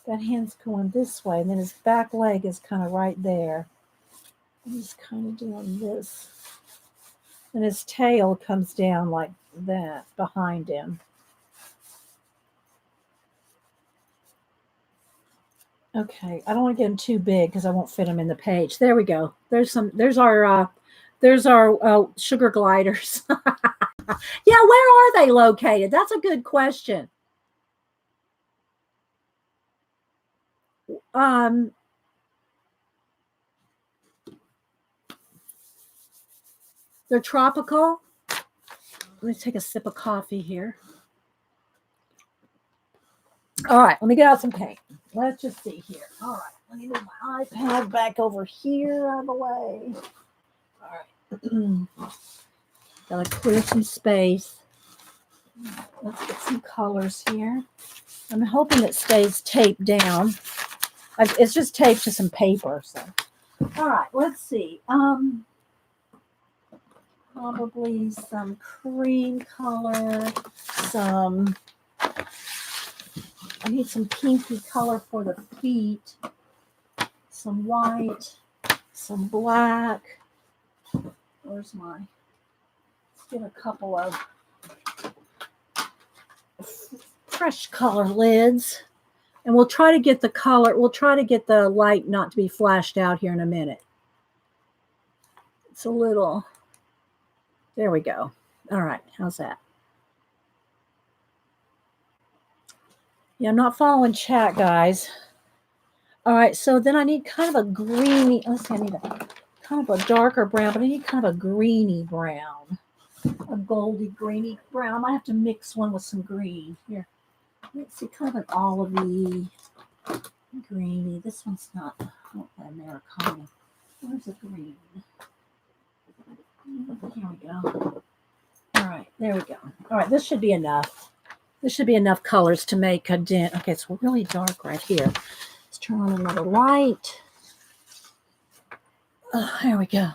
That hand's going this way, and then his back leg is kind of right there. And he's kind of doing this. And his tail comes down like that behind him. Okay, I don't want to get him too big because I won't fit him in the page. There we go. There's our There's our sugar gliders. Yeah, where are they located? That's a good question. Um, they're tropical. Let me take a sip of coffee here. All right, let me get out some paint. Let's just see here. All right, let me move my iPad back over here out of the way. All right. Gotta clear some space. Let's get some colors here. I'm hoping it stays taped down. It's just taped to some paper. So, all right, let's see. Probably some cream color. I need some pinky color for the feet. Some white. Some black. Where's my? Let's get a couple of fresh color lids. And we'll try to get the color, we'll try to get the light not to be flashed out here in a minute. It's a little, there we go. All right, how's that? Yeah, I'm not following chat, guys. All right, so then I need kind of a greeny, let's see, I need a kind of a darker brown, but I need kind of a greeny brown. A goldy greeny brown. I might have to mix one with some green. Here, let's see, kind of an olivey greeny. This one's not Americana. Where's the green? Here we go. All right, there we go. All right, this should be enough. This should be enough colors to make a dent. Okay, it's really dark right here. Let's turn on another light. Oh, there we go.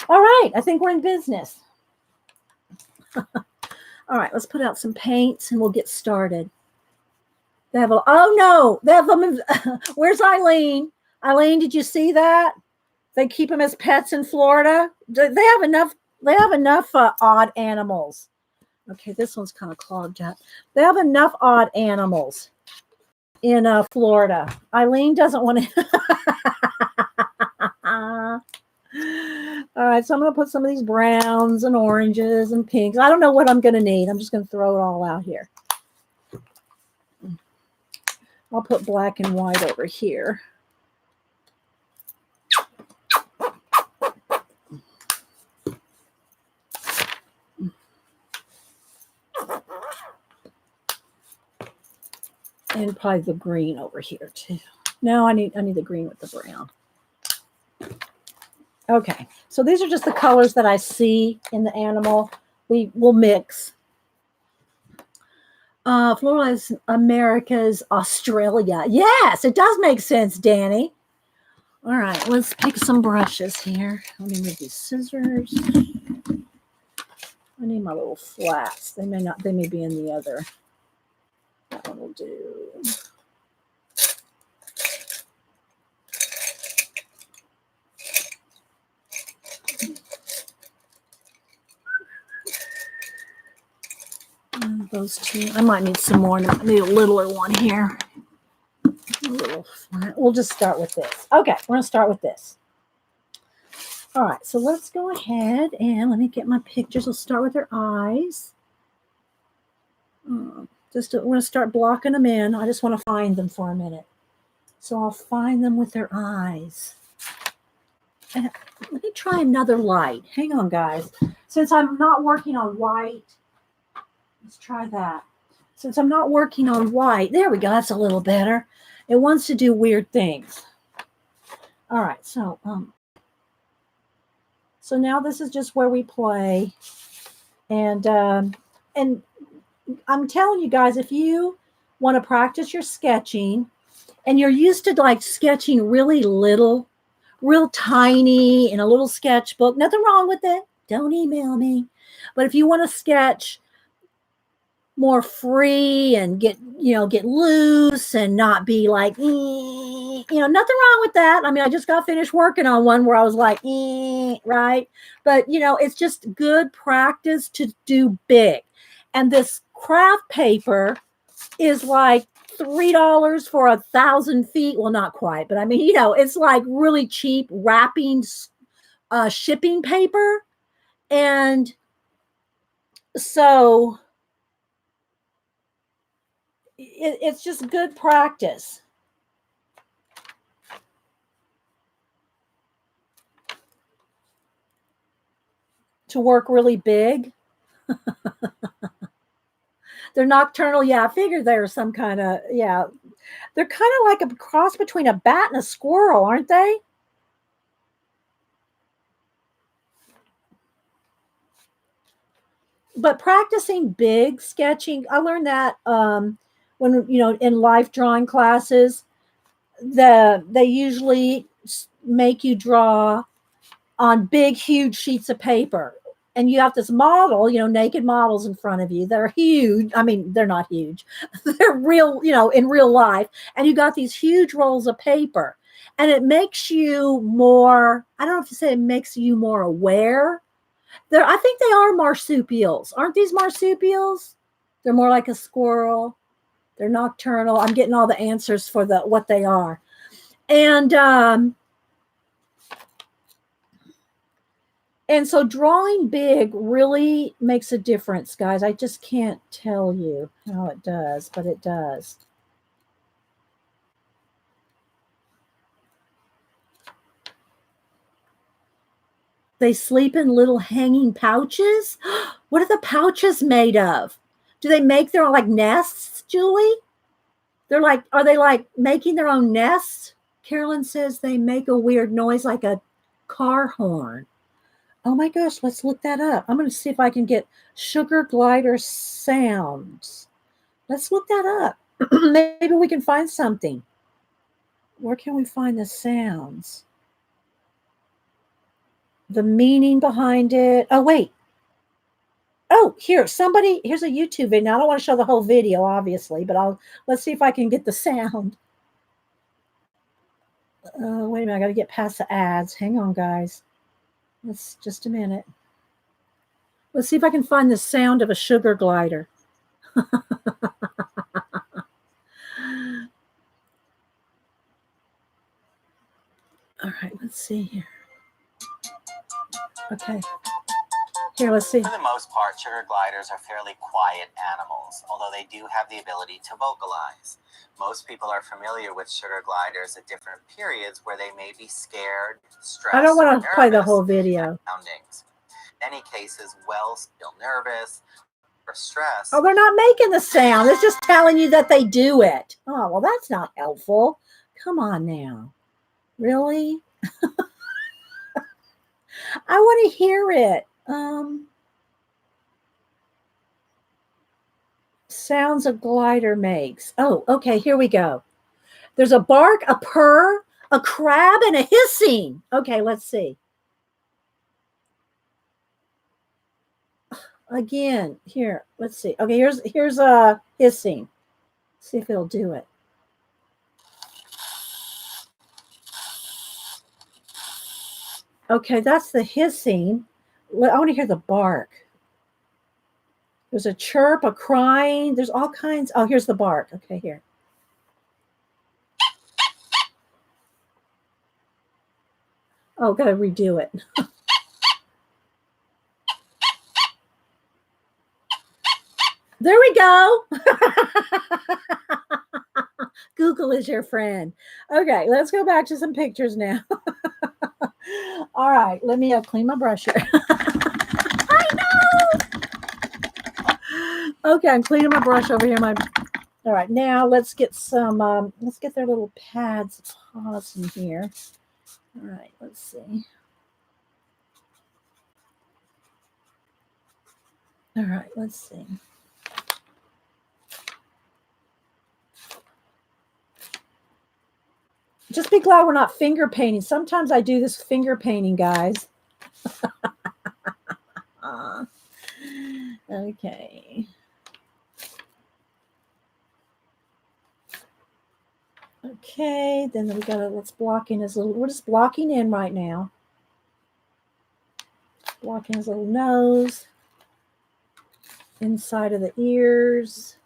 All right, I think we're in business. All right, let's put out some paints and we'll get started. They have oh no, they have them. Where's Eileen? Eileen, did you see that? They keep them as pets in Florida. They have enough. They have enough odd animals. Okay, this one's kind of clogged up. They have enough odd animals in Florida. Eileen doesn't want to. All right, so I'm going to put some of these browns and oranges and pinks. I don't know what I'm going to need. I'm just going to throw it all out here. I'll put black and white over here. And probably the green over here too. No, I need the green with the brown. Okay, so these are just the colors that I see in the animal. We will mix. Florida is America's Australia. Yes, it does make sense, Danny. All right, let's pick some brushes here. Let me move these scissors. I need my little flats. They may be in the other. That one will do. Those two. I might need some more. I need a littler one here. A little flat. We'll just start with this. Okay, we're going to start with this. All right, so let's go ahead and let me get my pictures. We'll start with their eyes. We're going to start blocking them in. I just want to find them for a minute. So I'll find them with their eyes. And let me try another light. Hang on, guys. Since I'm not working on white, let's try that. Since I'm not working on white, there we go. That's a little better. It wants to do weird things. All right, so now this is just where we play, and I'm telling you guys, if you want to practice your sketching, and you're used to like sketching really little, real tiny in a little sketchbook, nothing wrong with it. Don't email me. But if you want to sketch more free and get loose and not be like, nothing wrong with that. I mean, I just got finished working on one where I was like, right? But, it's just good practice to do big. And this craft paper is like $3 for 1,000 feet. Well, not quite, but I mean, it's like really cheap wrapping shipping paper. And so it's just good practice to work really big. They're nocturnal. Yeah, I figured they're some kind of, yeah. They're kind of like a cross between a bat and a squirrel, aren't they? But practicing big sketching, I learned that when in life drawing classes, they usually make you draw on big, huge sheets of paper. And you have this model, naked models in front of you. They're huge. I mean, they're not huge. They're real, in real life. And you got these huge rolls of paper. And it makes you more, I don't know if you say it makes you more aware. I think they are marsupials. Aren't these marsupials? They're more like a squirrel. They're nocturnal. I'm getting all the answers for what they are. And so drawing big really makes a difference, guys. I just can't tell you how it does, but it does. They sleep in little hanging pouches. What are the pouches made of? Do they make their own like nests, Julie? Are they like making their own nests? Carolyn says they make a weird noise like a car horn. Oh my gosh, let's look that up. I'm going to see if I can get sugar glider sounds. Let's look that up. Maybe we can find something. Where can we find the sounds? The meaning behind it. Oh, wait. Oh, here's a YouTube video. Now, I don't want to show the whole video, obviously, but let's see if I can get the sound. Wait a minute. I got to get past the ads. Hang on, guys. Let's just a minute. Let's see if I can find the sound of a sugar glider. All right, let's see here. Okay. Here, let's see. For the most part, sugar gliders are fairly quiet animals, although they do have the ability to vocalize. Most people are familiar with sugar gliders at different periods where they may be scared, stressed, I don't want to play the whole video. In many cases, still nervous or stressed. Oh, they're not making the sound. It's just telling you that they do it. Oh, well, that's not helpful. Come on now. Really? I want to hear it. Sounds a glider makes. Oh, okay, here we go. There's a bark, a purr, a crab, and a hissing. Okay, let's see. Again, here, let's see. Okay, here's a hissing. See if it'll do it. Okay, that's the hissing. I want to hear the bark. There's a chirp, a crying. There's all kinds. Oh, here's the bark. Okay, here. Oh, gotta redo it. There we go. Google is your friend. Okay, let's go back to some pictures now. All right, let me clean my brush here. I know. Okay, I'm cleaning my brush over here. All right, now let's get some. Let's get their little pads paws in here. All right, let's see. All right, let's see. Just be glad we're not finger painting. Sometimes I do this finger painting, guys. Okay. Okay, then we gotta, let's block in his little, we're just blocking in right now. Blocking his little nose. Inside of the ears.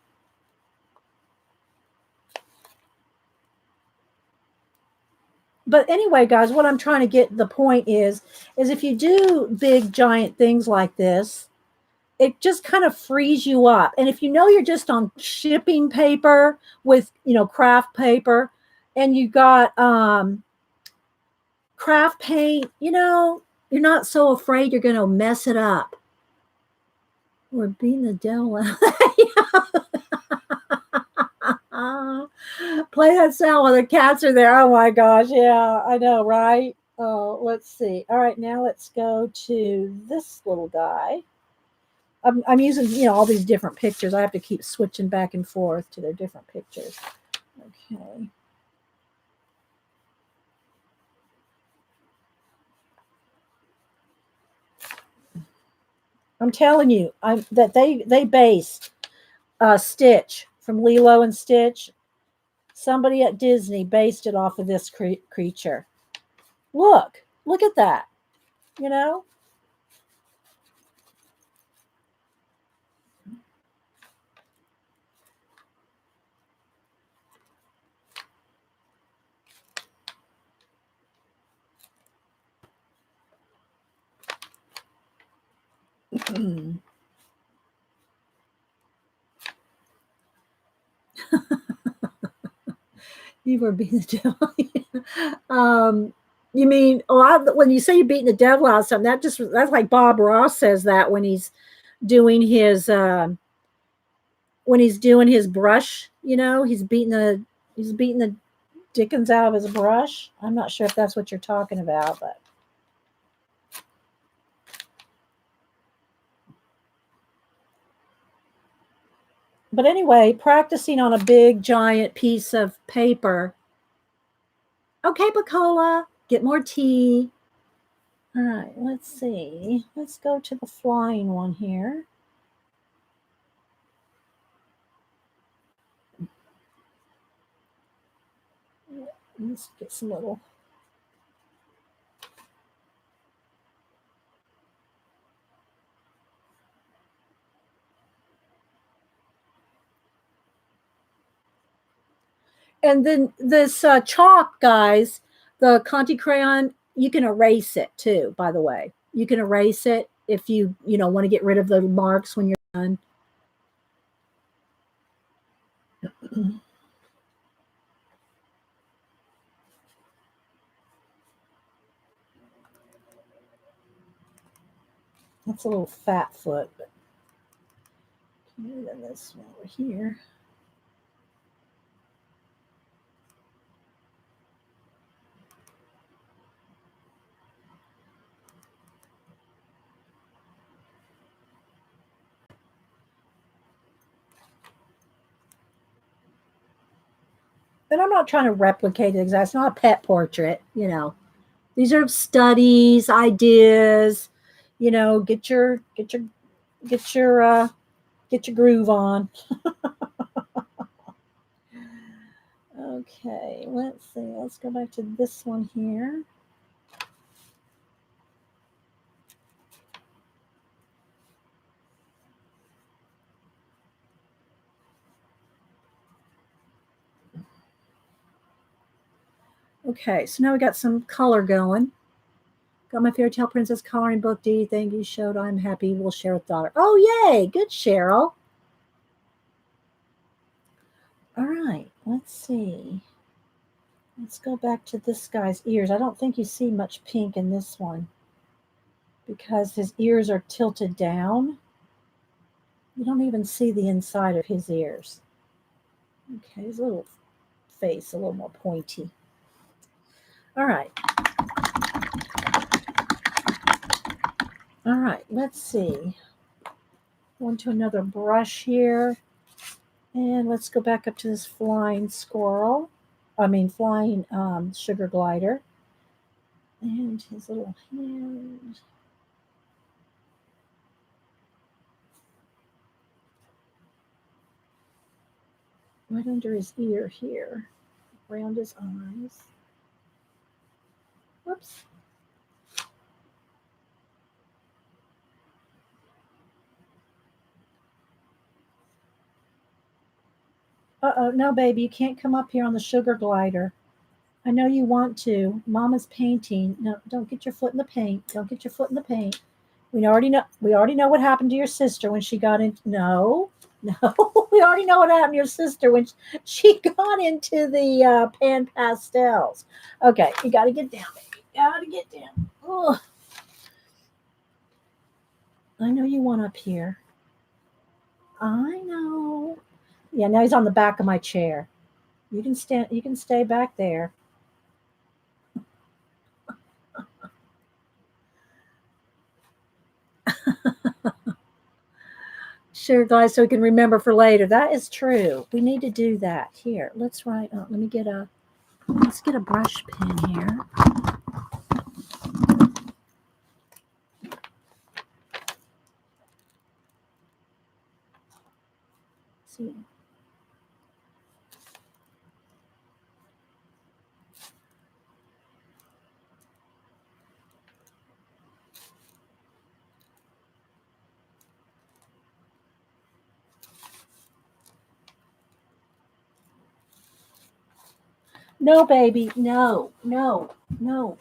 But anyway, guys, what I'm trying to get the point is if you do big giant things like this, it just kind of frees you up. And if you know you're just on shipping paper with, craft paper, and you got craft paint, you're not so afraid you're going to mess it up. We're beating the devil out. Play that sound while the cats are there. Oh my gosh. Yeah, I know, right? Oh, let's see. All right, now let's go to this little guy. I'm using, all these different pictures. I have to keep switching back and forth to their different pictures. Okay. I'm telling you, that they based Stitch from Lilo and Stitch. Somebody at Disney based it off of this creature. Look at that. You know. You were beating the devil. You mean when you say you're beating the devil out of something? That's like Bob Ross says that doing his when he's doing his brush. He's beating the Dickens out of his brush. I'm not sure if that's what you're talking about, but anyway, practicing on a big giant piece of paper. Okay, Bacola, get more tea. All right, let's see. Let's go to the flying one here. Let's get some little. And then this chalk, guys, the Conti crayon, you can erase it too, by the way. You can erase it if you want to get rid of the marks when you're done. That's a little fat foot, but then this one over here. And I'm not trying to replicate it exactly. It's not a pet portrait. These are studies, ideas. Get your get your groove on. Okay, let's see. Let's go back to this one here. Okay, so now we got some color going. Got my fairy tale princess coloring book. D, thank you, showed. I'm happy. We'll share with daughter. Oh, yay! Good, Cheryl. All right, let's see. Let's go back to this guy's ears. I don't think you see much pink in this one because his ears are tilted down. You don't even see the inside of his ears. Okay, his little face a little more pointy. All right. All right, let's see. Going to another brush here. And let's go back up to this flying sugar glider. And his little hand. Right under his ear here. Around his eyes. Whoops. Uh-oh, no, baby, you can't come up here on the sugar glider. I know you want to. Mama's painting. No, don't get your foot in the paint. Don't get your foot in the paint. We already know. We already know what happened to your sister when she got in. No, no. We already know what happened to your sister when she got into the pan pastels. Okay, you got to get down, baby. Got to get down. Oh, I know you want up here. I know. Yeah, now he's on the back of my chair. You can stand. You can stay back there. Sure, guys, so we can remember for later. That is true. We need to do that. Here, let's write. Let me get a. Let's get a brush pen here. See. No, baby. No, no, no.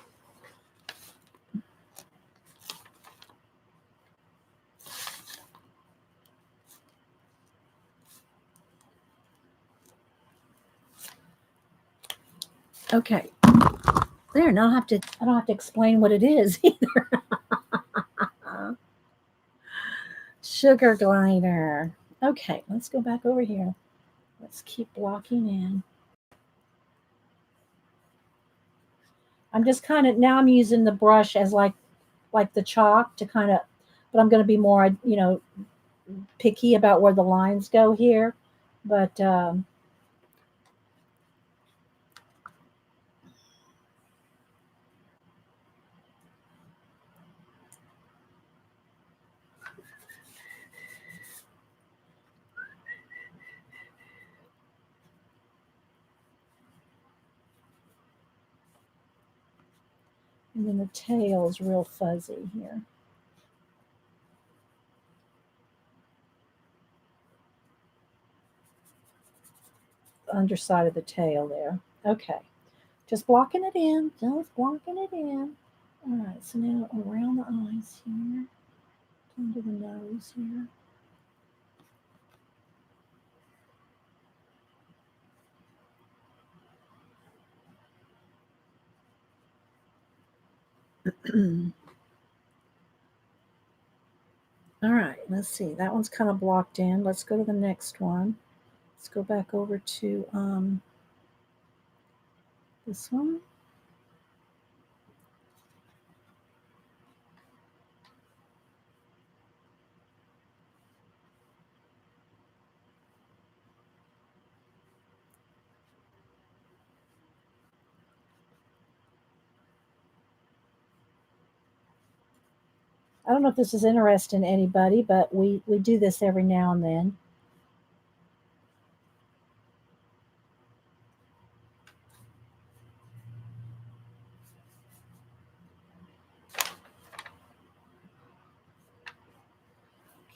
Okay. There. Now I don't have to explain what it is either. Sugar glider. Okay, let's go back over here. Let's keep blocking in. I'm just kind of now I'm using the brush as like the chalk to kind of, but I'm going to be more picky about where the lines go here. But and then the tail is real fuzzy here. The underside of the tail there. Okay. Just blocking it in. Just blocking it in. All right. So now around the eyes here. Under the nose here. All right, let's see. That one's kind of blocked in. Let's go to the next one. Let's go back over to this one. I don't know if this is interesting to anybody, but we do this every now and then.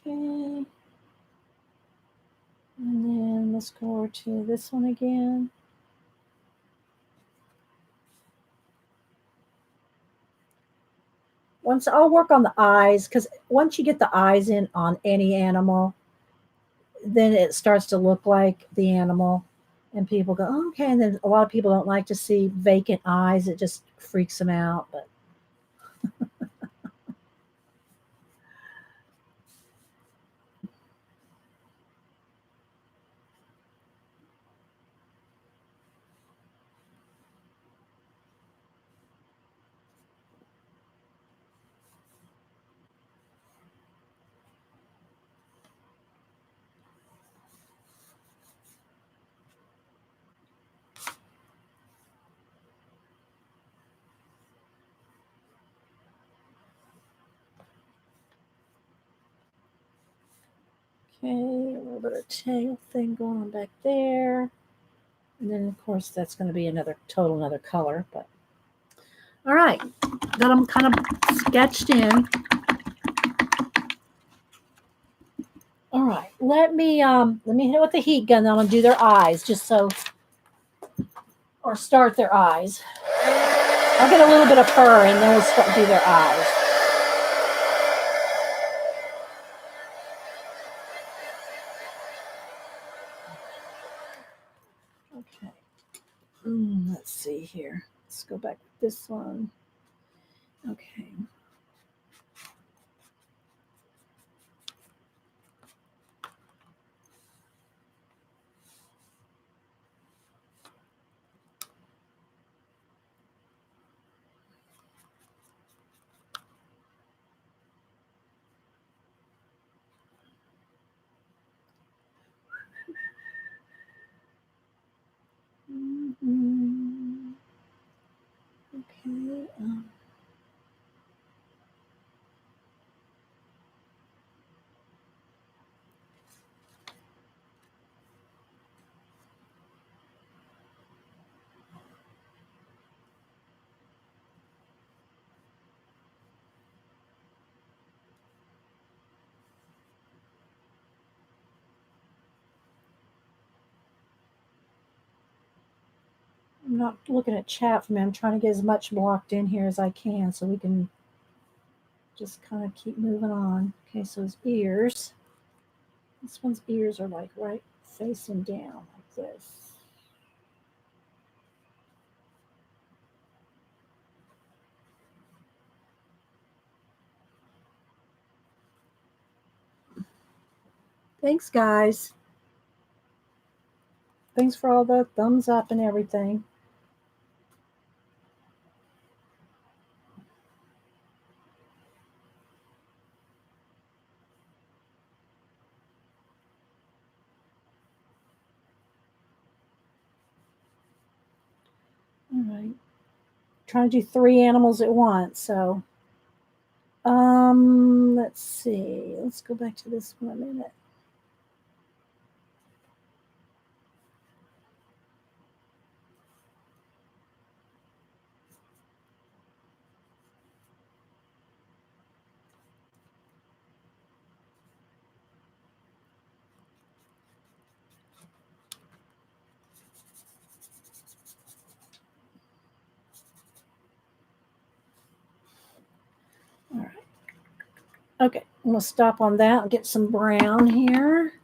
Okay. And then let's go over to this one again. Once I'll work on the eyes, because once you get the eyes in on any animal, then it starts to look like the animal. And people go, oh, okay. And then a lot of people don't like to see vacant eyes. It just freaks them out. But okay, a little bit of tail thing going on back there. And then, of course, that's going to be another color. But all right, got them kind of sketched in. All right, let me hit it with the heat gun. I'm gonna do their eyes just so or start their eyes. I'll get a little bit of fur and then we'll start do their eyes. Okay. Let's see here. Let's go back to this one. Okay. Mm-hmm. Okay. I'm not looking at chat for me. I'm trying to get as much blocked in here as I can so we can just kind of keep moving on. Okay, so his ears. This one's ears are like right facing down like this. Thanks, guys. Thanks for all the thumbs up and everything. All right. Trying to do 3 animals at once. So, let's see. Let's go back to this one a minute. All right. Okay, I'm going to stop on that and get some brown here.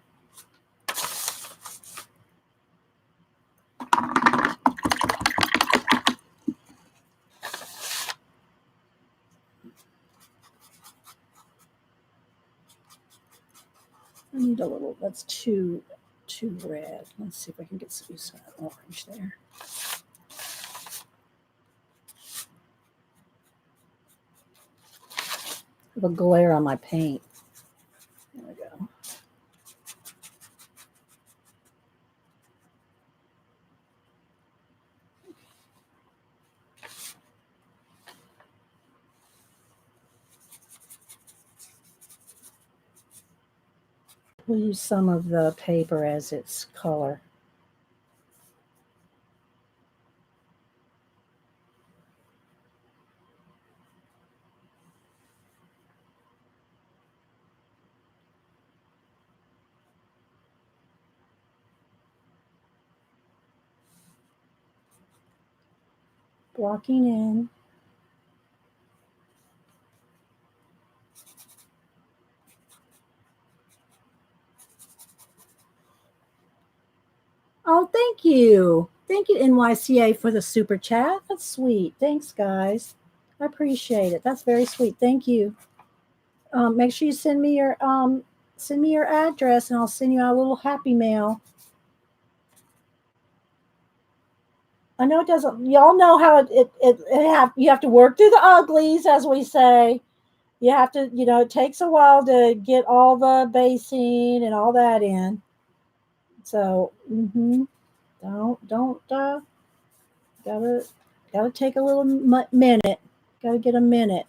I need a little, that's too red. Let's see if I can get some orange there. I have a glare on my paint. There we go. We'll use some of the paper as its color. Blocking in. Oh, thank you. Thank you, NYCA, for the super chat. That's sweet. Thanks, guys. I appreciate it. That's very sweet. Thank you. Make sure you send me your address, and I'll send you out a little happy mail. I know it doesn't. Y'all know how you have to work through the uglies, as we say. You have to, it takes a while to get all the basing and all that in. So, gotta take a little minute. Gotta get a minute.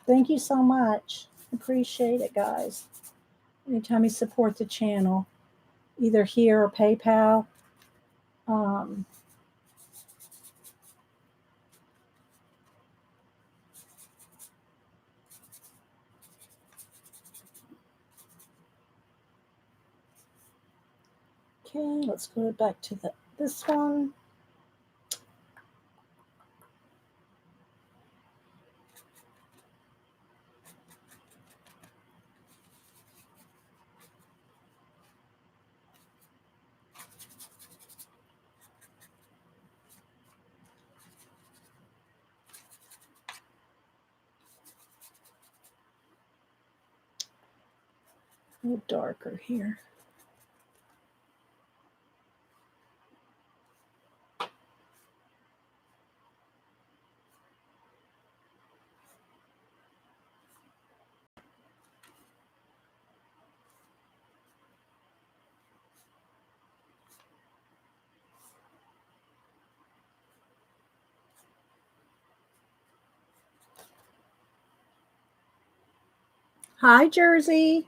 Thank you so much. Appreciate it, guys. Anytime you support the channel. either here or PayPal. Okay, let's go back to this one. A little darker here. Hi, Jersey.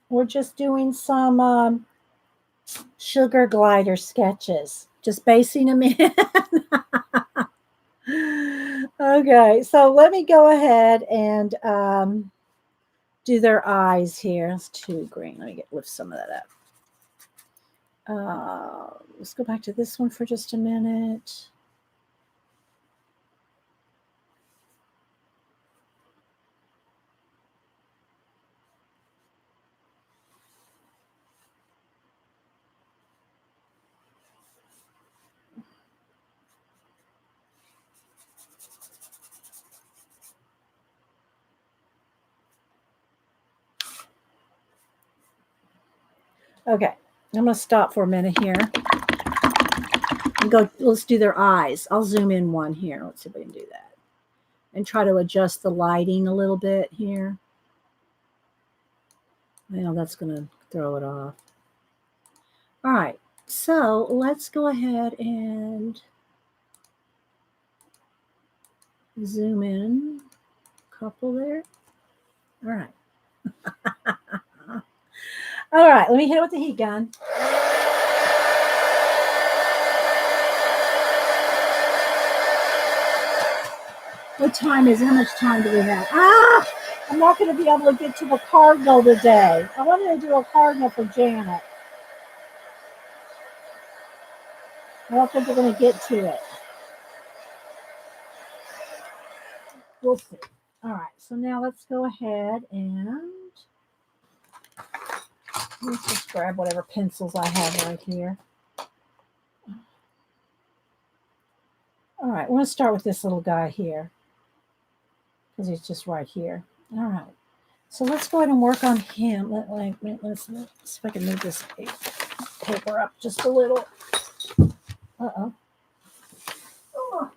We're just doing some sugar glider sketches, just basing them in. Okay, so let me go ahead and do their eyes here. It's too green. Let me lift some of that up. Let's go back to this one for just a minute. Okay, I'm going to stop for a minute here and go. Let's do their eyes. I'll zoom in one here. Let's see if I can do that and try to adjust the lighting a little bit here. Well, that's going to throw it off. All right, so let's go ahead and zoom in a couple there. All right. All right, let me hit it with the heat gun. What time is it? How much time do we have? I'm not going to be able to get to the cardinal today. I wanted to do a cardinal for Janet. I don't think we're going to get to it. We'll see. All right, so now let's go ahead and let's just grab whatever pencils I have right here. All right, we're going to start with this little guy here because he's just right here. All right, so let's go ahead and work on him. Let's see if I can move this paper up just a little. Uh-oh. Oh.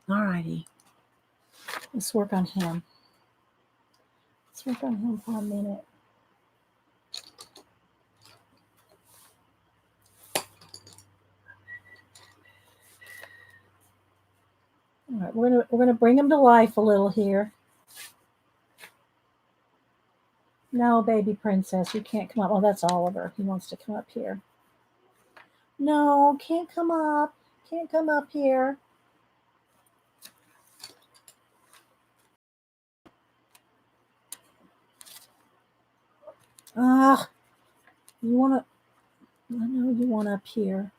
All righty. Let's work on him. Let's work on him for a minute. All right, we're gonna bring him to life a little here. No, baby princess, you can't come up. Oh, that's Oliver. He wants to come up here. No, can't come up. Can't come up here. You want to, I know you want up here.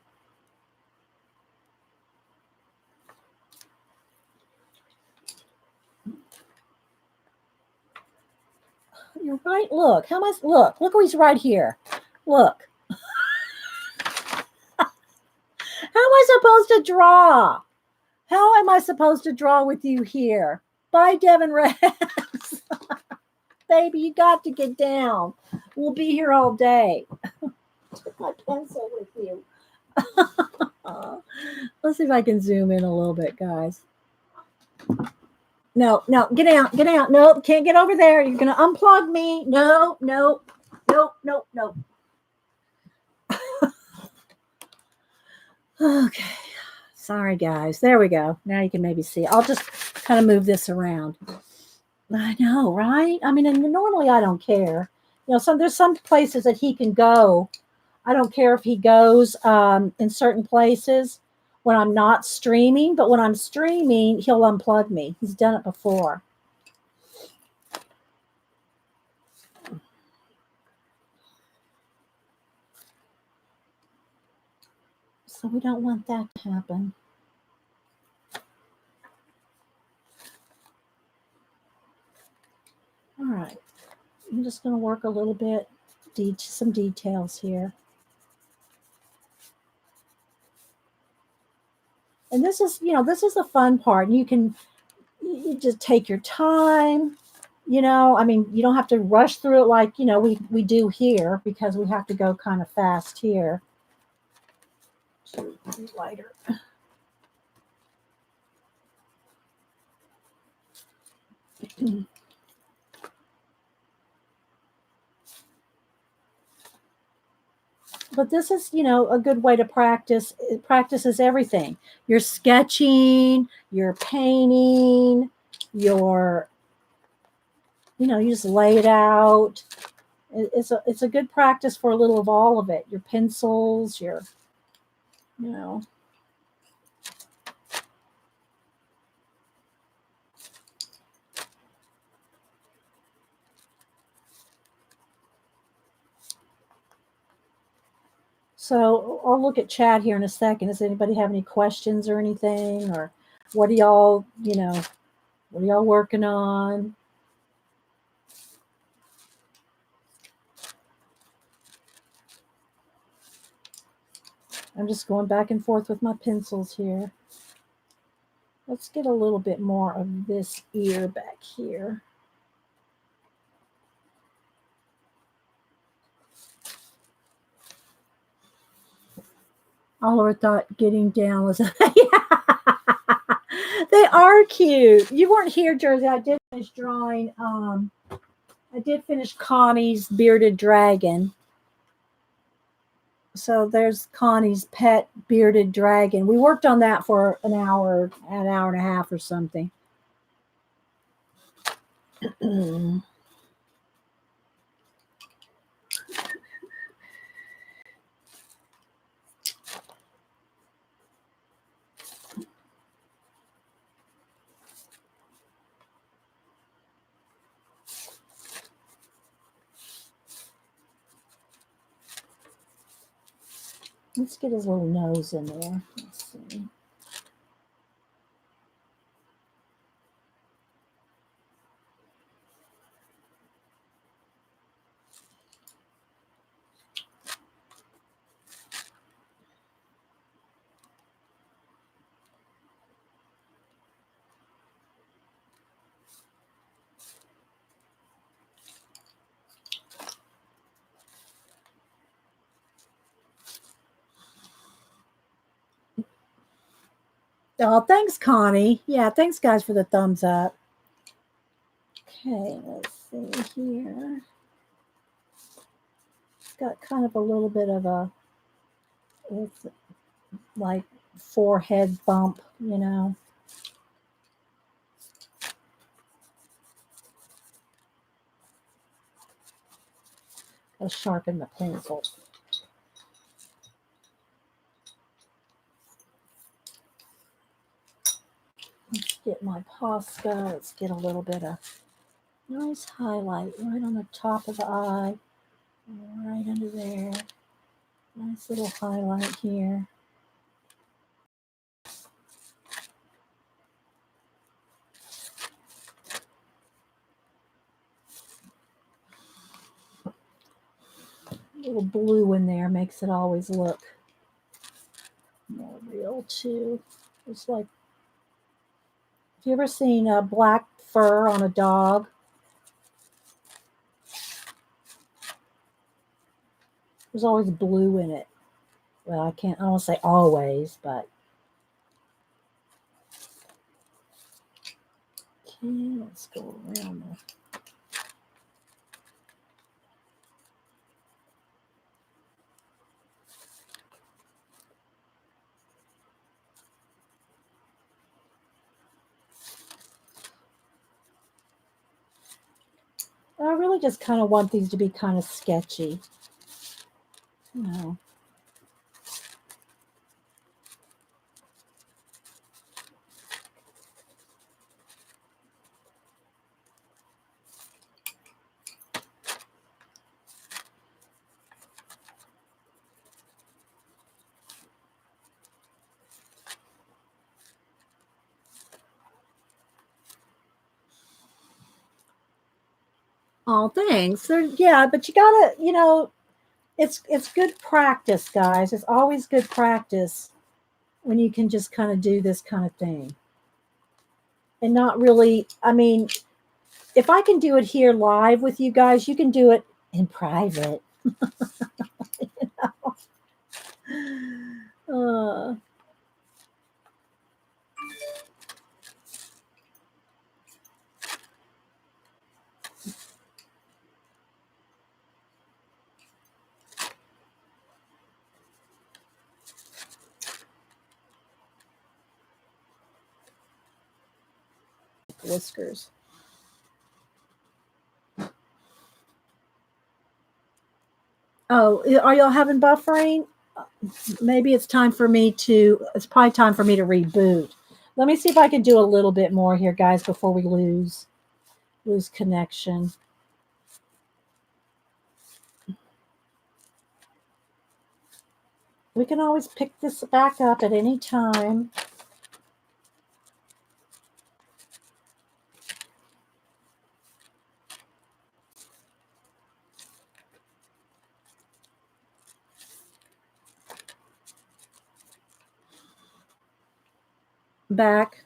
You're right. Look, look, he's right here. Look. How am I supposed to draw? How am I supposed to draw with you here? Bye, Devin Rex. Baby, you got to get down. We'll be here all day. Take my pencil with you. Let's see if I can zoom in a little bit, guys. No, get out. No, can't get over there. You're going to unplug me. No. Okay. Sorry, guys. There we go. Now you can maybe see. I'll just kind of move this around. I know, right? I mean, and normally I don't care. There's some places that he can go. I don't care if he goes in certain places when I'm not streaming, but when I'm streaming, he'll unplug me. He's done it before. So we don't want that to happen. All right. I'm just going to work a little bit, some details here. And this is the fun part. You just take your time. I mean, you don't have to rush through it like, we do here because we have to go kind of fast here. Lighter. But this is, a good way to practice. It practices everything. You're sketching, you're painting, you're, you just lay it out. It's a good practice for a little of all of it. Your pencils, you know. So I'll look at chat here in a second. Does anybody have any questions or anything? Or what are y'all, what are y'all working on? I'm just going back and forth with my pencils here. Let's get a little bit more of this ear back here. Oliver thought getting down was they are cute. You weren't here, Jersey. I did finish drawing. I did finish Connie's bearded dragon. So there's Connie's pet bearded dragon. We worked on that for an hour and a half or something. Let's get his little nose in there. Let's see. Oh, thanks, Connie. Yeah, thanks, guys, for the thumbs up. Okay, let's see here. Got kind of a little bit of it's like forehead bump, I'll sharpen the pencil. Let's get my Posca. Let's get a little bit of nice highlight right on the top of the eye, right under there. Nice little highlight here. A little blue in there makes it always look more real too. It's like, have you ever seen a black fur on a dog? There's always blue in it. Well, I don't want to say always, but. Okay, let's go around the. I really just kind of want these to be kind of sketchy. You know. Oh, thanks. Yeah, but you gotta, it's good practice, guys. It's always good practice when you can just kind of do this kind of thing and not really. I mean, if I can do it here live with you guys, you can do it in private. uh, Whiskers. Oh, are y'all having buffering? Maybe it's time for me to. It's probably time for me to reboot. Let me see if I can do a little bit more here, guys, before we lose connection. We can always pick this back up at any time. Back.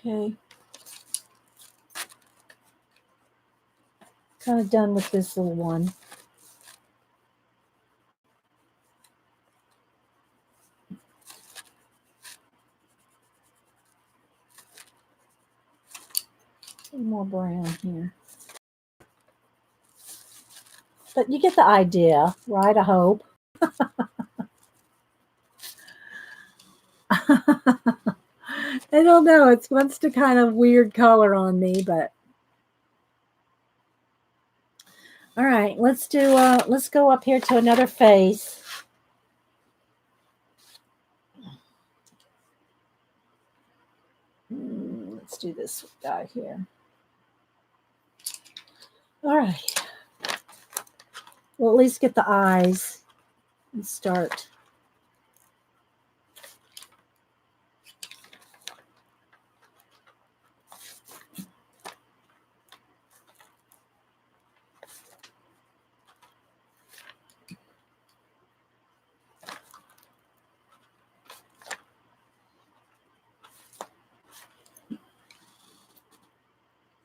Okay. Kind of done with this little one. A little more brown here. But you get the idea, right? I hope. I don't know. It wants to kind of weird color on me, but all right. Let's go up here to another face. Let's do this guy here. All right. We'll at least get the eyes and start.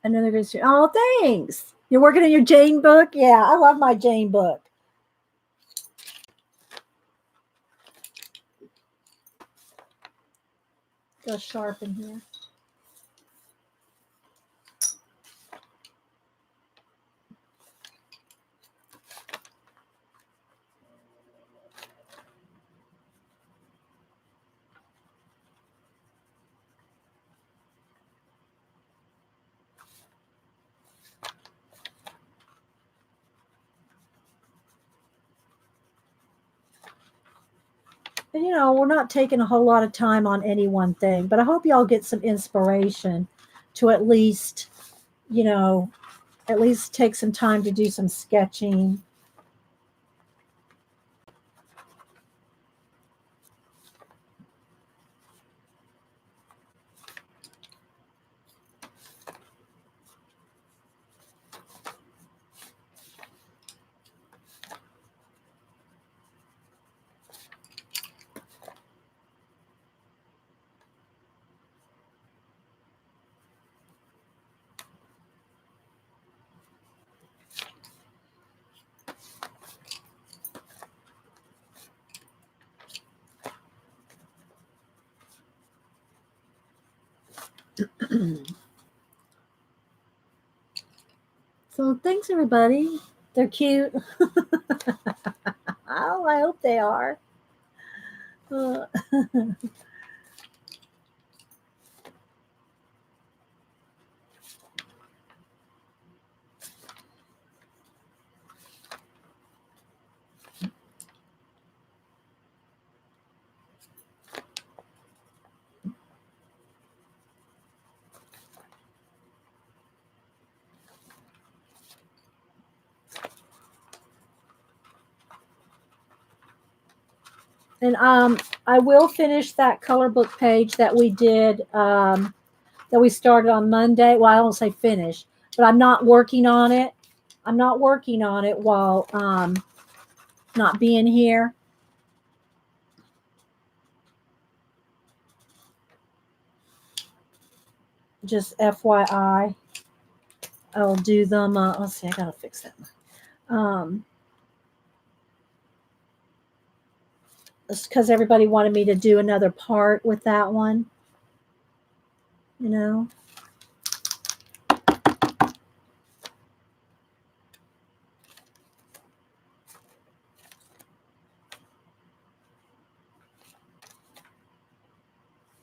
Another good stream. Oh, thanks. You're working on your Jane book? Yeah, I love my Jane book. Go sharp in here. And, we're not taking a whole lot of time on any one thing, but I hope y'all get some inspiration to at least take some time to do some sketching. So thanks, everybody. They're cute. Oh, I hope they are. Uh, and I will finish that color book page that we did, that we started on Monday. Well, I don't say finish, but I'm not working on it. I'm not working on it while not being here. Just FYI, I'll do them. Let's see, I gotta fix that. Um, it's because everybody wanted me to do another part with that one. You know.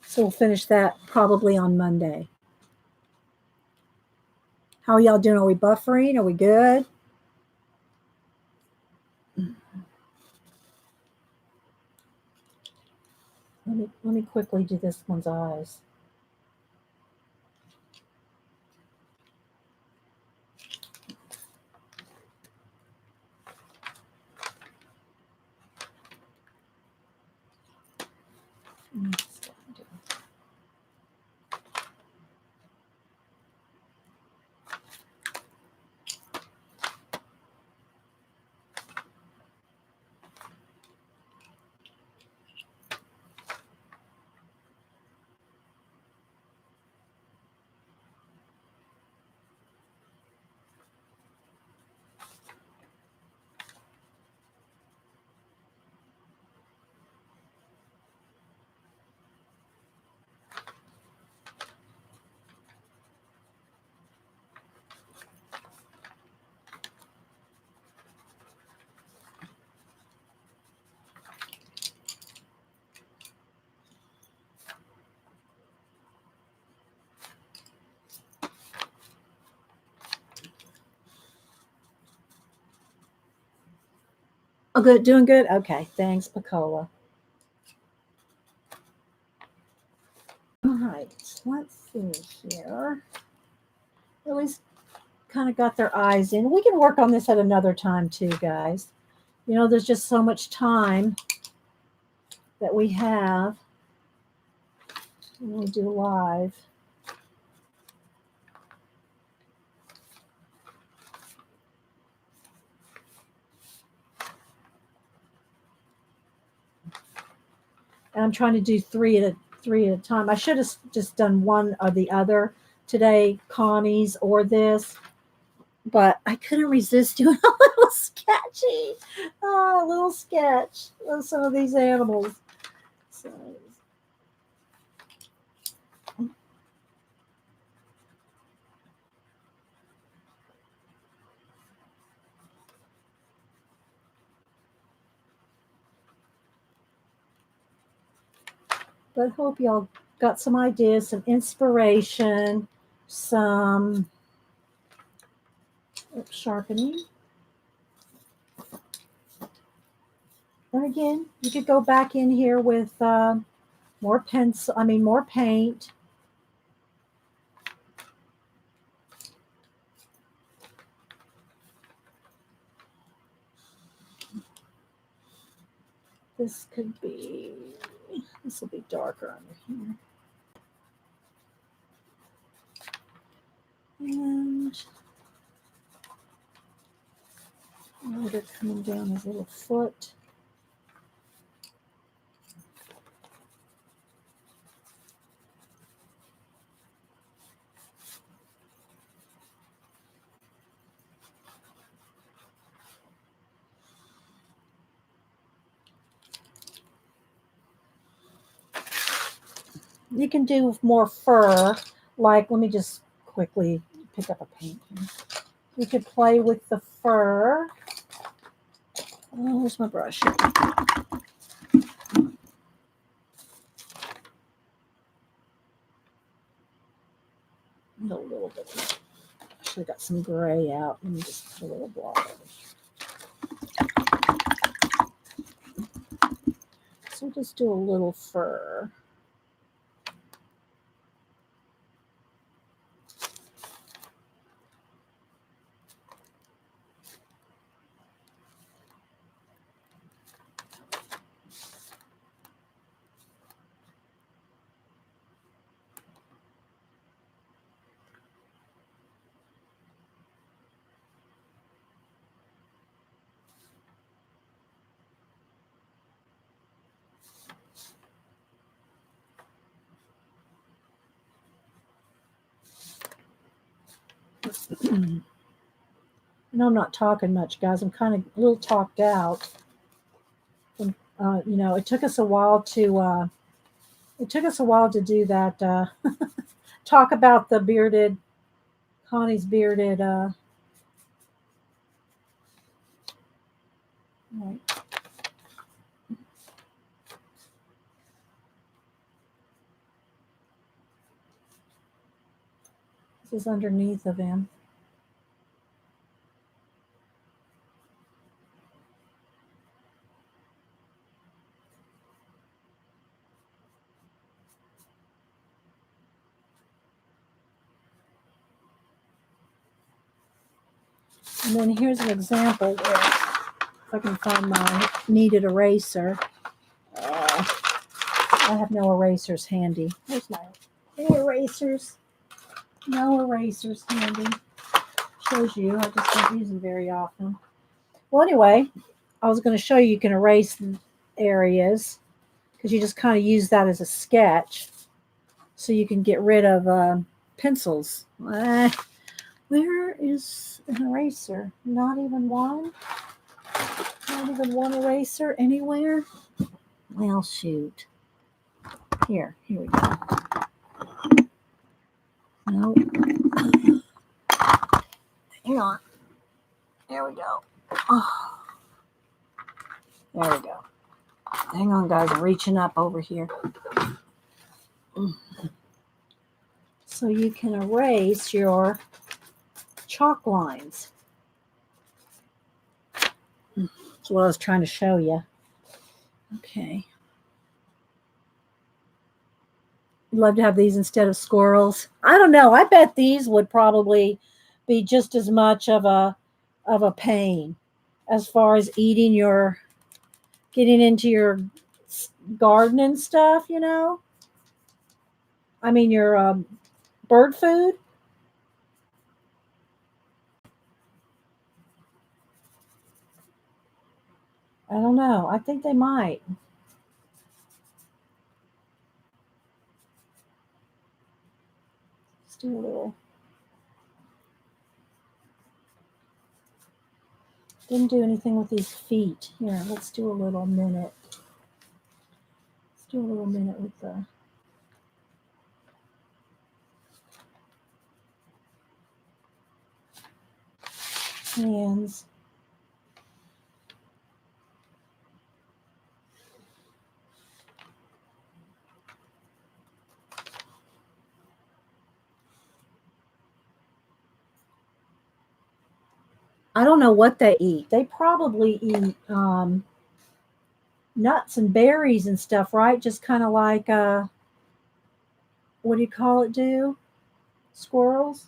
So we'll finish that probably on Monday. How are y'all doing? Are we buffering? Are we good? Let me quickly do this one's eyes. Oh, good. Doing good? Okay. Thanks, Pacola. All right. Let's see here. At least kind of got their eyes in. We can work on this at another time too, guys. You know, there's just so much time that we have when we do live. And I'm trying to do three at a time. I should have just done one or the other today, Connie's or this, but I couldn't resist doing a little sketchy, a little sketch of some of these animals. So, but hope y'all got some ideas, some inspiration, some sharpening. And again, you could go back in here with more pencil. I mean, more paint. This could be. This will be darker under here. And they're coming down his little foot. You can do more fur, Like, let me just quickly pick up a paint. You could play with the fur. Oh, where's my brush? A little bit. Actually, got some gray out. Let me just put a little blob. So just do a little fur. I know I'm not talking much, guys. I'm kind of a little talked out. It took us a while to do that. Talk about the Connie's bearded. Right. This is underneath of him. And then here's an example where, if I can find my kneaded eraser. I have no erasers handy. Where's my erasers? No erasers handy. Shows you. I just don't use them very often. Well, anyway, I was going to show you can erase areas because you just kind of use that as a sketch, so you can get rid of pencils. Where is an eraser? Not even one? Not even one eraser anywhere? Well, shoot. Here we go. Nope. Hang on. There we go. Oh, there we go. Hang on, guys. I'm reaching up over here. So you can erase your chalk lines. That's what I was trying to show you. Okay. I'd love to have these instead of squirrels. I don't know. I bet these would probably be just as much of a pain as far as getting into your garden and stuff, I mean, your bird food. I don't know. I think they might. Let's do a little. Didn't do anything with these feet. Here, let's do a little minute. Let's do a little minute with the hands. I don't know what they eat. They probably eat nuts and berries and stuff, right? Just kind of like what do you call it? Do squirrels?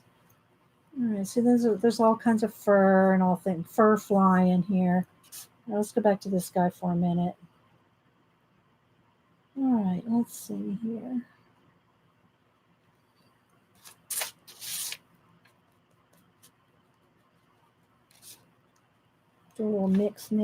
All right. So there's all kinds of fur and all things, fur flying here. Now let's go back to this guy for a minute. All right. Let's see here. Do a little mix. A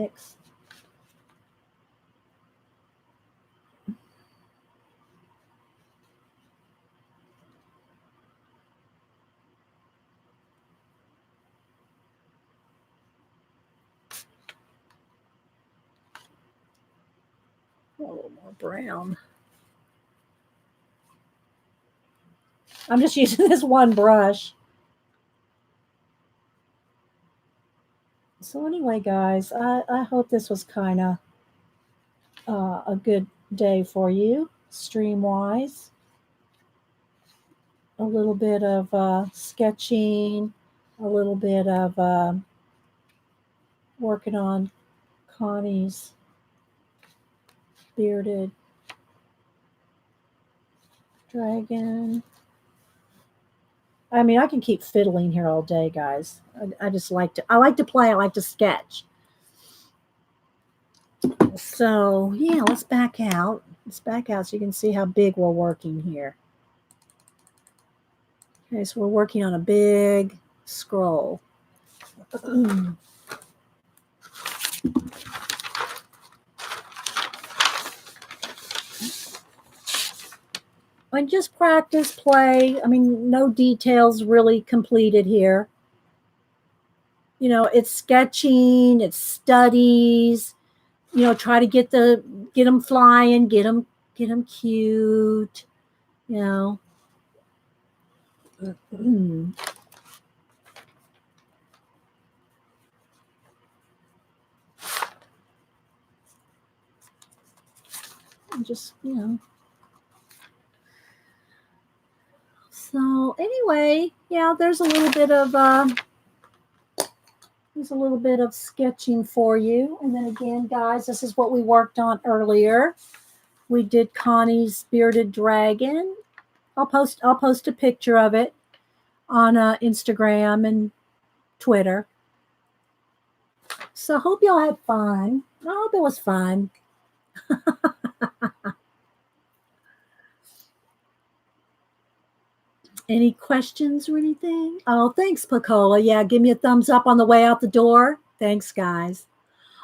little more brown. I'm just using this one brush. So anyway, guys, I hope this was kind of a good day for you, stream-wise. A little bit of sketching, a little bit of working on Connie's bearded dragon. I mean, I can keep fiddling here all day, guys. I just like to. I like to play. I like to sketch. So yeah, let's back out. Let's back out so you can see how big we're working here. Okay, so we're working on a big scroll. And just practice, play. I mean, no details really completed here. You know, it's sketching, it's studies. You know, try to get them flying, get them cute. You know. Just, you know. So anyway, yeah, there's a little bit of sketching for you. And then again, guys, this is what we worked on earlier. We did Connie's bearded dragon. I'll post a picture of it on Instagram and Twitter. So hope y'all had fun. I hope it was fun. Any questions or anything? Oh, thanks, Pacola. Yeah, give me a thumbs up on the way out the door. Thanks, guys.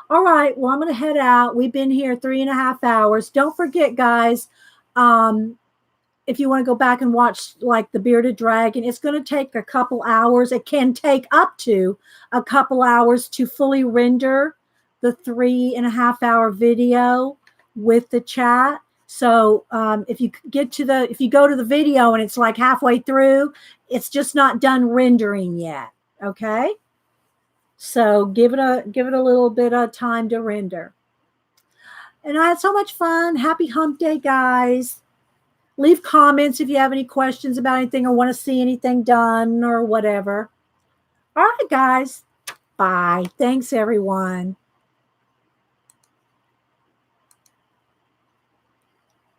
All right, well, I'm going to head out. We've been here 3.5 hours. Don't forget, guys, if you want to go back and watch like the bearded dragon, it's going to take a couple hours. It can take up to a couple hours to fully render the 3.5 hour video with the chat. So if you go to the video and it's like halfway through, it's just not done rendering yet. Okay. So give it a little bit of time to render. And I had so much fun. Happy hump day, guys. Leave comments if you have any questions about anything or want to see anything done or whatever. All right, guys. Bye. Thanks, everyone.